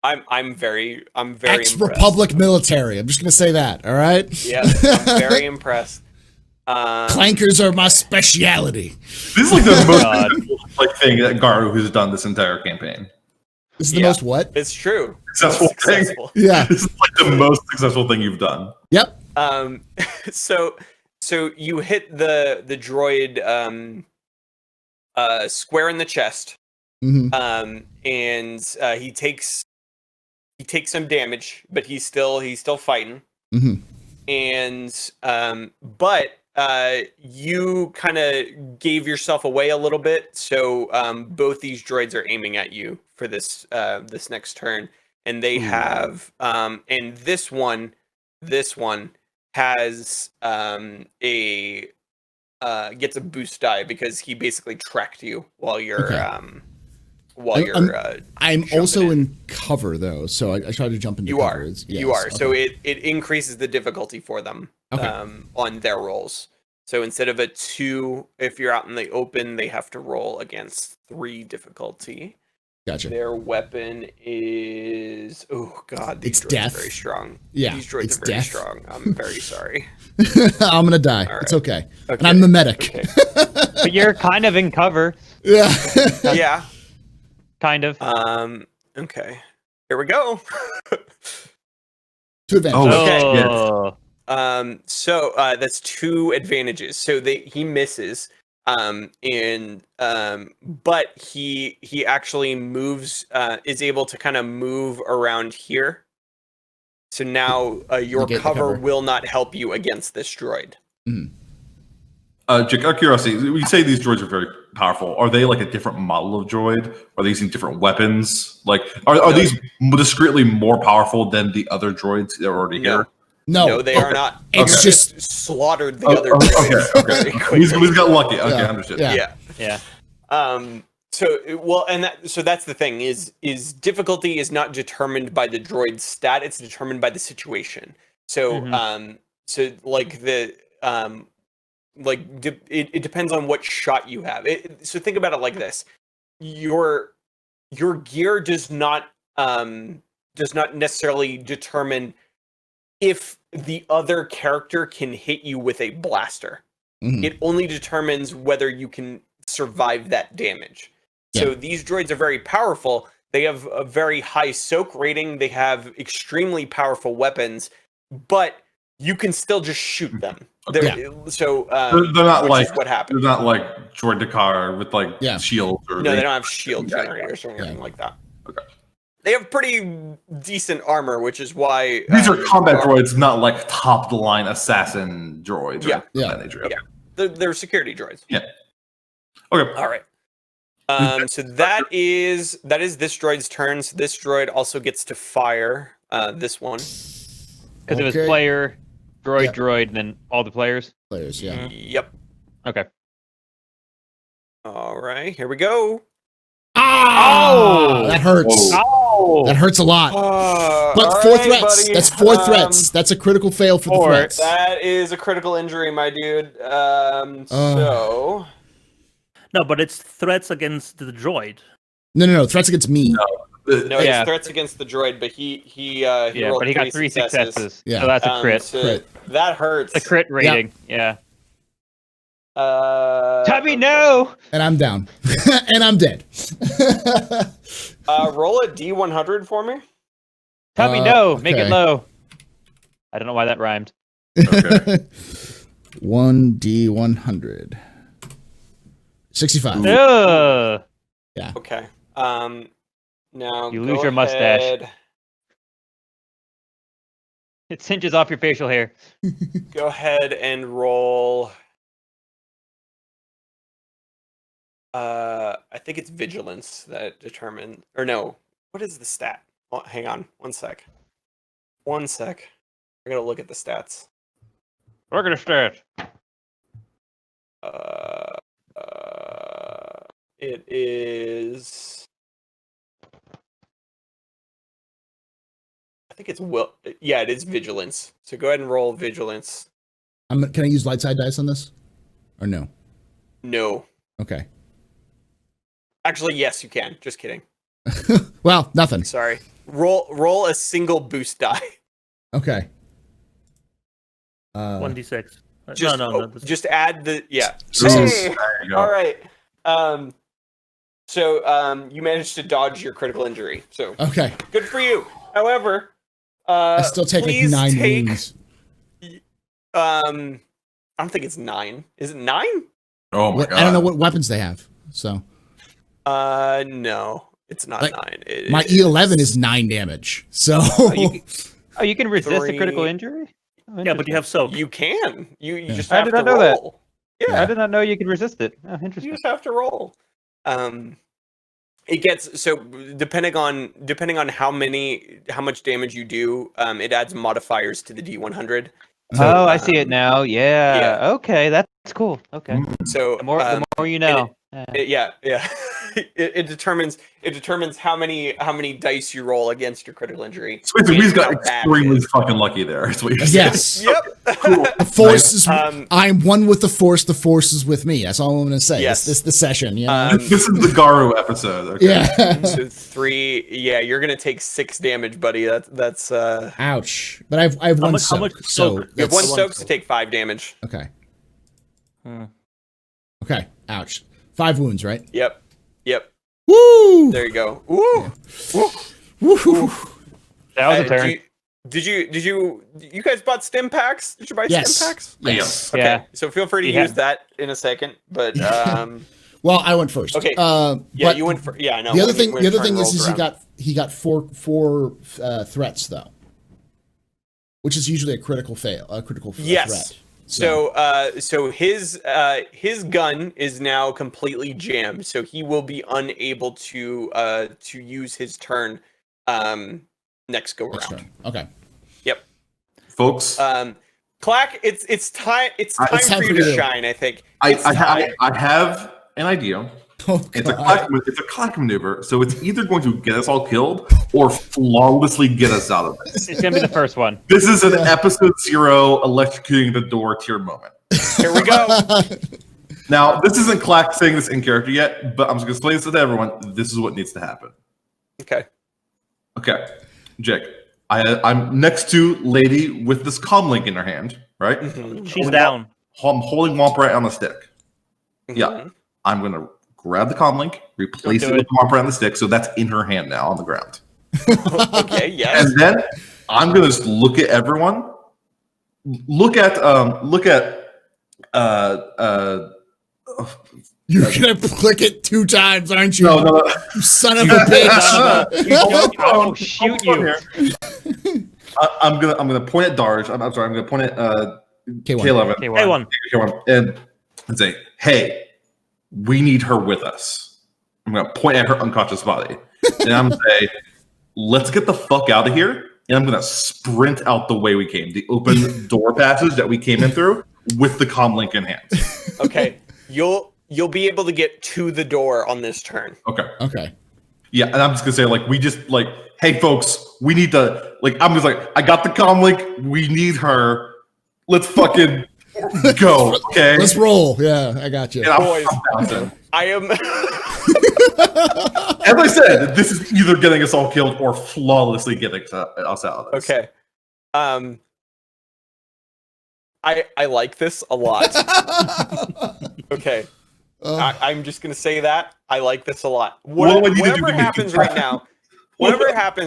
[SPEAKER 1] I'm very
[SPEAKER 4] Ex-Republic
[SPEAKER 1] impressed.
[SPEAKER 4] military. I'm just going to say that. All right.
[SPEAKER 1] Yes, I'm very impressed.
[SPEAKER 4] Clankers are my speciality.
[SPEAKER 3] This is like the most thing that Garu has done this entire campaign.
[SPEAKER 4] This is the most what?
[SPEAKER 1] It's true.
[SPEAKER 3] Successful thing.
[SPEAKER 4] Yeah.
[SPEAKER 3] This is like the most successful thing you've done.
[SPEAKER 4] Yep.
[SPEAKER 1] So you hit the droid square in the chest.
[SPEAKER 4] Mm-hmm.
[SPEAKER 1] And he takes some damage, but he's still fighting.
[SPEAKER 4] Mm-hmm.
[SPEAKER 1] And but you kind of gave yourself away a little bit, so both these droids are aiming at you for this next turn, and they have and this one has gets a boost die because he basically tracked you while you're
[SPEAKER 4] I'm also in cover though, so I try to jump into
[SPEAKER 1] you
[SPEAKER 4] cover.
[SPEAKER 1] are.
[SPEAKER 4] Yes,
[SPEAKER 1] You are.
[SPEAKER 4] okay.
[SPEAKER 1] So it increases the difficulty for them on their rolls. So instead of a 2, if you're out in the open, they have to roll against 3 difficulty.
[SPEAKER 4] Gotcha.
[SPEAKER 1] Their weapon is these droids
[SPEAKER 4] death.
[SPEAKER 1] are very strong.
[SPEAKER 4] Yeah,
[SPEAKER 1] These droids
[SPEAKER 4] it's
[SPEAKER 1] are very
[SPEAKER 4] death.
[SPEAKER 1] strong. I'm very sorry.
[SPEAKER 4] I'm gonna die.
[SPEAKER 1] All
[SPEAKER 4] It's
[SPEAKER 1] right.
[SPEAKER 4] okay. And I'm the medic.
[SPEAKER 1] Okay.
[SPEAKER 2] But you're kind of in cover.
[SPEAKER 4] Yeah.
[SPEAKER 1] Yeah.
[SPEAKER 2] Kind of.
[SPEAKER 1] Okay. Here we go.
[SPEAKER 4] To advantage.
[SPEAKER 1] Okay.
[SPEAKER 2] Oh.
[SPEAKER 1] So that's 2 advantages. So he misses. But he actually moves, is able to kind of move around here. So now your
[SPEAKER 4] Negate the
[SPEAKER 1] cover
[SPEAKER 4] cover.
[SPEAKER 1] will not help you against this droid.
[SPEAKER 4] Mhm.
[SPEAKER 3] Jake, out of curiosity, we say these droids are very powerful. Are they like a different model of droid? Are they using different weapons? Like, are these discreetly more powerful than the other droids that are already here?
[SPEAKER 4] No,
[SPEAKER 1] they are not.
[SPEAKER 4] It's
[SPEAKER 1] You
[SPEAKER 4] just
[SPEAKER 1] slaughtered the other droids.
[SPEAKER 3] Okay.
[SPEAKER 1] very quickly.
[SPEAKER 3] We got lucky. Okay, understood.
[SPEAKER 1] Yeah. So that's the thing is difficulty is not determined by the droid's stat, it's determined by the situation. So it depends on what shot you have. So think about it like this: your gear does not necessarily determine if the other character can hit you with a blaster.
[SPEAKER 4] Mhm.
[SPEAKER 1] It only determines whether you can survive that damage. So these droids are very powerful. They have a very high soak rating. They have extremely powerful weapons, but you can still just shoot them. So
[SPEAKER 3] they're not like
[SPEAKER 1] what happens.
[SPEAKER 3] They're not like Droid Dakar with like shields. Or
[SPEAKER 1] No, they don't have shield generators or anything like that. Okay. They have pretty decent armor, which is why
[SPEAKER 3] these are combat droids, not like top of the line assassin droids.
[SPEAKER 1] They're security droids.
[SPEAKER 3] Yeah. Okay.
[SPEAKER 1] All right. So that is this droid's turn. So this droid also gets to fire this one.
[SPEAKER 2] Because it was player, droid, and then all the players?
[SPEAKER 4] Players, yeah.
[SPEAKER 1] Yep.
[SPEAKER 2] Okay.
[SPEAKER 1] All right, here we go.
[SPEAKER 4] Oh! That hurts.
[SPEAKER 2] Oh!
[SPEAKER 4] That hurts a lot. But 4 threats.
[SPEAKER 1] Buddy.
[SPEAKER 4] That's 4 threats. That's a critical fail for the threats.
[SPEAKER 1] That is a critical injury, my dude. So...
[SPEAKER 5] No, but it's threats against the droid.
[SPEAKER 4] No. Threats against me.
[SPEAKER 1] No, it's threats against the droid, but he rolled
[SPEAKER 2] but he got 3 successes.
[SPEAKER 4] Yeah.
[SPEAKER 2] So that's a crit.
[SPEAKER 4] Crit.
[SPEAKER 1] That hurts.
[SPEAKER 2] A crit rating. Yeah.
[SPEAKER 1] Tubby,
[SPEAKER 2] no!
[SPEAKER 4] And I'm down. And I'm dead.
[SPEAKER 1] Roll a D100 for me.
[SPEAKER 2] Tubby, no!
[SPEAKER 4] Okay.
[SPEAKER 2] Make it low. I don't know why that rhymed.
[SPEAKER 3] Okay.
[SPEAKER 4] 1D100. 65.
[SPEAKER 2] Ugh.
[SPEAKER 4] Yeah.
[SPEAKER 1] Okay. Now
[SPEAKER 2] You lose your mustache.
[SPEAKER 1] ahead.
[SPEAKER 2] It cinches off your facial hair.
[SPEAKER 1] Go ahead and roll. I think it's vigilance that determines, or no, what is the stat? Oh, hang on, one sec. I gotta look at the stats.
[SPEAKER 2] Look at the stats.
[SPEAKER 1] It is. I think it's will. Yeah, it is vigilance. So go ahead and roll vigilance.
[SPEAKER 4] Can I use light side dice on this, or no?
[SPEAKER 1] No.
[SPEAKER 4] Okay.
[SPEAKER 1] Actually, yes, you can. Just kidding.
[SPEAKER 4] Well, nothing.
[SPEAKER 1] Sorry. Roll a single boost die.
[SPEAKER 4] Okay.
[SPEAKER 5] 1d6.
[SPEAKER 1] Just,
[SPEAKER 5] no.
[SPEAKER 1] Just add the
[SPEAKER 3] There you go.
[SPEAKER 1] All right. So you managed to dodge your critical injury. So
[SPEAKER 4] Okay.
[SPEAKER 1] good for you. However,
[SPEAKER 4] I still take like 9 wounds.
[SPEAKER 1] I don't think it's 9. Is it 9?
[SPEAKER 3] Oh my god!
[SPEAKER 4] I don't know what weapons they have. So.
[SPEAKER 1] No, it's not
[SPEAKER 4] Like,
[SPEAKER 1] 9.
[SPEAKER 4] My E11 is 9 damage. So.
[SPEAKER 2] You can resist a critical
[SPEAKER 1] 3.
[SPEAKER 2] injury? Oh,
[SPEAKER 5] Yeah, but you have soak.
[SPEAKER 1] You can. You just
[SPEAKER 2] I
[SPEAKER 1] have
[SPEAKER 2] did
[SPEAKER 1] to
[SPEAKER 2] not know that.
[SPEAKER 1] roll. Yeah,
[SPEAKER 2] I did not know you could resist it. Oh,
[SPEAKER 1] you
[SPEAKER 2] interesting.
[SPEAKER 1] just have to roll. It gets so depending on how much damage you do, it adds modifiers to the D100. So,
[SPEAKER 2] I see it now. Yeah. Okay, that's cool. Okay.
[SPEAKER 1] So
[SPEAKER 2] The more you know.
[SPEAKER 1] Yeah. It determines how many dice you roll against your critical injury.
[SPEAKER 3] So basically, he's got
[SPEAKER 1] How bad it
[SPEAKER 3] extremely
[SPEAKER 1] is.
[SPEAKER 3] fucking lucky there. Is what you're saying.
[SPEAKER 4] Yes.
[SPEAKER 1] Yep.
[SPEAKER 3] Cool.
[SPEAKER 4] The force is.
[SPEAKER 1] Um,
[SPEAKER 4] I'm one with the force. The force is with me. That's all I'm going to say.
[SPEAKER 1] Yes.
[SPEAKER 4] This the session. You know?
[SPEAKER 3] This is the Garu episode. Okay.
[SPEAKER 4] Yeah.
[SPEAKER 1] So 3. Yeah, you're gonna take 6 damage, buddy. That's.
[SPEAKER 4] Ouch. But I have one
[SPEAKER 5] much- how
[SPEAKER 4] soak.
[SPEAKER 5] much
[SPEAKER 4] So
[SPEAKER 5] soak?
[SPEAKER 1] You have one
[SPEAKER 4] that's
[SPEAKER 1] soak to take 5 damage.
[SPEAKER 4] okay.
[SPEAKER 5] Hmm.
[SPEAKER 4] Okay. Ouch. 5 wounds, right?
[SPEAKER 1] Yep.
[SPEAKER 4] Woo.
[SPEAKER 1] There you go. Woo.
[SPEAKER 4] Woo.
[SPEAKER 2] That was a turn.
[SPEAKER 1] Did you guys bought stim packs? Did you buy
[SPEAKER 4] Yes.
[SPEAKER 1] stim packs?
[SPEAKER 4] Yes.
[SPEAKER 1] Okay.
[SPEAKER 2] Yeah.
[SPEAKER 1] So feel free to
[SPEAKER 2] Yeah.
[SPEAKER 1] use that in a second. But
[SPEAKER 4] Well, I went first.
[SPEAKER 1] Okay.
[SPEAKER 4] Yeah,
[SPEAKER 1] yeah, you went for I know.
[SPEAKER 4] The other
[SPEAKER 1] when
[SPEAKER 4] thing
[SPEAKER 1] turn
[SPEAKER 4] is
[SPEAKER 1] rolls around.
[SPEAKER 4] he got four threats though, which is usually a critical fail, threat.
[SPEAKER 1] So his gun is now completely jammed, so he will be unable to use his turn next go round.
[SPEAKER 4] Okay.
[SPEAKER 1] Yep.
[SPEAKER 3] Folks.
[SPEAKER 1] Clack, it's time for you to shine. I think.
[SPEAKER 3] I have an idea.
[SPEAKER 4] Oh,
[SPEAKER 3] it's a clack maneuver, so it's either going to get us all killed or flawlessly get us out of this.
[SPEAKER 2] It's gonna be the first one.
[SPEAKER 3] This is an episode 0 electrocuting the door tier moment.
[SPEAKER 1] Here we go.
[SPEAKER 3] Now, this isn't Clack saying this in character yet, but I'm just going to explain this to everyone. This is what needs to happen.
[SPEAKER 1] Okay,
[SPEAKER 3] Jake. I'm next to lady with this comm link in her hand, right?
[SPEAKER 5] Mm-hmm. She's down.
[SPEAKER 3] I'm holding Womp right on the stick.
[SPEAKER 1] Mm-hmm.
[SPEAKER 3] Yeah, I'm going to grab the comm link, replace it with Womp right on the stick, so that's in her hand now on the ground.
[SPEAKER 1] Okay, yes.
[SPEAKER 3] And then I'm going to just look at everyone. Look at
[SPEAKER 4] You're gonna click it 2 times, aren't you?
[SPEAKER 3] No.
[SPEAKER 4] You son of a bitch!
[SPEAKER 2] I'll shoot you.
[SPEAKER 3] I'm gonna point at Darge. I'm sorry. I'm gonna point at
[SPEAKER 4] K1.
[SPEAKER 3] K1, and say, "Hey, we need her with us." I'm gonna point at her unconscious body, and I'm gonna say, "Let's get the fuck out of here." And I'm gonna sprint out the way we came, the open door passage that we came in through, with the comm link in hand.
[SPEAKER 1] Okay, you'll be able to get to the door on this turn.
[SPEAKER 3] Okay. Yeah, and I'm just gonna say, we just hey folks, we need to I'm just I got the comm link, we need her. Let's fucking go, okay?
[SPEAKER 4] Let's roll. Yeah, I got you.
[SPEAKER 1] Boys, I am
[SPEAKER 3] as I said, this is either getting us all killed or flawlessly getting us out of this.
[SPEAKER 1] Okay. I like this a lot. Okay. I'm just gonna say that I like this a lot. Whatever happens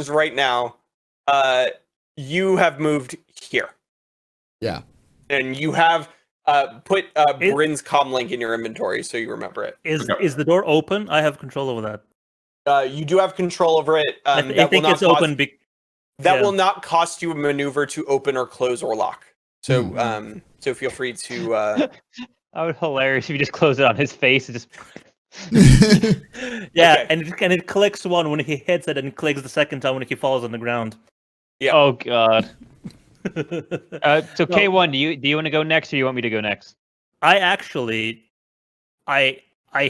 [SPEAKER 1] right now, you have moved here.
[SPEAKER 4] Yeah.
[SPEAKER 1] And you have put Bryn's comm link in your inventory, so you remember it.
[SPEAKER 5] Is the door open? I have control over that.
[SPEAKER 1] You do have control over it.
[SPEAKER 5] I think it's open.
[SPEAKER 1] That will not cost you a maneuver to open or close or lock. So, so feel free to.
[SPEAKER 2] That would be hilarious if you just close it on his face and just.
[SPEAKER 5] Yeah, okay. and it clicks one when he hits it, and clicks the second time when he falls on the ground.
[SPEAKER 1] Yeah.
[SPEAKER 2] Oh god. So K1, do you want to go next, or you want me to go next?
[SPEAKER 5] I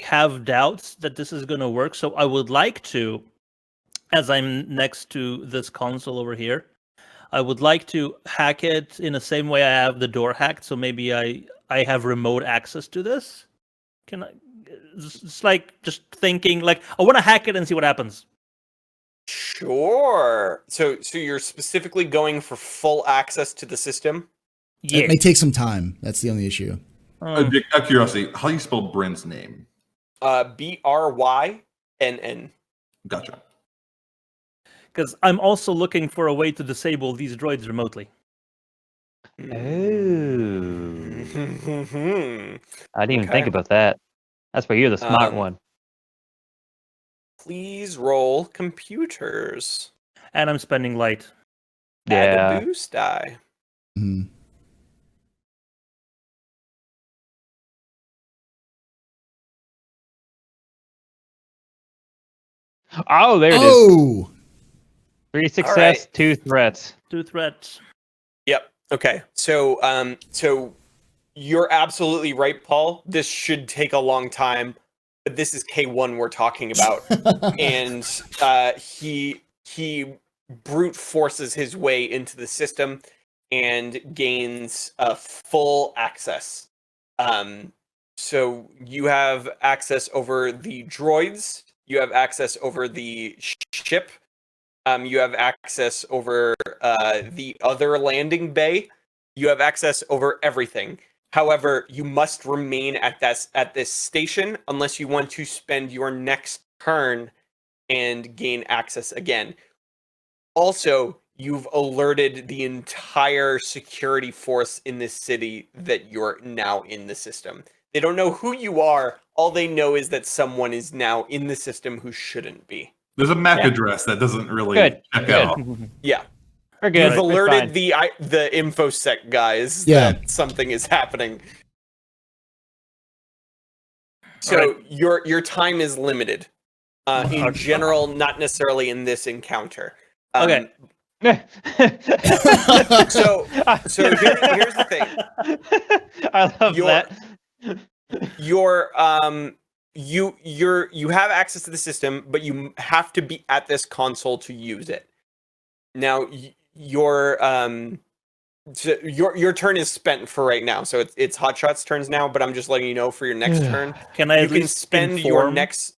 [SPEAKER 5] have doubts that this is going to work, so I would like to, as I'm next to this console over here, I would like to hack it in the same way I have the door hacked. So maybe I have remote access to this. Can I? It's just thinking I want to hack it and see what happens.
[SPEAKER 1] Sure. So you're specifically going for full access to the system?
[SPEAKER 5] Yeah.
[SPEAKER 4] It may take some time. That's the only issue.
[SPEAKER 3] Out of curiosity, how do you spell Bryn's name?
[SPEAKER 1] Brynn.
[SPEAKER 3] Gotcha.
[SPEAKER 5] Because I'm also looking for a way to disable these droids remotely.
[SPEAKER 2] Oh. I didn't even think about that. That's why you're the smart one.
[SPEAKER 1] Please roll computers.
[SPEAKER 5] And I'm spending light.
[SPEAKER 1] Add a boost die.
[SPEAKER 4] Mm-hmm.
[SPEAKER 2] Oh, there it is. 3 success, right. 2 threats.
[SPEAKER 5] 2 threats.
[SPEAKER 1] Yep. Okay. So you're absolutely right, Paul. This should take a long time, but this is K1 we're talking about, and he brute forces his way into the system and gains full access. So you have access over the droids. You have access over the ship. You have access over the other landing bay. You have access over everything. However, you must remain at this station unless you want to spend your next turn and gain access again. Also, you've alerted the entire security force in this city that you're now in the system. They don't know who you are. All they know is that someone is now in the system who shouldn't be.
[SPEAKER 3] There's a MAC address that doesn't really check out.
[SPEAKER 1] Yeah.
[SPEAKER 2] We're good.
[SPEAKER 1] You've alerted the infosec guys that something is happening. So your time is limited. In general, not necessarily in this encounter.
[SPEAKER 5] Okay.
[SPEAKER 1] So here's the thing.
[SPEAKER 2] I love that.
[SPEAKER 1] You have access to the system, but you have to be at this console to use it. Now your turn is spent for right now, so it's Hotshot's turns now. But I'm just letting you know for your next turn.
[SPEAKER 5] Can I at least
[SPEAKER 1] spend your next?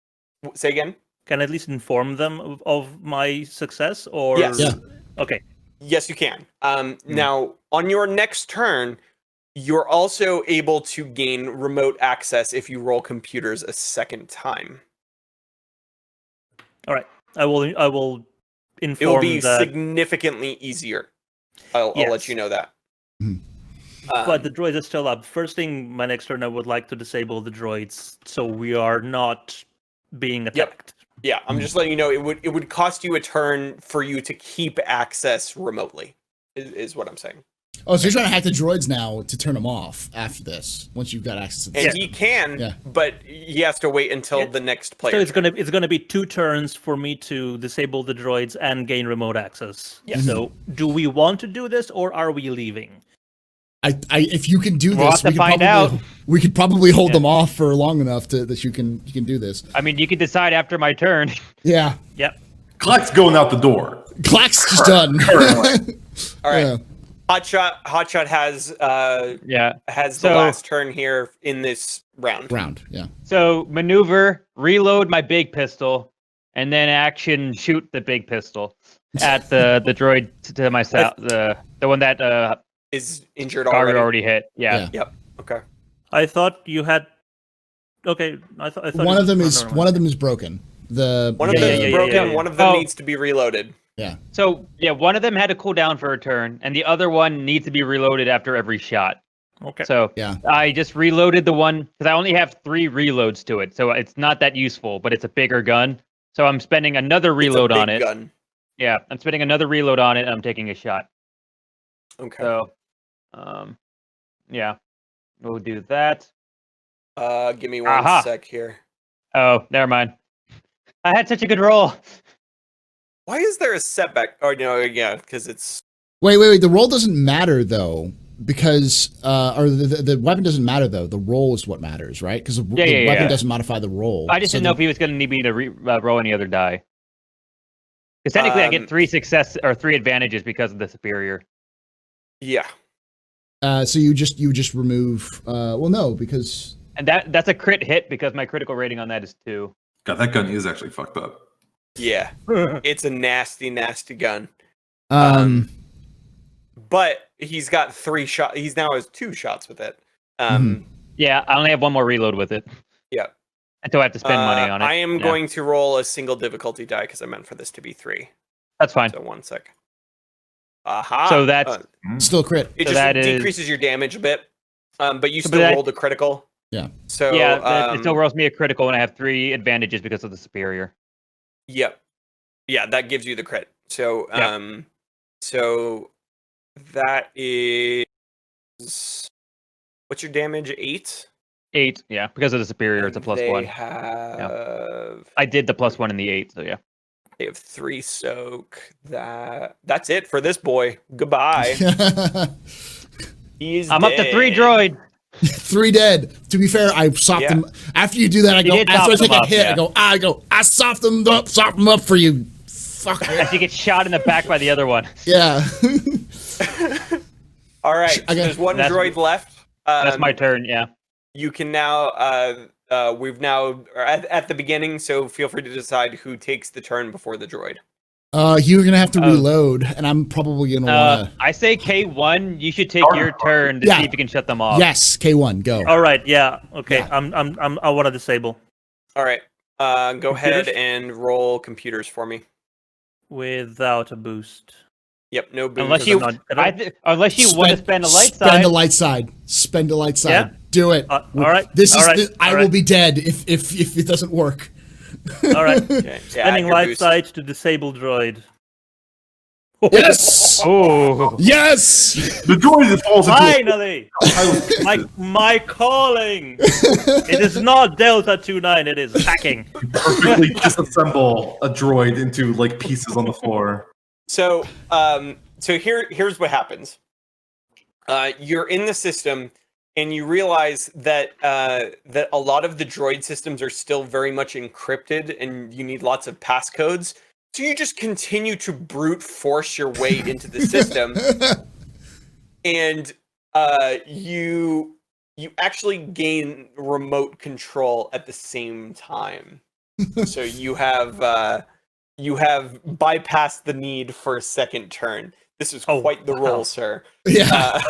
[SPEAKER 1] Say again.
[SPEAKER 5] Can I at least inform them of my success? Or
[SPEAKER 1] yes.
[SPEAKER 4] Yeah.
[SPEAKER 5] Okay.
[SPEAKER 1] Yes, you can. Now on your next turn, you're also able to gain remote access if you roll computers a second time.
[SPEAKER 5] All right. I will inform.
[SPEAKER 1] It'll be
[SPEAKER 5] that...
[SPEAKER 1] significantly easier. I'll let you know that.
[SPEAKER 5] But the droids are still up. First thing, my next turn, I would like to disable the droids so we are not being attacked.
[SPEAKER 1] Yeah, I'm just letting you know it would cost you a turn for you to keep access remotely. Is what I'm saying.
[SPEAKER 4] Oh, so you're trying to hack the droids now to turn them off after this, once you've got access to the
[SPEAKER 1] And he can, but he has to wait until the next player.
[SPEAKER 5] So it's gonna be 2 turns for me to disable the droids and gain remote access.
[SPEAKER 1] Yes.
[SPEAKER 5] So do we want to do this or are we leaving?
[SPEAKER 4] If you can do
[SPEAKER 2] We'll
[SPEAKER 4] this,
[SPEAKER 2] have to find out.
[SPEAKER 4] We could probably hold them off for long enough that you can do this.
[SPEAKER 2] I mean, you can decide after my turn.
[SPEAKER 4] Yeah.
[SPEAKER 5] Yep.
[SPEAKER 3] Clack's going out the door.
[SPEAKER 4] Clack's just done.
[SPEAKER 1] All right. Hotshot has the last turn here in this round.
[SPEAKER 4] Yeah.
[SPEAKER 2] So maneuver, reload my big pistol, and then action shoot the big pistol at the droid to my south, the one that
[SPEAKER 1] is injured
[SPEAKER 2] already hit. Yeah.
[SPEAKER 1] Yep. Okay.
[SPEAKER 5] I thought you had. Okay. I thought
[SPEAKER 4] one of them is broken.
[SPEAKER 1] One of them is broken. One of them needs to be reloaded.
[SPEAKER 4] Yeah.
[SPEAKER 2] So one of them had to cool down for a turn, and the other one needs to be reloaded after every shot.
[SPEAKER 5] Okay.
[SPEAKER 2] So I just reloaded the one because I only have 3 reloads to it, so it's not that useful. But it's a bigger gun, so I'm spending another reload on it.
[SPEAKER 1] Gun.
[SPEAKER 2] Yeah, I'm spending another reload on it, and I'm taking a shot.
[SPEAKER 1] Okay.
[SPEAKER 2] So, we'll do that.
[SPEAKER 1] Give me one sec here.
[SPEAKER 2] Oh, never mind. I had such a good roll.
[SPEAKER 1] Why is there a setback? Oh no, yeah, because it's.
[SPEAKER 4] Wait. The roll doesn't matter though, because or the weapon doesn't matter though. The roll is what matters, right? Because the weapon doesn't modify the roll.
[SPEAKER 2] I just didn't know if he was going to need me to roll any other die. Because technically, I get 3 success or 3 advantages because of the superior.
[SPEAKER 1] Yeah.
[SPEAKER 4] So you just remove. Well, no, because.
[SPEAKER 2] And that's a crit hit because my critical rating on that is 2.
[SPEAKER 3] God, that gun is actually fucked up.
[SPEAKER 1] Yeah, it's a nasty, nasty gun. But he's got 3 shots. He's now has 2 shots with it.
[SPEAKER 2] Yeah, I only have 1 more reload with it.
[SPEAKER 1] Yeah.
[SPEAKER 2] Until I have to spend money on it.
[SPEAKER 1] I am going to roll a single difficulty die because I meant for this to be 3.
[SPEAKER 2] That's fine.
[SPEAKER 1] So 1 sec. Aha.
[SPEAKER 2] So that's
[SPEAKER 4] still a crit.
[SPEAKER 1] It
[SPEAKER 2] so
[SPEAKER 1] just decreases your damage a bit. But you still rolled a critical.
[SPEAKER 4] Yeah.
[SPEAKER 1] So
[SPEAKER 2] it still rolls me a critical, and I have 3 advantages because of the superior.
[SPEAKER 1] Yep. Yeah, that gives you the crit. So so that is what's your damage? 8?
[SPEAKER 2] 8, yeah, because of the superior, it's a +1. I did the +1 in the 8, so yeah.
[SPEAKER 1] They have 3 soak. That's it for this boy. Goodbye. He's
[SPEAKER 2] I'm up to 3 droid.
[SPEAKER 4] 3 dead. To be fair, I soft them. After you do that, I go. After I take a hit, I go. I soft them up for you. Fuck.
[SPEAKER 2] As you get shot in the back by the other one.
[SPEAKER 4] Yeah.
[SPEAKER 1] All right. So there's 1 droid left.
[SPEAKER 2] That's my turn. Yeah.
[SPEAKER 1] You can now. We've now at the beginning, so feel free to decide who takes the turn before the droid.
[SPEAKER 4] You're gonna have to reload, and I'm probably gonna wanna.
[SPEAKER 2] I say K1. You should take your turn to see if you can shut them off.
[SPEAKER 4] Yes, K1, go.
[SPEAKER 5] All right, yeah, okay. Yeah. I want to disable.
[SPEAKER 1] All right, go ahead and roll computers for me.
[SPEAKER 5] Without a boost.
[SPEAKER 1] Yep, no boost.
[SPEAKER 2] Unless you want to spend a light side.
[SPEAKER 4] Spend a light side. Spend a light side. Yeah. Do it.
[SPEAKER 5] All right.
[SPEAKER 4] I will be dead if it doesn't work.
[SPEAKER 5] All right. Okay. Spending light side to disable droid.
[SPEAKER 4] Yes.
[SPEAKER 2] Oh,
[SPEAKER 4] Yes.
[SPEAKER 3] The droid that falls into
[SPEAKER 5] Finally! my calling! It is not Delta 29, it is hacking.
[SPEAKER 3] perfectly disassemble a droid into like pieces on the floor.
[SPEAKER 1] So, here's what happens. You're in the system, and you realize that that a lot of the droid systems are still very much encrypted, and you need lots of passcodes. So you just continue to brute force your way into the system, and you actually gain remote control at the same time. So you have bypassed the need for a second turn. This is quite the roll, sir.
[SPEAKER 4] Yeah.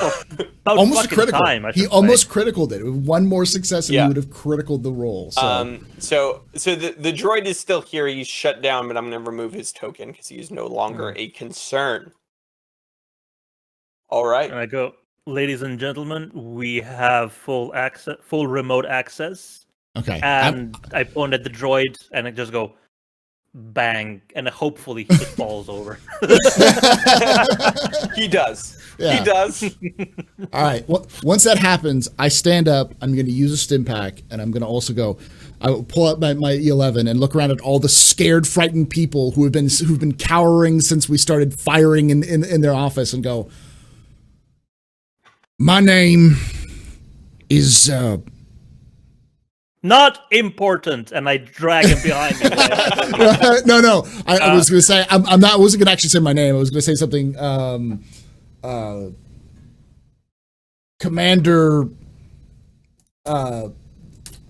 [SPEAKER 4] Almost critical. He almost
[SPEAKER 5] say.
[SPEAKER 4] criticaled it. One more success, and he would have criticaled the roll. So,
[SPEAKER 1] so the droid is still here. He's shut down, but I'm going to remove his token because he is no longer a concern. All right.
[SPEAKER 5] And I go, ladies and gentlemen, we have full remote access.
[SPEAKER 4] okay.
[SPEAKER 5] And I point at the droid, and I just go, bang, and hopefully it falls over.
[SPEAKER 1] He does.
[SPEAKER 4] Yeah.
[SPEAKER 1] He does.
[SPEAKER 4] All right. Well, once that happens, I stand up. I'm going to use a stim pack, and I'm going to also go. I will pull out my E11 and look around at all the scared, frightened people who've been cowering since we started firing in their office, and go. My name is.
[SPEAKER 5] Not important, and I drag him behind me.
[SPEAKER 4] No. I was going to say I'm not. I wasn't going to actually say my name. I was going to say something. Commander.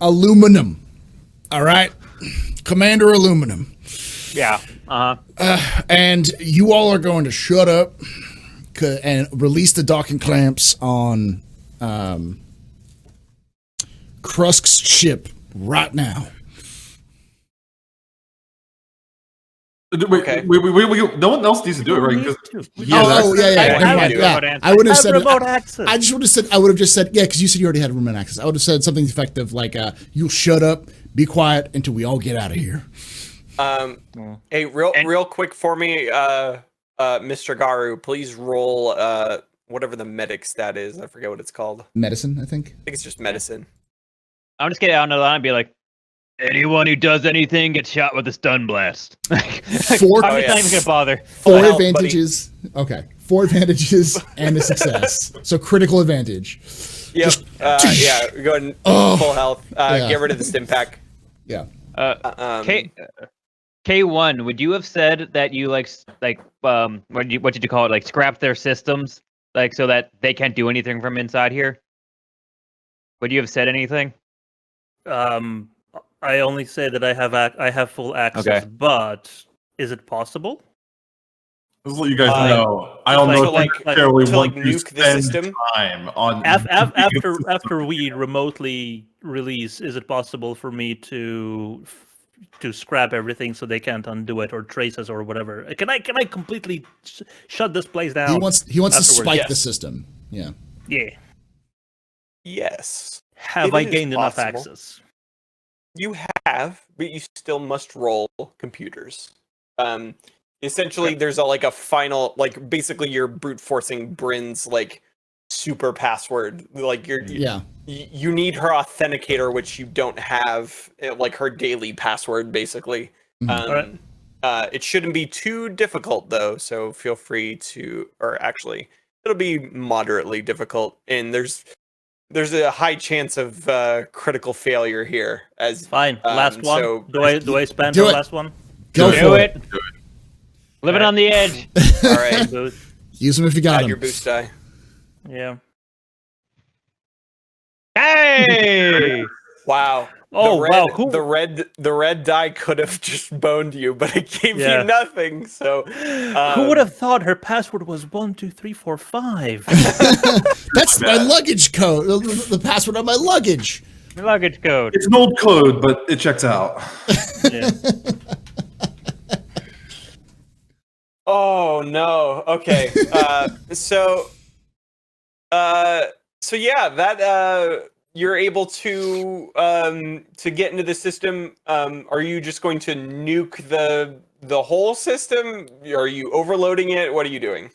[SPEAKER 4] Aluminum. All right, Commander Aluminum.
[SPEAKER 2] yeah.
[SPEAKER 4] And you all are going to shut up and release the docking clamps on Krusk's ship right now.
[SPEAKER 1] Okay.
[SPEAKER 3] No one else needs to do it, right?
[SPEAKER 4] Yeah. I would have said
[SPEAKER 5] remote access.
[SPEAKER 4] I just would have said. I would have just said, yeah, because you said you already had remote access. I would have said something effective like, "You'll shut up, be quiet until we all get out of here."
[SPEAKER 1] Hey, real quick for me, Mr. Garu, please roll whatever the medic stat is. I forget what it's called.
[SPEAKER 4] Medicine, I think.
[SPEAKER 1] I think it's just medicine.
[SPEAKER 2] I'm just getting out on the line and be like, anyone who does anything gets shot with a stun blast.
[SPEAKER 4] Four.
[SPEAKER 2] I'm just not even gonna bother.
[SPEAKER 4] Four advantages. Okay, 4 advantages and a success. So critical advantage.
[SPEAKER 1] Yep. Yeah. Go ahead and full health. Get rid of the stim pack.
[SPEAKER 4] Yeah.
[SPEAKER 2] K1, would you have said that you what did you call it? Like scrap their systems, like so that they can't do anything from inside here? Would you have said anything?
[SPEAKER 5] I only say that I have full access,
[SPEAKER 2] Okay.
[SPEAKER 5] but is it possible?
[SPEAKER 3] This is what you guys know. I don't know
[SPEAKER 1] to
[SPEAKER 3] if you necessarily want to
[SPEAKER 1] nuke the
[SPEAKER 3] spend
[SPEAKER 1] system?
[SPEAKER 3] time on
[SPEAKER 5] After we remotely release, is it possible for me to scrap everything so they can't undo it or trace us or whatever? Can I completely shut this place down?
[SPEAKER 4] He wants to spike
[SPEAKER 1] yes.
[SPEAKER 4] the system. Yeah.
[SPEAKER 5] Yeah.
[SPEAKER 1] Yes.
[SPEAKER 5] Have I gained enough access?
[SPEAKER 1] You have, but you still must roll computers. Essentially, there's a final, basically you're brute forcing Bryn's super password. You need her authenticator, which you don't have, her daily password, basically.
[SPEAKER 4] Mm-hmm.
[SPEAKER 1] It shouldn't be too difficult though, so feel free to, or actually, it'll be moderately difficult, and there's a high chance of critical failure here. As
[SPEAKER 5] fine, last one.
[SPEAKER 1] So
[SPEAKER 5] do I spend the last one?
[SPEAKER 4] Go for
[SPEAKER 2] it. Living on the edge.
[SPEAKER 1] All right,
[SPEAKER 4] use them if you got them.
[SPEAKER 1] your boost die.
[SPEAKER 5] Yeah.
[SPEAKER 2] Hey!
[SPEAKER 1] Wow.
[SPEAKER 5] Oh, wow. Cool.
[SPEAKER 1] The red die could have just boned you, but it gave you nothing. So
[SPEAKER 5] who would have thought her password was 12345?
[SPEAKER 4] That's my luggage code. The password on my luggage.
[SPEAKER 2] Luggage code.
[SPEAKER 3] It's an old code, but it checks out.
[SPEAKER 5] Yeah.
[SPEAKER 1] Oh no. Okay. So yeah, that you're able to get into the system. Are you just going to nuke the whole system? Are you overloading it? What are you doing?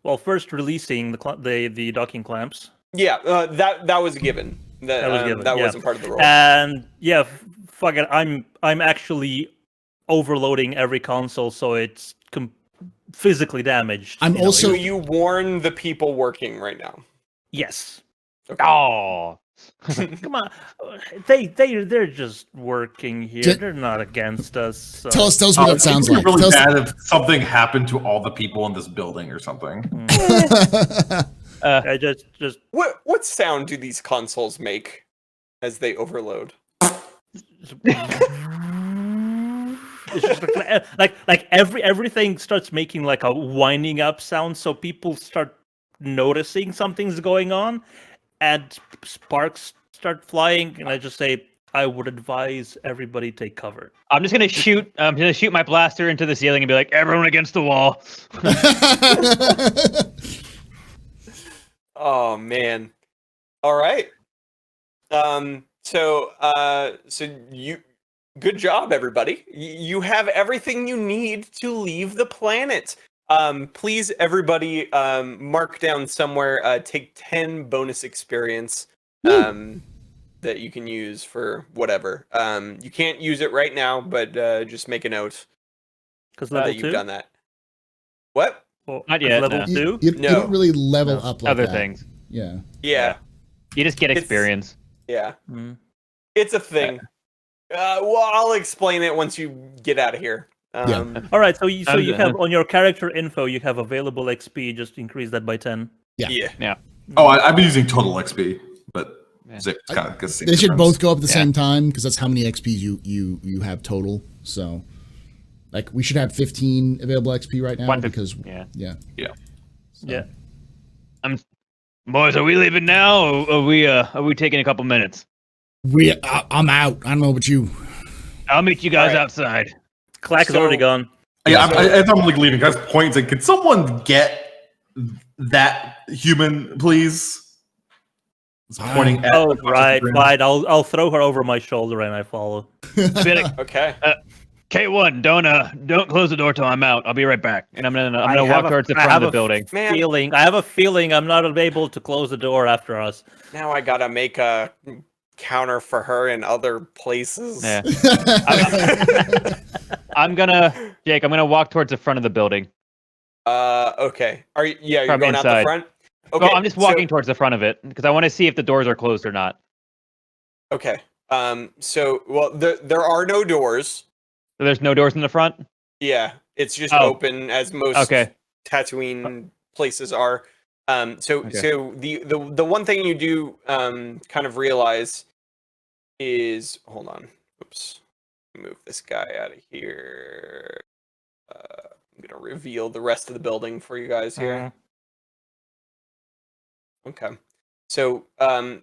[SPEAKER 5] Well, first releasing the docking clamps.
[SPEAKER 1] Yeah, that was a given.
[SPEAKER 5] That was given.
[SPEAKER 1] That
[SPEAKER 5] yeah.
[SPEAKER 1] wasn't part of the role.
[SPEAKER 5] And yeah, fuck it. I'm actually overloading every console, so it's physically damaged.
[SPEAKER 4] I'm also.
[SPEAKER 1] So you warn the people working right now.
[SPEAKER 5] Yes.
[SPEAKER 1] Okay.
[SPEAKER 2] Oh,
[SPEAKER 5] Come on, they're just working here. They're not against us. So.
[SPEAKER 4] Tell us what that sounds like.
[SPEAKER 3] Really bad if something happened to all the people in this building or something.
[SPEAKER 5] I just
[SPEAKER 1] What sound do these consoles make as they overload?
[SPEAKER 5] it's just like everything starts making like a winding up sound, so people start noticing something's going on, and sparks start flying, and I just say, I would advise everybody take cover.
[SPEAKER 2] I'm just gonna shoot. I'm gonna shoot my blaster into the ceiling and be like, "Everyone against the wall."
[SPEAKER 1] Oh man! All right. So you, good job, everybody. You have everything you need to leave the planet. Please, everybody, mark down somewhere. Take 10 bonus experience. That you can use for whatever. You can't use it right now, but just make a note
[SPEAKER 5] Because level
[SPEAKER 1] that you've
[SPEAKER 5] 2?
[SPEAKER 1] done that. What?
[SPEAKER 5] Well,
[SPEAKER 2] Not yet,
[SPEAKER 5] Level
[SPEAKER 2] no.
[SPEAKER 5] 2?
[SPEAKER 4] You
[SPEAKER 1] No.
[SPEAKER 4] don't really level up like
[SPEAKER 2] Other
[SPEAKER 4] that.
[SPEAKER 2] things.
[SPEAKER 4] Yeah.
[SPEAKER 1] Yeah,
[SPEAKER 2] You just get
[SPEAKER 1] It's-
[SPEAKER 2] experience.
[SPEAKER 1] yeah.
[SPEAKER 5] Mm.
[SPEAKER 1] It's a thing. Well, I'll explain it once you get out of here.
[SPEAKER 5] All right, so you
[SPEAKER 2] I'm-
[SPEAKER 5] have on your character info, you have available XP. Just increase that by 10.
[SPEAKER 1] Yeah.
[SPEAKER 3] Oh, I've been using total XP, but
[SPEAKER 2] Yeah.
[SPEAKER 3] Zip kind of gets the
[SPEAKER 4] They should
[SPEAKER 3] difference.
[SPEAKER 4] both go up at the
[SPEAKER 2] Yeah.
[SPEAKER 4] same time because that's how many XPs you have total. So, like, we should have 15 available XP right now
[SPEAKER 2] 150,
[SPEAKER 4] because
[SPEAKER 2] yeah.
[SPEAKER 5] Yeah.
[SPEAKER 2] Boys, are we leaving now, or are we taking a couple minutes?
[SPEAKER 4] I'm out. I don't know about you.
[SPEAKER 2] I'll meet you guys
[SPEAKER 1] Alright.
[SPEAKER 2] outside.
[SPEAKER 5] Clack is
[SPEAKER 1] So-
[SPEAKER 5] already gone.
[SPEAKER 3] Yeah, as I'm like leaving, guys points and can someone get that human, please? It's pointing at.
[SPEAKER 5] Oh, right. I'll throw her over my shoulder and I follow.
[SPEAKER 2] Be like,
[SPEAKER 1] Okay.
[SPEAKER 2] K1, don't close the door till I'm out. I'll be right back. And I'm gonna walk towards the front of the building.
[SPEAKER 1] Man,
[SPEAKER 5] I have a feeling I'm not able to close the door after us.
[SPEAKER 1] now I gotta make a counter for her in other places.
[SPEAKER 2] Yeah. Jake, I'm gonna walk towards the front of the building.
[SPEAKER 1] Okay. Are you? Yeah, you're
[SPEAKER 2] From
[SPEAKER 1] going out the
[SPEAKER 2] inside.
[SPEAKER 1] front. Okay.
[SPEAKER 2] Well, I'm just walking towards the front of it because I want to see if the doors are closed or not.
[SPEAKER 1] Okay. So, well, there are no doors.
[SPEAKER 2] So there's no doors in the front.
[SPEAKER 1] Yeah, it's just
[SPEAKER 2] Oh.
[SPEAKER 1] open as most
[SPEAKER 2] Okay.
[SPEAKER 1] Tatooine places are. So
[SPEAKER 2] Okay.
[SPEAKER 1] so the one thing you do kind of realize is, hold on. Oops. Move this guy out of here. I'm gonna reveal the rest of the building for you guys here. Okay. So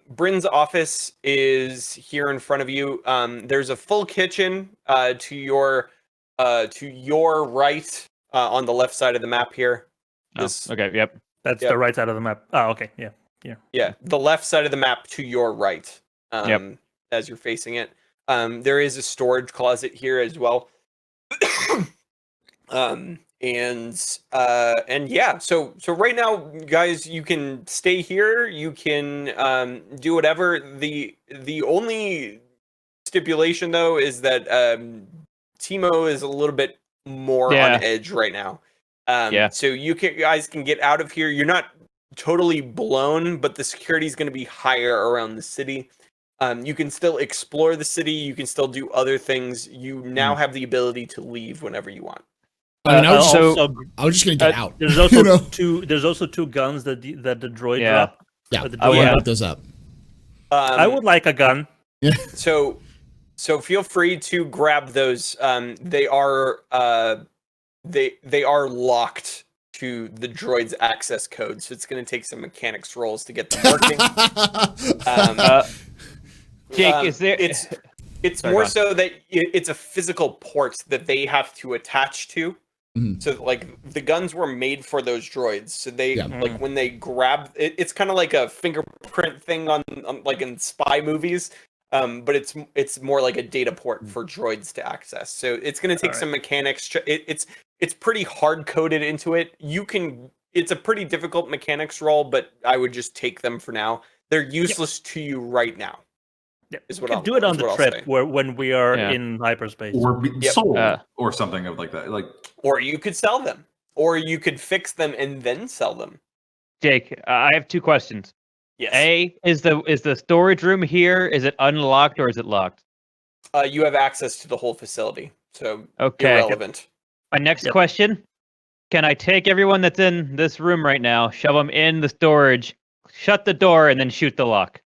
[SPEAKER 1] Bryn's office is here in front of you. There's a full kitchen to your right on the left side of the map here. This,
[SPEAKER 2] Okay. Yep.
[SPEAKER 5] That's
[SPEAKER 1] Yep.
[SPEAKER 5] the right side of the map. Oh, okay. Yeah.
[SPEAKER 1] Yeah, the left side of the map to your right.
[SPEAKER 2] Yep.
[SPEAKER 1] As you're facing it. There is a storage closet here as well. And yeah, so right now, guys, you can stay here. You can do whatever. The only stipulation though is that Timo is a little bit more
[SPEAKER 2] Yeah.
[SPEAKER 1] on edge right now.
[SPEAKER 2] Yeah.
[SPEAKER 1] So guys can get out of here. You're not totally blown, but the security is going to be higher around the city. You can still explore the city. You can still do other things. You now have the ability to leave whenever you want.
[SPEAKER 4] I mean, I was
[SPEAKER 5] Also,
[SPEAKER 4] just gonna get out.
[SPEAKER 5] there's also
[SPEAKER 4] You know?
[SPEAKER 5] There's also 2 guns that the droid
[SPEAKER 2] Yeah.
[SPEAKER 5] drop.
[SPEAKER 4] Yeah,
[SPEAKER 5] the
[SPEAKER 4] I
[SPEAKER 5] droid
[SPEAKER 4] would
[SPEAKER 5] drop.
[SPEAKER 4] pick those up.
[SPEAKER 5] I would like a gun.
[SPEAKER 1] So feel free to grab those. They are locked to the droid's access code, so it's going to take some mechanics rolls to get them working.
[SPEAKER 2] Jake, is there?
[SPEAKER 1] It's
[SPEAKER 2] Sorry,
[SPEAKER 1] more
[SPEAKER 2] go on.
[SPEAKER 1] so that it's a physical port that they have to attach to.
[SPEAKER 4] Mhm.
[SPEAKER 1] So like the guns were made for those droids. So they
[SPEAKER 4] Yeah.
[SPEAKER 1] like when they grab it, it's kind of like a fingerprint thing on like in spy movies. but it's more like a data port for droids to access. So it's going to take some mechanics. It's pretty hard coded into it. It's a pretty difficult mechanics roll, but I would just take them for now. They're useless to you right now.
[SPEAKER 5] Yeah,
[SPEAKER 1] Is
[SPEAKER 5] we
[SPEAKER 1] what
[SPEAKER 5] can
[SPEAKER 1] I'll
[SPEAKER 5] do it on
[SPEAKER 1] is
[SPEAKER 5] the
[SPEAKER 1] what I'll
[SPEAKER 5] trip
[SPEAKER 1] say.
[SPEAKER 5] when we are in hyperspace.
[SPEAKER 3] Or be
[SPEAKER 1] Yep.
[SPEAKER 3] sold or something of like that. Like,
[SPEAKER 1] Or you could sell them, or you could fix them and then sell them.
[SPEAKER 2] Jake, I have 2 questions.
[SPEAKER 1] Yes.
[SPEAKER 2] A, is the storage room here? Is it unlocked or is it locked?
[SPEAKER 1] You have access to the whole facility, so
[SPEAKER 2] Okay.
[SPEAKER 1] irrelevant.
[SPEAKER 2] My next question: can I take everyone that's in this room right now, shove them in the storage, shut the door, and then shoot the lock?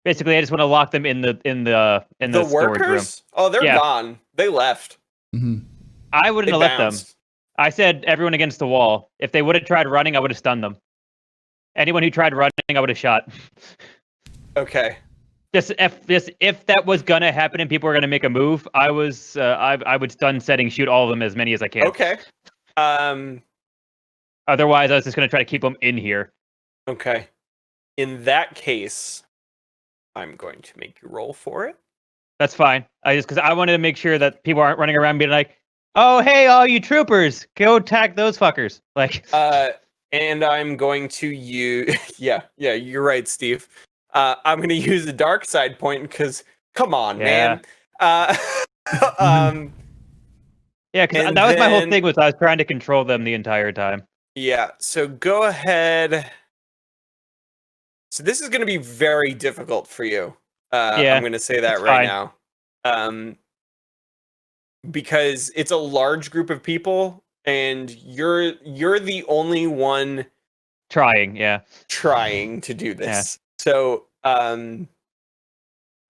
[SPEAKER 2] Basically, I just want to lock them in the storage room.
[SPEAKER 1] Workers? Oh, they're gone. They left.
[SPEAKER 4] Mm-hmm.
[SPEAKER 2] I wouldn't have let them. I said everyone against the wall. If they would have tried running, I would have stunned them. Anyone who tried running, I would have shot.
[SPEAKER 1] Okay.
[SPEAKER 2] If that was gonna happen and people were gonna make a move, I would stun setting, shoot all of them, as many as I can.
[SPEAKER 1] Okay.
[SPEAKER 2] Otherwise, I was just gonna try to keep them in here.
[SPEAKER 1] Okay. In that case, I'm going to make you roll for it.
[SPEAKER 2] That's fine. Because I wanted to make sure that people aren't running around being like, "Oh, hey, all you troopers, go attack those fuckers!" Like.
[SPEAKER 1] And I'm going to use. Yeah, you're right, Steve. I'm going to use the dark side point because, come on, man.
[SPEAKER 2] Yeah, because that was my whole thing. Was I was trying to control them the entire time.
[SPEAKER 1] Yeah. So go ahead. So this is going to be very difficult for you. I'm going to say that right now. Because it's a large group of people. And you're the only one
[SPEAKER 2] trying
[SPEAKER 1] to do this. Yeah. So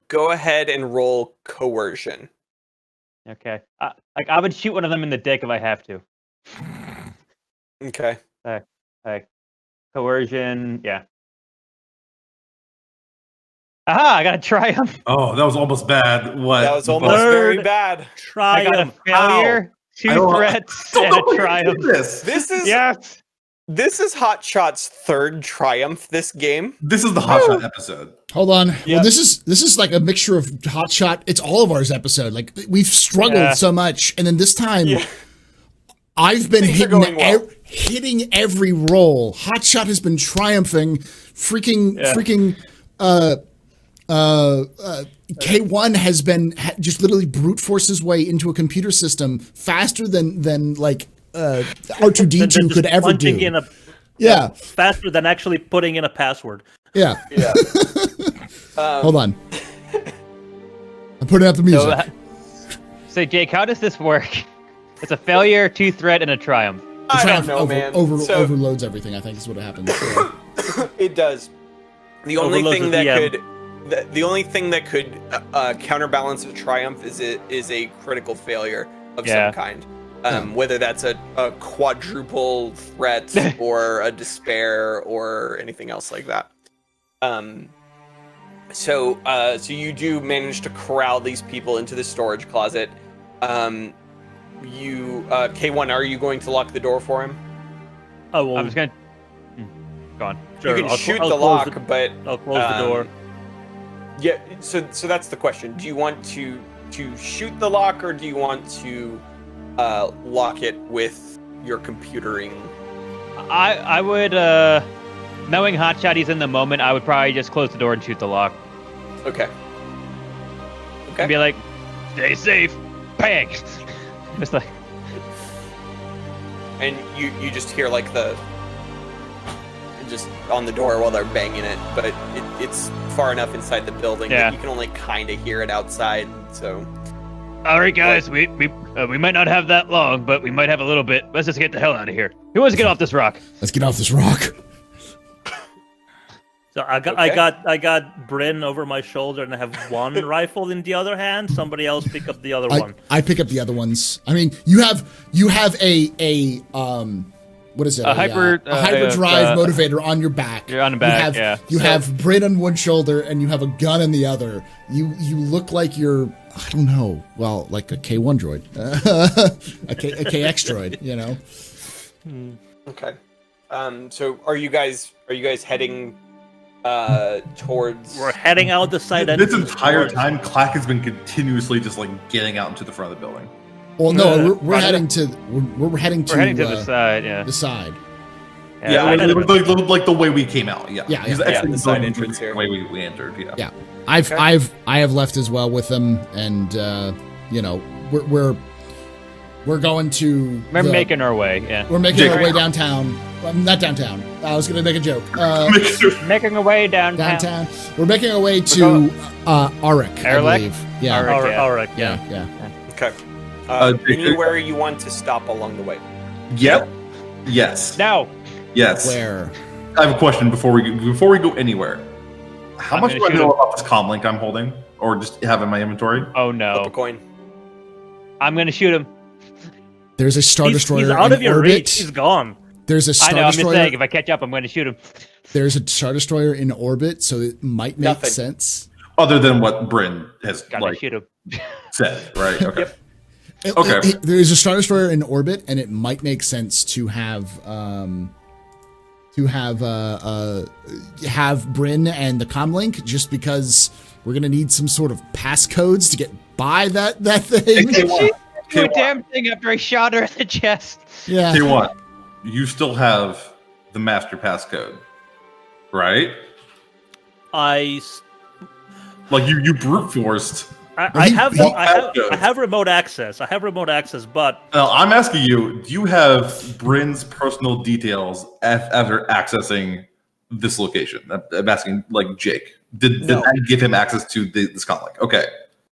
[SPEAKER 1] go ahead and roll coercion.
[SPEAKER 2] Okay. I would shoot one of them in the dick if I have to.
[SPEAKER 1] Okay.
[SPEAKER 2] Coercion, yeah. Aha, I got a triumph.
[SPEAKER 3] Oh, that was almost bad. What?
[SPEAKER 1] That was almost very bad.
[SPEAKER 2] Triumph. I got a failure. Ow. 2 threats and a triumph. This
[SPEAKER 1] is Hot Shot's 3rd triumph this game.
[SPEAKER 3] This is the Hot Shot episode.
[SPEAKER 4] Hold on. Yep. Well, this is like a mixture of Hot Shot. It's all of ours episode. Like we've struggled so much, and then this time, I've been hitting every roll. Hot Shot has been triumphing. Freaking. K1 has been just literally brute force his way into a computer system faster than like R2D2 could ever do.
[SPEAKER 5] Faster than actually putting in a password.
[SPEAKER 4] Yeah. Hold on. I'm putting up the music.
[SPEAKER 2] So Jake, how does this work? It's a failure, 2 threat, and a triumph.
[SPEAKER 1] I don't know, man.
[SPEAKER 4] Overloads everything, I think is what happens.
[SPEAKER 1] It does. The only thing that could counterbalance a triumph is a critical failure of some kind. Whether that's a quadruple threat or a despair or anything else like that. So you do manage to corral these people into the storage closet. K1, are you going to lock the door for him?
[SPEAKER 5] Oh, well,
[SPEAKER 2] I was going to... Go on.
[SPEAKER 1] Sure, you can shoot the lock, but...
[SPEAKER 5] I'll close the door.
[SPEAKER 1] Yeah, so that's the question. Do you want to shoot the lock, or do you want to lock it with your computering?
[SPEAKER 2] I would, knowing Hotshot he's in the moment, I would probably just close the door and shoot the lock.
[SPEAKER 1] Okay.
[SPEAKER 2] And be like, stay safe. Bang! Just like...
[SPEAKER 1] And you just hear like just on the door while they're banging it, but it's far enough inside the building that you can only kind of hear it outside. So,
[SPEAKER 2] all right, guys, we might not have that long, but we might have a little bit. Let's just get the hell out of here. Who wants to get off this rock?
[SPEAKER 4] Let's get off this rock.
[SPEAKER 5] So I got Bryn over my shoulder, and I have one rifle in the other hand. Somebody else pick up the other one.
[SPEAKER 4] I pick up the other ones. I mean, you have a what is it?
[SPEAKER 2] A hyperdrive
[SPEAKER 4] motivator on your back.
[SPEAKER 2] You're on the back.
[SPEAKER 4] You have Bryn on one shoulder and you have a gun in the other. You look like you're, I don't know, well, like a K1 droid, a KX droid, you know.
[SPEAKER 1] Okay. So are you guys heading towards.
[SPEAKER 5] We're heading out the side
[SPEAKER 3] This
[SPEAKER 5] entrance
[SPEAKER 3] entire
[SPEAKER 5] towards-
[SPEAKER 3] time, Clack has been continuously just like getting out into the front of the building.
[SPEAKER 4] Well, no, we're
[SPEAKER 2] Right.
[SPEAKER 4] heading to we're heading to
[SPEAKER 2] the side, yeah.
[SPEAKER 4] the side.
[SPEAKER 3] Yeah, like the way we came out. Yeah,
[SPEAKER 4] Yeah,
[SPEAKER 3] He's
[SPEAKER 4] yeah.
[SPEAKER 3] actually
[SPEAKER 1] The side
[SPEAKER 3] going
[SPEAKER 1] entrance here.
[SPEAKER 3] the way we entered. Yeah.
[SPEAKER 4] Yeah. I have left as well with them, and you know, we're going to.
[SPEAKER 2] We're making our way. Yeah.
[SPEAKER 4] We're making our way downtown. Well, not downtown. I was going to make a joke.
[SPEAKER 2] Making our way downtown.
[SPEAKER 4] Downtown. We're making our way to Auric, I
[SPEAKER 2] Erlich?
[SPEAKER 4] believe. Yeah.
[SPEAKER 2] Auric. Yeah.
[SPEAKER 5] All right,
[SPEAKER 4] Yeah.
[SPEAKER 1] Okay.
[SPEAKER 3] Jake-
[SPEAKER 1] Anywhere you want to stop along the way.
[SPEAKER 3] Yep. Yes.
[SPEAKER 2] Now.
[SPEAKER 3] Yes.
[SPEAKER 4] Where?
[SPEAKER 3] I have a question before we go anywhere. How
[SPEAKER 2] I'm
[SPEAKER 3] much
[SPEAKER 2] gonna
[SPEAKER 3] do I
[SPEAKER 2] shoot
[SPEAKER 3] know
[SPEAKER 2] him.
[SPEAKER 3] about this comm link I'm holding, or just have in my inventory?
[SPEAKER 2] Oh
[SPEAKER 1] Flip a
[SPEAKER 2] no.
[SPEAKER 1] coin.
[SPEAKER 2] I'm gonna shoot him.
[SPEAKER 4] There's a Star Destroyer
[SPEAKER 5] He's out
[SPEAKER 4] in
[SPEAKER 5] of your
[SPEAKER 4] orbit.
[SPEAKER 5] reach. He's gone.
[SPEAKER 4] There's a
[SPEAKER 2] I
[SPEAKER 4] Star
[SPEAKER 2] know. I'm just
[SPEAKER 4] Destroyer.
[SPEAKER 2] saying. If I catch up, I'm gonna shoot him.
[SPEAKER 4] There's a Star Destroyer in orbit, so it might make
[SPEAKER 1] Nothing.
[SPEAKER 4] sense.
[SPEAKER 3] Other than what Bryn has
[SPEAKER 2] Gotta
[SPEAKER 3] like
[SPEAKER 2] shoot him.
[SPEAKER 3] said, right? Okay.
[SPEAKER 1] Yep.
[SPEAKER 3] Okay.
[SPEAKER 4] There's a Star Destroyer in orbit, and it might make sense to have Bryn and the comlink, just because we're gonna need some sort of passcodes to get by that thing.
[SPEAKER 2] Do a damn thing after I shot her in the chest.
[SPEAKER 4] Yeah.
[SPEAKER 3] Tell you what, you still have the master passcode, right? Like you brute forced.
[SPEAKER 5] I have
[SPEAKER 3] passcodes.
[SPEAKER 5] remote access. I have remote access, but
[SPEAKER 3] Now I'm asking you: do you have Bryn's personal details after accessing this location? I'm asking, like Jake. Did
[SPEAKER 1] No.
[SPEAKER 3] that give him access to this conflict? Okay,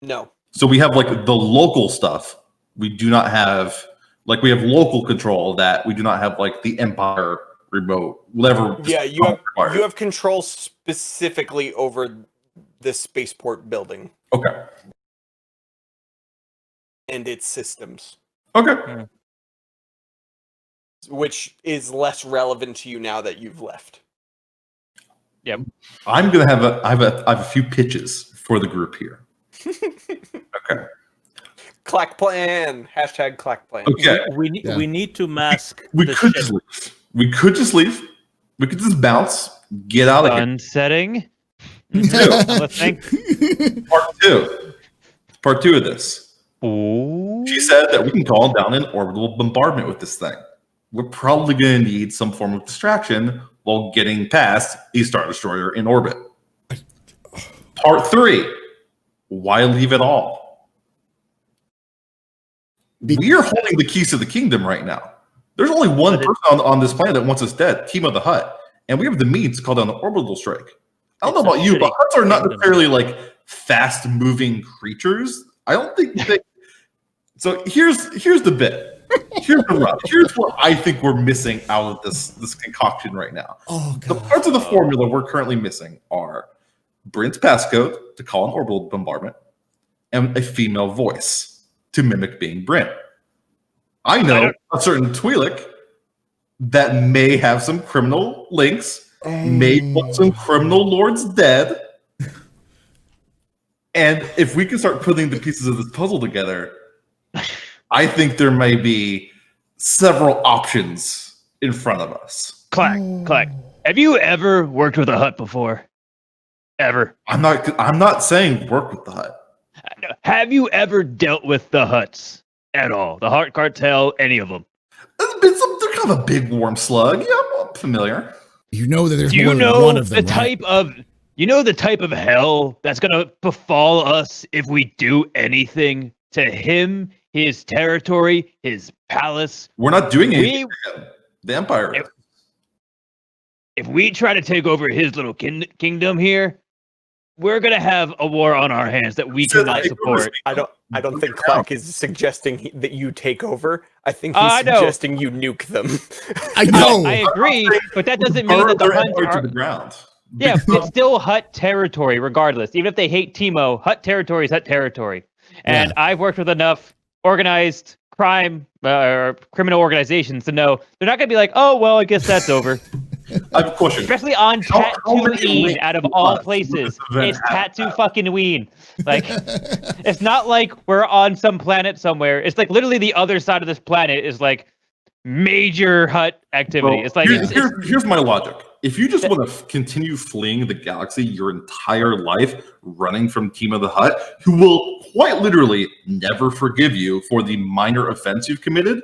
[SPEAKER 1] No.
[SPEAKER 3] so we have like the local stuff. We do not have like we have local control of that. We do not have like the Empire remote, whatever.
[SPEAKER 1] Yeah, you
[SPEAKER 3] required.
[SPEAKER 1] have control specifically over the spaceport building
[SPEAKER 3] Okay.
[SPEAKER 1] and its systems,
[SPEAKER 3] Okay.
[SPEAKER 1] which is less relevant to you now that you've left.
[SPEAKER 2] Yep.
[SPEAKER 3] I'm gonna have I have a few pitches for the group here. Okay.
[SPEAKER 1] Clack plan. Hashtag clack plan.
[SPEAKER 3] Okay.
[SPEAKER 5] we need to mask
[SPEAKER 3] We
[SPEAKER 5] the
[SPEAKER 3] could
[SPEAKER 5] ship.
[SPEAKER 3] just leave. We could just leave. We could just bounce, get out of here.
[SPEAKER 2] Sun setting.
[SPEAKER 3] Two.
[SPEAKER 2] I'm listening.
[SPEAKER 3] Part two of this.
[SPEAKER 2] Ooh.
[SPEAKER 3] She said that we can call down an orbital bombardment with this thing. We're probably going to need some form of distraction while getting past a Star Destroyer in orbit. Part three. Why leave it all? We are holding the keys to the kingdom right now. There's only one person on this planet that wants us dead, Team of the Hut. And we have the means to call down the orbital strike. I don't know
[SPEAKER 5] It's a
[SPEAKER 3] about you, but
[SPEAKER 5] shitty
[SPEAKER 3] Huts are not
[SPEAKER 5] kingdom.
[SPEAKER 3] necessarily like fast-moving creatures. I don't think they... So here's the bit. Here's the rub. Here's what I think we're missing out of this concoction right now.
[SPEAKER 4] Oh
[SPEAKER 3] The
[SPEAKER 4] god.
[SPEAKER 3] parts of the formula we're currently missing are Brent's passcode to call an orbital bombardment and a female voice to mimic being Brent. I know a certain Twi'lek that may have some criminal links, may want some criminal lords dead. And if we can start putting the pieces of this puzzle together, I think there may be several options in front of us.
[SPEAKER 2] Clack, clack. Have you ever worked with a hut before? Ever?
[SPEAKER 3] I'm not saying work with the Hut.
[SPEAKER 2] Have you ever dealt with the huts at all? The Heart Cartel, any of them?
[SPEAKER 3] They're kind of a big warm slug. Yeah, I'm familiar.
[SPEAKER 4] You know that there's
[SPEAKER 2] Do
[SPEAKER 4] more
[SPEAKER 2] you
[SPEAKER 4] than
[SPEAKER 2] know
[SPEAKER 4] one of them,
[SPEAKER 2] the
[SPEAKER 4] right?
[SPEAKER 2] type of the type of hell that's gonna befall us if we do anything to him, his territory, his palace?
[SPEAKER 3] We're not doing anything.
[SPEAKER 2] We,
[SPEAKER 3] to him. The Empire. is.
[SPEAKER 2] if we try to take over his little kingdom here, we're gonna have a war on our hands that we
[SPEAKER 3] So,
[SPEAKER 2] cannot
[SPEAKER 3] like,
[SPEAKER 2] support.
[SPEAKER 1] I don't think Clack is suggesting that you take over. I think
[SPEAKER 2] Oh,
[SPEAKER 1] he's
[SPEAKER 2] I know.
[SPEAKER 1] suggesting you nuke them.
[SPEAKER 4] I know.
[SPEAKER 2] I agree, but that doesn't mean
[SPEAKER 3] Burn
[SPEAKER 2] that the
[SPEAKER 3] their
[SPEAKER 2] Huns
[SPEAKER 3] empire
[SPEAKER 2] are.
[SPEAKER 3] to the ground.
[SPEAKER 2] Yeah, it's still Hut territory, regardless. Even if they hate Timo, Hut territory is Hut territory. And I've worked with enough organized crime or criminal organizations to know they're not going to be like, oh, well, I guess that's over.
[SPEAKER 3] I have a question.
[SPEAKER 2] Especially on
[SPEAKER 3] How many
[SPEAKER 2] Tatooine,
[SPEAKER 3] links
[SPEAKER 2] out of
[SPEAKER 3] do
[SPEAKER 2] all
[SPEAKER 3] us
[SPEAKER 2] places.
[SPEAKER 3] with this event
[SPEAKER 2] It's
[SPEAKER 3] have?
[SPEAKER 2] Tattoo fucking Ween. Like, it's not like we're on some planet somewhere. It's like literally the other side of this planet is like major Hut activity.
[SPEAKER 3] Well,
[SPEAKER 2] It's like,
[SPEAKER 3] here's my logic. if you just want to continue fleeing the galaxy your entire life, running from Teemo the Hutt, who will quite literally never forgive you for the minor offense you've committed,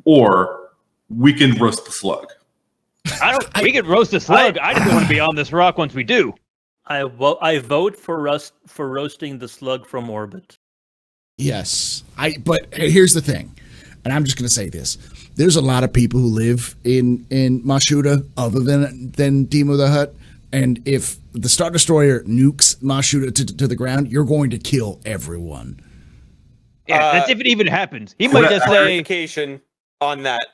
[SPEAKER 3] or we can roast the slug.
[SPEAKER 2] We could roast the slug. I just want to be on this rock once we do.
[SPEAKER 5] I vote for roasting the slug from orbit.
[SPEAKER 4] Yes, but here's the thing, and I'm just going to say this: there's a lot of people who live in Mashuda other than Teemo the Hutt, and if the Star Destroyer nukes Mashuda to the ground, you're going to kill everyone.
[SPEAKER 2] Yeah, that's if it even happens. He might just say
[SPEAKER 1] clarification on that.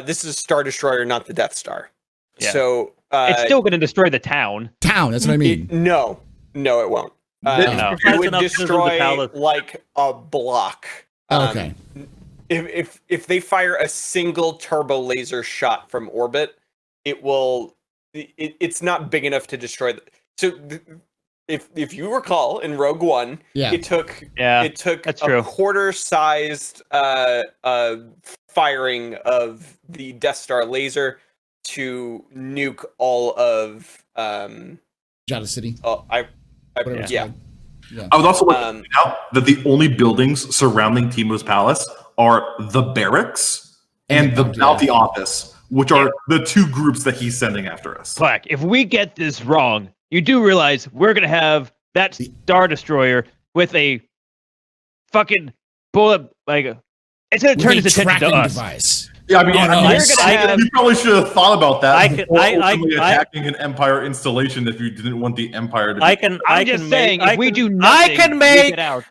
[SPEAKER 1] This is Star Destroyer, not the Death Star.
[SPEAKER 2] Yeah.
[SPEAKER 1] So
[SPEAKER 2] it's still going to destroy the town.
[SPEAKER 4] That's what I mean.
[SPEAKER 1] No, it won't.
[SPEAKER 2] No.
[SPEAKER 1] It would destroy like a block.
[SPEAKER 4] Okay.
[SPEAKER 1] If they fire a single turbo laser shot from orbit, it will. It's not big enough to destroy. If you recall in Rogue One, it took a quarter-sized firing of the Death Star laser to nuke all of
[SPEAKER 4] Jada City.
[SPEAKER 1] Yeah.
[SPEAKER 3] I would also like to point out that the only buildings surrounding Teemo's palace are the barracks and the bounty office, which are the two groups that he's sending after us.
[SPEAKER 2] Clack, if we get this wrong, you do realize we're going to have that Star Destroyer with a fucking bullet, like, it's going to turn its attention to us.
[SPEAKER 4] Device.
[SPEAKER 3] Yeah, you probably should have thought about that before attacking an Empire installation if you didn't want the Empire to be...
[SPEAKER 2] if we do nothing, we get out.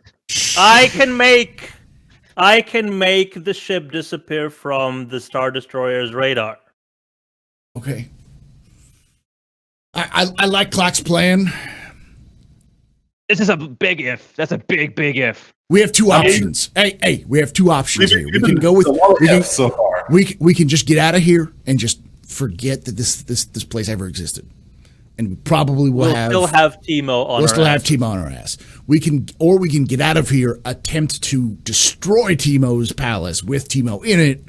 [SPEAKER 5] I can make the ship disappear from the Star Destroyer's radar.
[SPEAKER 4] Okay. I like Clack's plan.
[SPEAKER 2] This is a big if. That's a big if.
[SPEAKER 4] We have two options. Hey, we have two options here. We can go with
[SPEAKER 3] so far.
[SPEAKER 4] We can just get out of here and just forget that this place ever existed, and we probably will
[SPEAKER 5] still have Teemo on.
[SPEAKER 4] We'll still have Teemo on our ass. We can get out of here, attempt to destroy Teemo's palace with Teemo in it,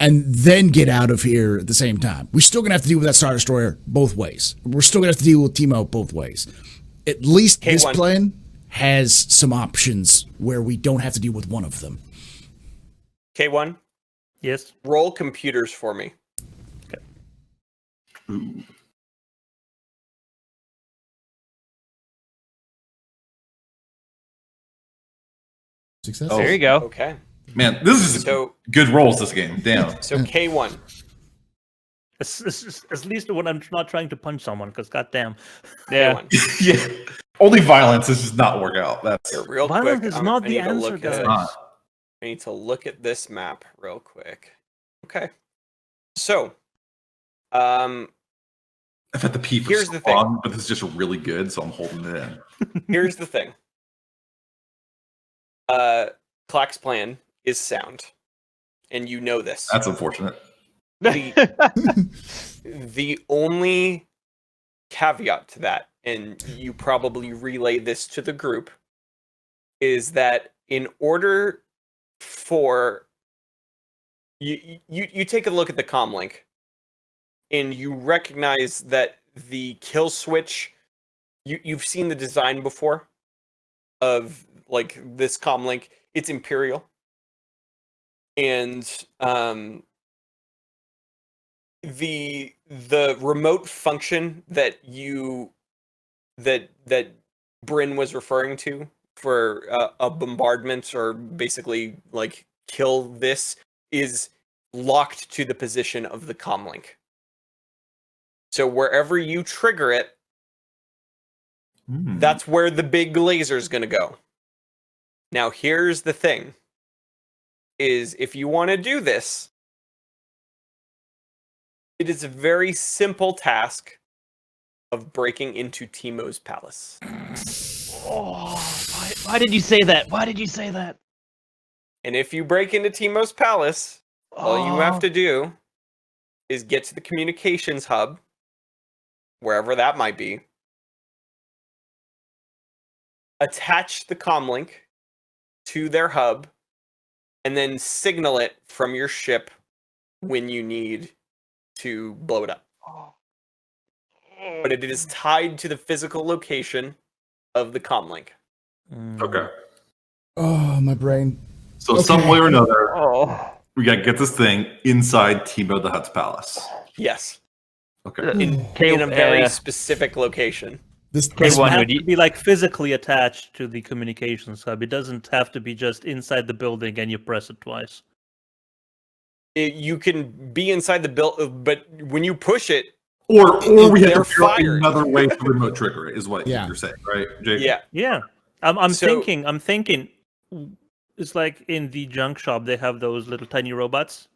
[SPEAKER 4] and then get out of here at the same time. We're still gonna have to deal with that Star Destroyer both ways. We're still gonna have to deal with Teemo both ways. At least this plan has some options where we don't have to deal with one of them.
[SPEAKER 1] K1?
[SPEAKER 5] Yes?
[SPEAKER 1] Roll computers for me.
[SPEAKER 5] Okay.
[SPEAKER 3] Ooh.
[SPEAKER 4] Success?
[SPEAKER 2] There you go.
[SPEAKER 1] Okay.
[SPEAKER 3] Man, this is good rolls, this game. Damn.
[SPEAKER 1] So K1.
[SPEAKER 5] At least when I'm not trying to punch someone, because goddamn.
[SPEAKER 2] Yeah.
[SPEAKER 3] Yeah. Only violence is just not work out. That's
[SPEAKER 1] real
[SPEAKER 5] violence
[SPEAKER 1] quick.
[SPEAKER 5] is not the answer, guys.
[SPEAKER 3] not.
[SPEAKER 1] I need to look at this map real quick. Okay. So,
[SPEAKER 3] I've had the P for
[SPEAKER 1] here's the thing.
[SPEAKER 3] long, but this is just really good, so I'm holding it in.
[SPEAKER 1] Here's the thing. Clack's plan is sound, and you know this.
[SPEAKER 3] That's unfortunate.
[SPEAKER 1] The only caveat to that, and you probably relay this to the group, is that in order for you take a look at the comm link, and you recognize that the kill switch, you've seen the design before of like this comm link. It's Imperial, and the remote function that Bryn was referring to for a bombardment, or basically like kill this, is locked to the position of the comlink. So wherever you trigger it, that's where the big laser is going to go. Now here's the thing, is if you want to do this, it is a very simple task of breaking into Teemo's palace.
[SPEAKER 2] Oh, why did you say that? Why did you say that?
[SPEAKER 1] And if you break into Teemo's palace, all you have to do is get to the communications hub, wherever that might be, attach the comlink to their hub, and then signal it from your ship when you need to blow it up. but it is tied to the physical location of the comlink.
[SPEAKER 3] Okay.
[SPEAKER 4] Oh, my brain.
[SPEAKER 3] So
[SPEAKER 4] Okay.
[SPEAKER 3] some way or another, we gotta get this thing inside Timo the Hutt's palace.
[SPEAKER 1] Yes,
[SPEAKER 3] Okay.
[SPEAKER 1] in a very specific location.
[SPEAKER 4] This
[SPEAKER 2] K1
[SPEAKER 5] have
[SPEAKER 2] would
[SPEAKER 5] to be like physically attached to the communications hub. It doesn't have to be just inside the building and you press it twice.
[SPEAKER 1] You can be inside the build, but when you push it,
[SPEAKER 3] Or we have
[SPEAKER 1] they're
[SPEAKER 3] to figure out
[SPEAKER 1] fired.
[SPEAKER 3] another way to remote trigger it, is what
[SPEAKER 4] Yeah.
[SPEAKER 3] you're saying, right, Jake?
[SPEAKER 1] yeah,
[SPEAKER 5] Yeah, I'm
[SPEAKER 1] So-
[SPEAKER 5] thinking. It's like in the junk shop they have those little tiny robots.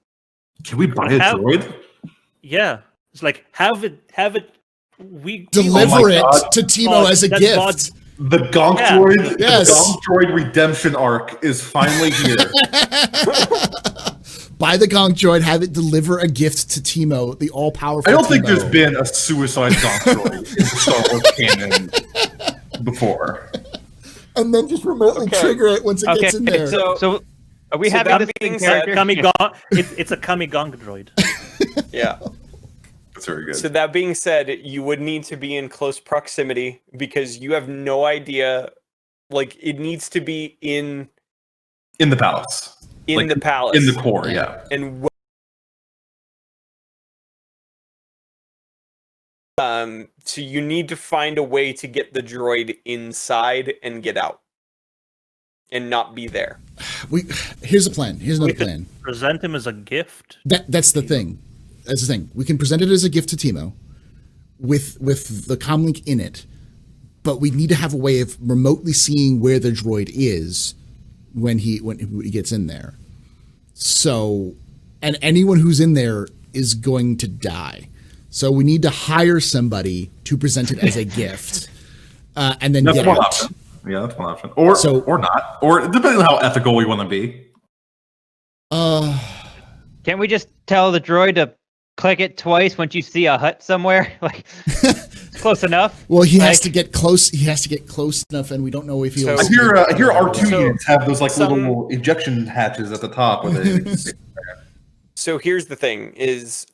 [SPEAKER 3] Can we buy a droid?
[SPEAKER 5] Yeah, it's like have it. We
[SPEAKER 4] deliver
[SPEAKER 3] Oh my
[SPEAKER 4] it
[SPEAKER 3] God.
[SPEAKER 4] to Timo as a
[SPEAKER 5] That's
[SPEAKER 4] gift.
[SPEAKER 3] The Gonk
[SPEAKER 5] Yeah.
[SPEAKER 3] droid,
[SPEAKER 4] Yes.
[SPEAKER 3] the Gonk droid redemption arc is finally here.
[SPEAKER 4] Buy the Gonk droid, have it deliver a gift to Timo, the all-powerful
[SPEAKER 3] I don't think
[SPEAKER 4] Timo.
[SPEAKER 3] there's been a suicide Gonk droid in Star Wars canon before.
[SPEAKER 4] And then just remotely trigger it once it gets in there.
[SPEAKER 2] So are we
[SPEAKER 1] So
[SPEAKER 2] having
[SPEAKER 1] that
[SPEAKER 2] this
[SPEAKER 1] being
[SPEAKER 2] in
[SPEAKER 1] said,
[SPEAKER 2] character?
[SPEAKER 5] It's a Kamigang droid.
[SPEAKER 1] yeah.
[SPEAKER 3] That's very good.
[SPEAKER 1] So that being said, you would need to be in close proximity because you have no idea. Like it needs to be in
[SPEAKER 3] In the palace. Like,
[SPEAKER 1] the palace,
[SPEAKER 3] In the core, yeah.
[SPEAKER 1] and so you need to find a way to get the droid inside and get out, and not be there.
[SPEAKER 4] Here's a plan. Here's another
[SPEAKER 5] We could
[SPEAKER 4] plan.
[SPEAKER 5] present him as a gift.
[SPEAKER 4] That's the thing. That's the thing. We can present it as a gift to Timo with the comlink in it, but we need to have a way of remotely seeing where the droid is when he gets in there. So, and anyone who's in there is going to die. So we need to hire somebody to present it as a gift, and then
[SPEAKER 3] That's
[SPEAKER 4] get
[SPEAKER 3] one
[SPEAKER 4] out.
[SPEAKER 3] option. Yeah, that's one option. Or not. Or depending on how ethical we want to be.
[SPEAKER 2] Can't we just tell the droid to click it twice once you see a hut somewhere? Like, close enough.
[SPEAKER 4] Well, he has to get close. He has to get close enough, and we don't know if he'll.
[SPEAKER 1] So-
[SPEAKER 3] I hear R2
[SPEAKER 1] So,
[SPEAKER 3] units have those like
[SPEAKER 1] some-
[SPEAKER 3] little ejection hatches at the top. Where they,
[SPEAKER 1] So here's the thing: is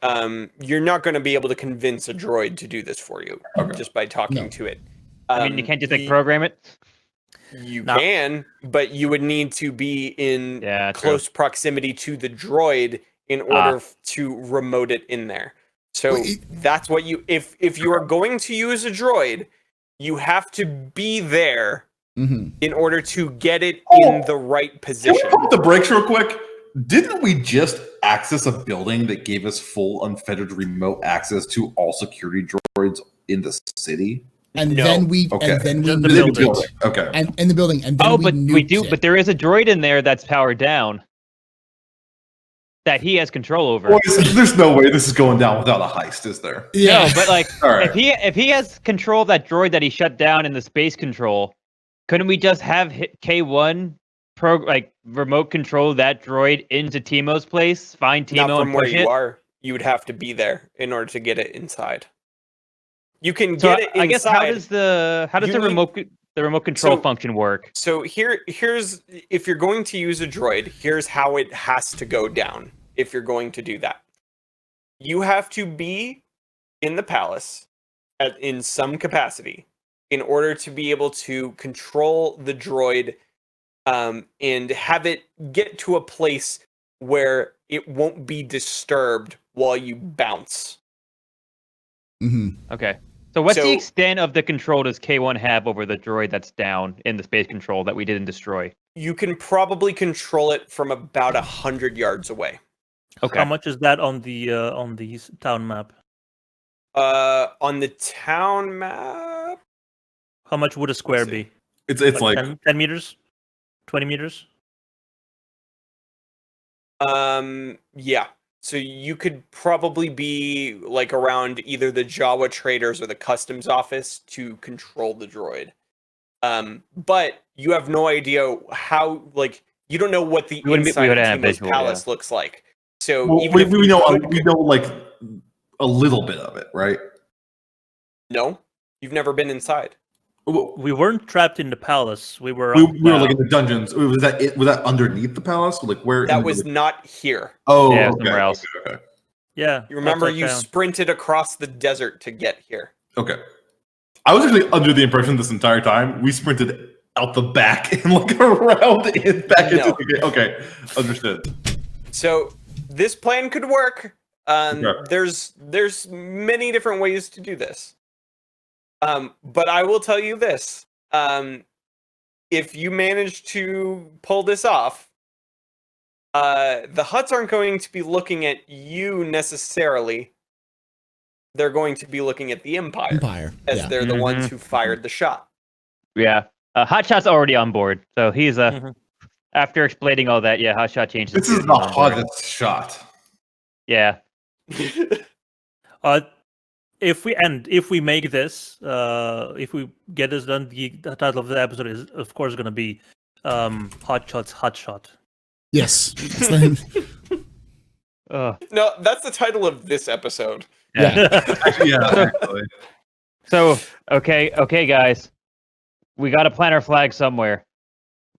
[SPEAKER 1] you're not going to be able to convince a droid to do this for you just by talking
[SPEAKER 4] No.
[SPEAKER 1] to it.
[SPEAKER 2] I mean, you can't just like program it.
[SPEAKER 1] You
[SPEAKER 5] No.
[SPEAKER 1] can, but you would need to be in
[SPEAKER 2] Yeah, true.
[SPEAKER 1] close proximity to the droid in order to remote it in there. So
[SPEAKER 4] Well,
[SPEAKER 1] that's what you if you are going to use a droid, you have to be there
[SPEAKER 4] Mhm.
[SPEAKER 1] in order to get it
[SPEAKER 3] Oh.
[SPEAKER 1] in the right
[SPEAKER 3] Can
[SPEAKER 1] position.
[SPEAKER 3] we pump the brakes real quick? Didn't we just access a building that gave us full unfettered remote access to all security droids in the city?
[SPEAKER 4] And
[SPEAKER 1] No.
[SPEAKER 4] then we
[SPEAKER 3] Okay.
[SPEAKER 4] and then we
[SPEAKER 5] Just the
[SPEAKER 4] nuked
[SPEAKER 5] building.
[SPEAKER 4] it.
[SPEAKER 3] Okay.
[SPEAKER 4] And in the building, and then
[SPEAKER 2] Oh,
[SPEAKER 4] we
[SPEAKER 2] but we
[SPEAKER 4] nuked
[SPEAKER 2] do.
[SPEAKER 4] it.
[SPEAKER 2] But there is a droid in there that's powered down that he has control over.
[SPEAKER 3] Boys, there's no way this is going down without a heist, is there?
[SPEAKER 4] Yeah,
[SPEAKER 2] No, but like,
[SPEAKER 3] All right.
[SPEAKER 2] if he has control of that droid that he shut down in the space control, couldn't we just have K1 remote control that droid into Timo's place, find
[SPEAKER 1] Not
[SPEAKER 2] Timo
[SPEAKER 1] from
[SPEAKER 2] and
[SPEAKER 1] where
[SPEAKER 2] push
[SPEAKER 1] you
[SPEAKER 2] it?
[SPEAKER 1] are. You would have to be there in order to get it inside. You can
[SPEAKER 2] So
[SPEAKER 1] get it inside.
[SPEAKER 2] I guess how does the
[SPEAKER 1] You need-
[SPEAKER 2] remote control
[SPEAKER 1] So-
[SPEAKER 2] function work?
[SPEAKER 1] So here's if you're going to use a droid, here's how it has to go down if you're going to do that. You have to be in the palace in some capacity in order to be able to control the droid and have it get to a place where it won't be disturbed while you bounce.
[SPEAKER 4] hmm
[SPEAKER 2] Okay. So what's the
[SPEAKER 1] So-
[SPEAKER 2] extent of the control does K1 have over the droid that's down in the space control that we didn't destroy?
[SPEAKER 1] You can probably control it from about 100 yards away.
[SPEAKER 2] Okay.
[SPEAKER 5] How much is that on the town map?
[SPEAKER 1] On the town map,
[SPEAKER 5] How much would a square
[SPEAKER 1] see.
[SPEAKER 5] be?
[SPEAKER 3] It's like
[SPEAKER 5] 10 meters? 20 meters?
[SPEAKER 1] yeah. So you could probably be like around either the Jawa traders or the customs office to control the droid. But you have no idea how, like, you don't know what the
[SPEAKER 2] We wouldn't be- we
[SPEAKER 1] inside of
[SPEAKER 2] wouldn't have
[SPEAKER 1] Timo's
[SPEAKER 2] visual,
[SPEAKER 1] palace looks like. So
[SPEAKER 3] well,
[SPEAKER 1] even if
[SPEAKER 3] we
[SPEAKER 1] you
[SPEAKER 3] know
[SPEAKER 1] could
[SPEAKER 3] we know like a little bit of it, right?
[SPEAKER 1] no, you've never been inside.
[SPEAKER 5] We weren't trapped in the palace. We were.
[SPEAKER 3] We
[SPEAKER 5] on
[SPEAKER 3] were
[SPEAKER 5] the
[SPEAKER 3] like in the dungeons. Was that underneath the palace? Like where?
[SPEAKER 1] That was not here.
[SPEAKER 3] Oh,
[SPEAKER 2] Yeah,
[SPEAKER 3] okay,
[SPEAKER 2] somewhere else.
[SPEAKER 3] Okay.
[SPEAKER 5] Yeah.
[SPEAKER 1] You remember
[SPEAKER 5] upside
[SPEAKER 1] you
[SPEAKER 5] down.
[SPEAKER 1] sprinted across the desert to get here.
[SPEAKER 3] Okay. I was actually under the impression this entire time we sprinted out the back and like around and back into the game. Okay, understood.
[SPEAKER 1] So this plan could work.
[SPEAKER 3] Okay.
[SPEAKER 1] There's many different ways to do this. But I will tell you this. If you manage to pull this off, the Hutts aren't going to be looking at you necessarily. They're going to be looking at the Empire. As
[SPEAKER 4] yeah.
[SPEAKER 1] they're the ones who fired the shot.
[SPEAKER 2] Yeah. Hotshot's already on board, so he's after explaining all that. Yeah, Hotshot changes.
[SPEAKER 3] This is the hottest shot.
[SPEAKER 2] Yeah.
[SPEAKER 5] If we make this, if we get this done, the title of the episode is, of course, going to be Hotshot's Hotshot.
[SPEAKER 4] Yes.
[SPEAKER 1] No, that's the title of this episode.
[SPEAKER 4] Yeah.
[SPEAKER 3] Yeah. Actually.
[SPEAKER 2] So okay, guys, we got to plant our flag somewhere.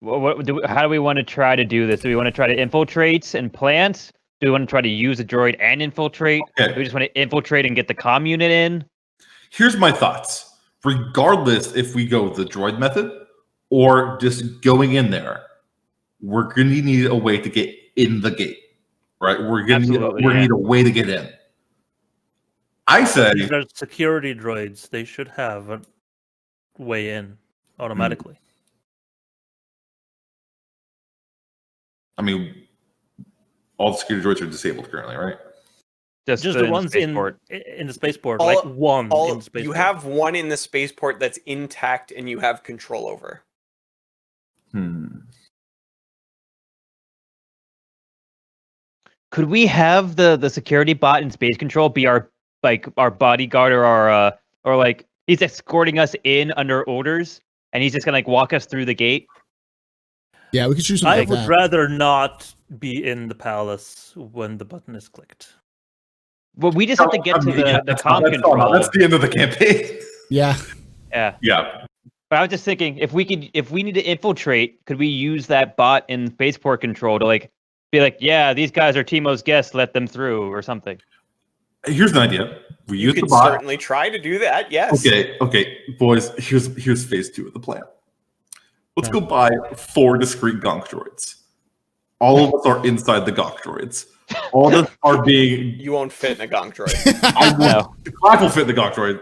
[SPEAKER 2] How do we want to try to do this? Do we want to try to infiltrate and plant? Do we want to try to use a droid and infiltrate?
[SPEAKER 3] Okay.
[SPEAKER 2] Do we just want to infiltrate and get the comm unit in?
[SPEAKER 3] Here's my thoughts. Regardless if we go the droid method or just going in there, we're going to need a way to get in the gate, right? We're going to need a way to get in. I say
[SPEAKER 5] These are security droids. They should have a way in automatically.
[SPEAKER 3] I mean, all the security droids are disabled currently, right?
[SPEAKER 2] Just
[SPEAKER 5] the ones in the spaceport, like one in the spaceport.
[SPEAKER 1] You have one in the spaceport that's intact and you have control over.
[SPEAKER 2] Could we have the security bot in space control be our bodyguard or like he's escorting us in under orders and he's just gonna like walk us through the gate?
[SPEAKER 4] Yeah, we could choose something
[SPEAKER 5] I
[SPEAKER 4] like
[SPEAKER 5] would
[SPEAKER 4] that.
[SPEAKER 5] rather not be in the palace when the button is clicked.
[SPEAKER 2] Well, we just have to get to the comm control.
[SPEAKER 3] That's the end of the campaign.
[SPEAKER 4] Yeah.
[SPEAKER 3] Yeah.
[SPEAKER 2] But I was just thinking, if we need to infiltrate, could we use that bot in spaceport control to like be like, yeah, these guys are Timo's guests, let them through or something?
[SPEAKER 3] Here's an idea. We
[SPEAKER 1] You
[SPEAKER 3] use the
[SPEAKER 1] could
[SPEAKER 3] bot.
[SPEAKER 1] certainly try to do that. Yes.
[SPEAKER 3] Okay, boys. Here's phase 2 of the plan. Let's go buy 4 discrete gonk droids. All of us are inside the gonk droids. All of us are being.
[SPEAKER 1] You won't fit in a gonk droid.
[SPEAKER 3] The Clark will fit in the gonk droid.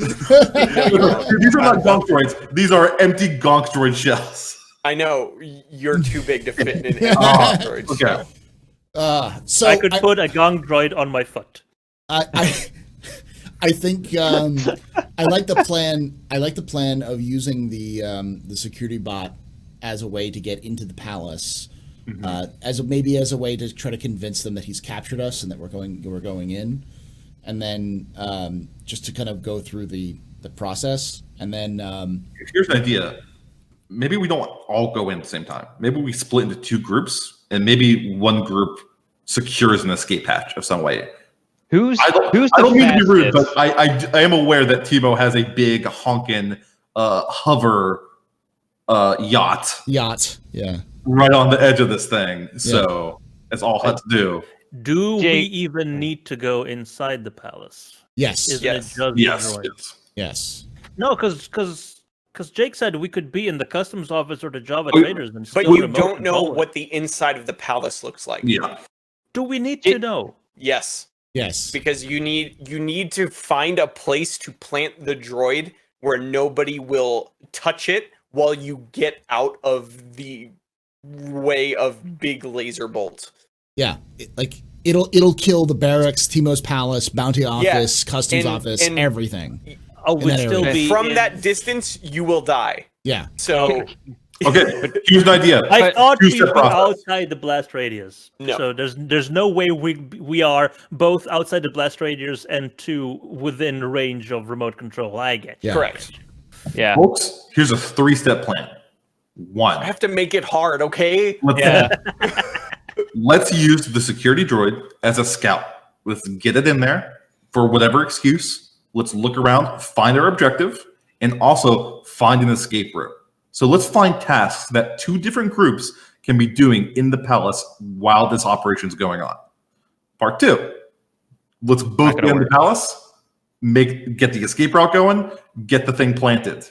[SPEAKER 3] These are not gonk droids. These are empty gonk droid shells.
[SPEAKER 1] I know you're too big to fit in an empty gonk droid.
[SPEAKER 3] Okay.
[SPEAKER 4] So
[SPEAKER 5] I could put a gong droid on my foot.
[SPEAKER 4] I think I like the plan. I like the plan of using the security bot as a way to get into the palace, as a way to try to convince them that he's captured us and that we're going in, and then just to kind of go through the process, and then
[SPEAKER 3] here's an idea. Maybe we don't all go in at the same time. Maybe we split into 2 groups, and maybe one group secures an escape hatch of some way.
[SPEAKER 2] I
[SPEAKER 3] don't mean to be rude, but I am aware that Timo has a big honkin' hover yacht.
[SPEAKER 4] Yeah.
[SPEAKER 3] Right on the edge of this thing. So that's all Hutts do.
[SPEAKER 5] Do we even need to go inside the palace?
[SPEAKER 4] Yes.
[SPEAKER 5] Isn't it just the
[SPEAKER 3] Yes.
[SPEAKER 5] droids?
[SPEAKER 4] Yes.
[SPEAKER 5] No, because Jake said we could be in the customs office or the Java traders, and
[SPEAKER 1] But
[SPEAKER 5] still
[SPEAKER 1] you
[SPEAKER 5] remote
[SPEAKER 1] don't know
[SPEAKER 5] control it.
[SPEAKER 1] what the inside of the palace looks like.
[SPEAKER 3] Yeah.
[SPEAKER 5] Do we need to know?
[SPEAKER 1] Yes.
[SPEAKER 4] Yes.
[SPEAKER 1] Because you need to find a place to plant the droid where nobody will touch it while you get out of the way of big laser bolt.
[SPEAKER 4] Yeah. It'll kill the barracks, Timo's palace, bounty office, customs office,
[SPEAKER 1] and
[SPEAKER 4] everything.
[SPEAKER 5] Would still be
[SPEAKER 1] from that distance. You will die.
[SPEAKER 4] Yeah.
[SPEAKER 1] So
[SPEAKER 3] Okay. Here's an idea.
[SPEAKER 5] I thought we
[SPEAKER 3] two-step
[SPEAKER 5] were
[SPEAKER 3] process.
[SPEAKER 5] outside the blast radius.
[SPEAKER 1] No.
[SPEAKER 5] So there's no way we are both outside the blast radius and 2 within range of remote control. I get you.
[SPEAKER 4] Yeah.
[SPEAKER 1] correct.
[SPEAKER 2] Yeah.
[SPEAKER 3] Folks, here's a 3-step plan. 1.
[SPEAKER 1] I have to make it hard, okay?
[SPEAKER 3] Let's use the security droid as a scout. Let's get it in there for whatever excuse. Let's look around, find our objective, and also find an escape route. So let's find tasks that 2 different groups can be doing in the palace while this operation is going on. Part 2, Let's both be in the palace. Get the escape route going. Get the thing planted.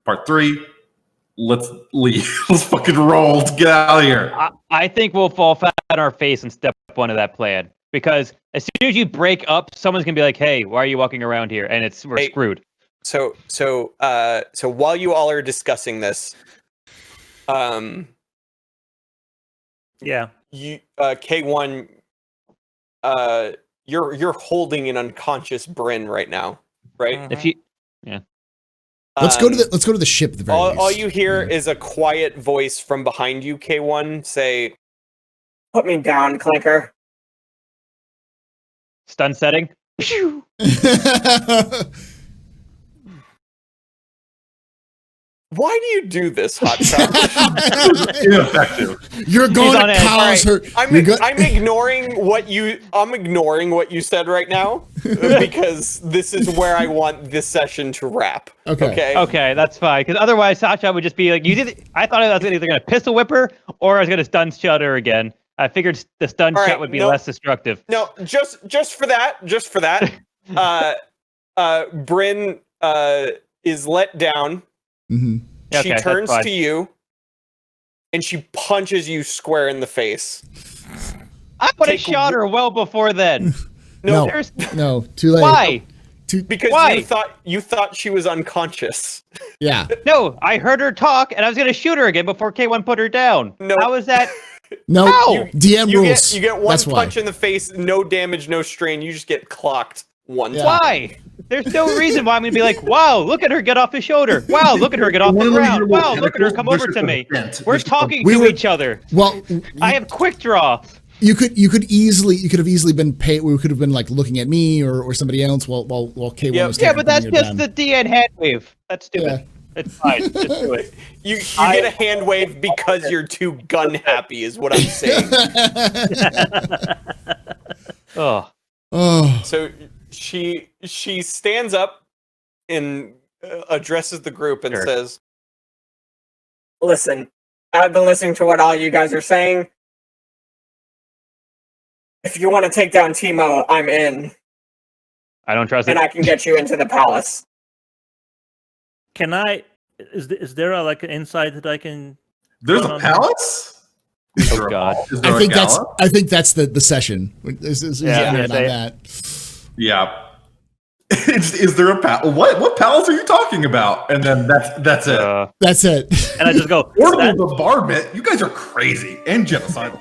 [SPEAKER 3] Part 3. Let's leave. Let's fucking roll to get out of here.
[SPEAKER 2] I think we'll fall flat on our face in step 1 of that plan. Because as soon as you break up, someone's gonna be like, "Hey, why are you walking around here?" And we're screwed.
[SPEAKER 1] So while you all are discussing this, you K1, you're holding an unconscious Bryn right now, right?
[SPEAKER 2] If you,
[SPEAKER 4] let's go to the ship. At the very least.
[SPEAKER 1] All you hear is a quiet voice from behind you, K1, say,
[SPEAKER 6] "Put me down, Clinker."
[SPEAKER 2] Stun setting.
[SPEAKER 1] Why do you do this, Hot Shot?
[SPEAKER 3] Ineffective.
[SPEAKER 4] You're going to cause her.
[SPEAKER 1] I'm ignoring what you said right now because this is where I want this session to wrap.
[SPEAKER 2] Okay, that's fine. Because otherwise, Hotshot would just be like, I thought I was either going to pistol whip her or I was going to stun shot her again. I figured the stun shot would be less destructive.
[SPEAKER 1] No, just for that, Bryn is let down.
[SPEAKER 4] Mm-hmm.
[SPEAKER 1] She turns to you, and she punches you square in the face.
[SPEAKER 2] I would have shot her well before then.
[SPEAKER 4] No, too late.
[SPEAKER 2] Why?
[SPEAKER 1] Because you thought she was unconscious.
[SPEAKER 4] Yeah.
[SPEAKER 2] No, I heard her talk, and I was going to shoot her again before K1 put her down. No. How is that?
[SPEAKER 4] No, DM rules.
[SPEAKER 1] You get one punch in the face, no damage, no strain. You just get clocked one time.
[SPEAKER 2] Why? There's no reason why I'm going to be like, wow, look at her get off his should. Wow, look at her get off the ground. Wow, look at her come over to me. We're talking to each other.
[SPEAKER 4] Well,
[SPEAKER 2] I have quick draw.
[SPEAKER 4] You could have easily been paid. We could have been like looking at me or somebody else while K1 was.
[SPEAKER 2] Yeah, but that's just the DN hand wave. That's stupid. Yeah. It's fine. Just do it.
[SPEAKER 1] You get a hand wave because you're too gun happy, is what I'm saying.
[SPEAKER 2] Oh.
[SPEAKER 1] So she stands up and addresses the group and says,
[SPEAKER 6] "Listen, I've been listening to what all you guys are saying. If you want to take down Timo, I'm in.
[SPEAKER 2] I don't trust it.
[SPEAKER 6] And I can get you into the palace."
[SPEAKER 5] Can I? Is there an inside that I can?
[SPEAKER 3] There's a palace.
[SPEAKER 2] Oh God!
[SPEAKER 4] I think that's the session. That.
[SPEAKER 3] Yeah. Is there a palace? What palace are you talking about? And then that's it.
[SPEAKER 4] That's it.
[SPEAKER 5] And I just go.
[SPEAKER 3] Portable bombardment. You guys are crazy and genocidal.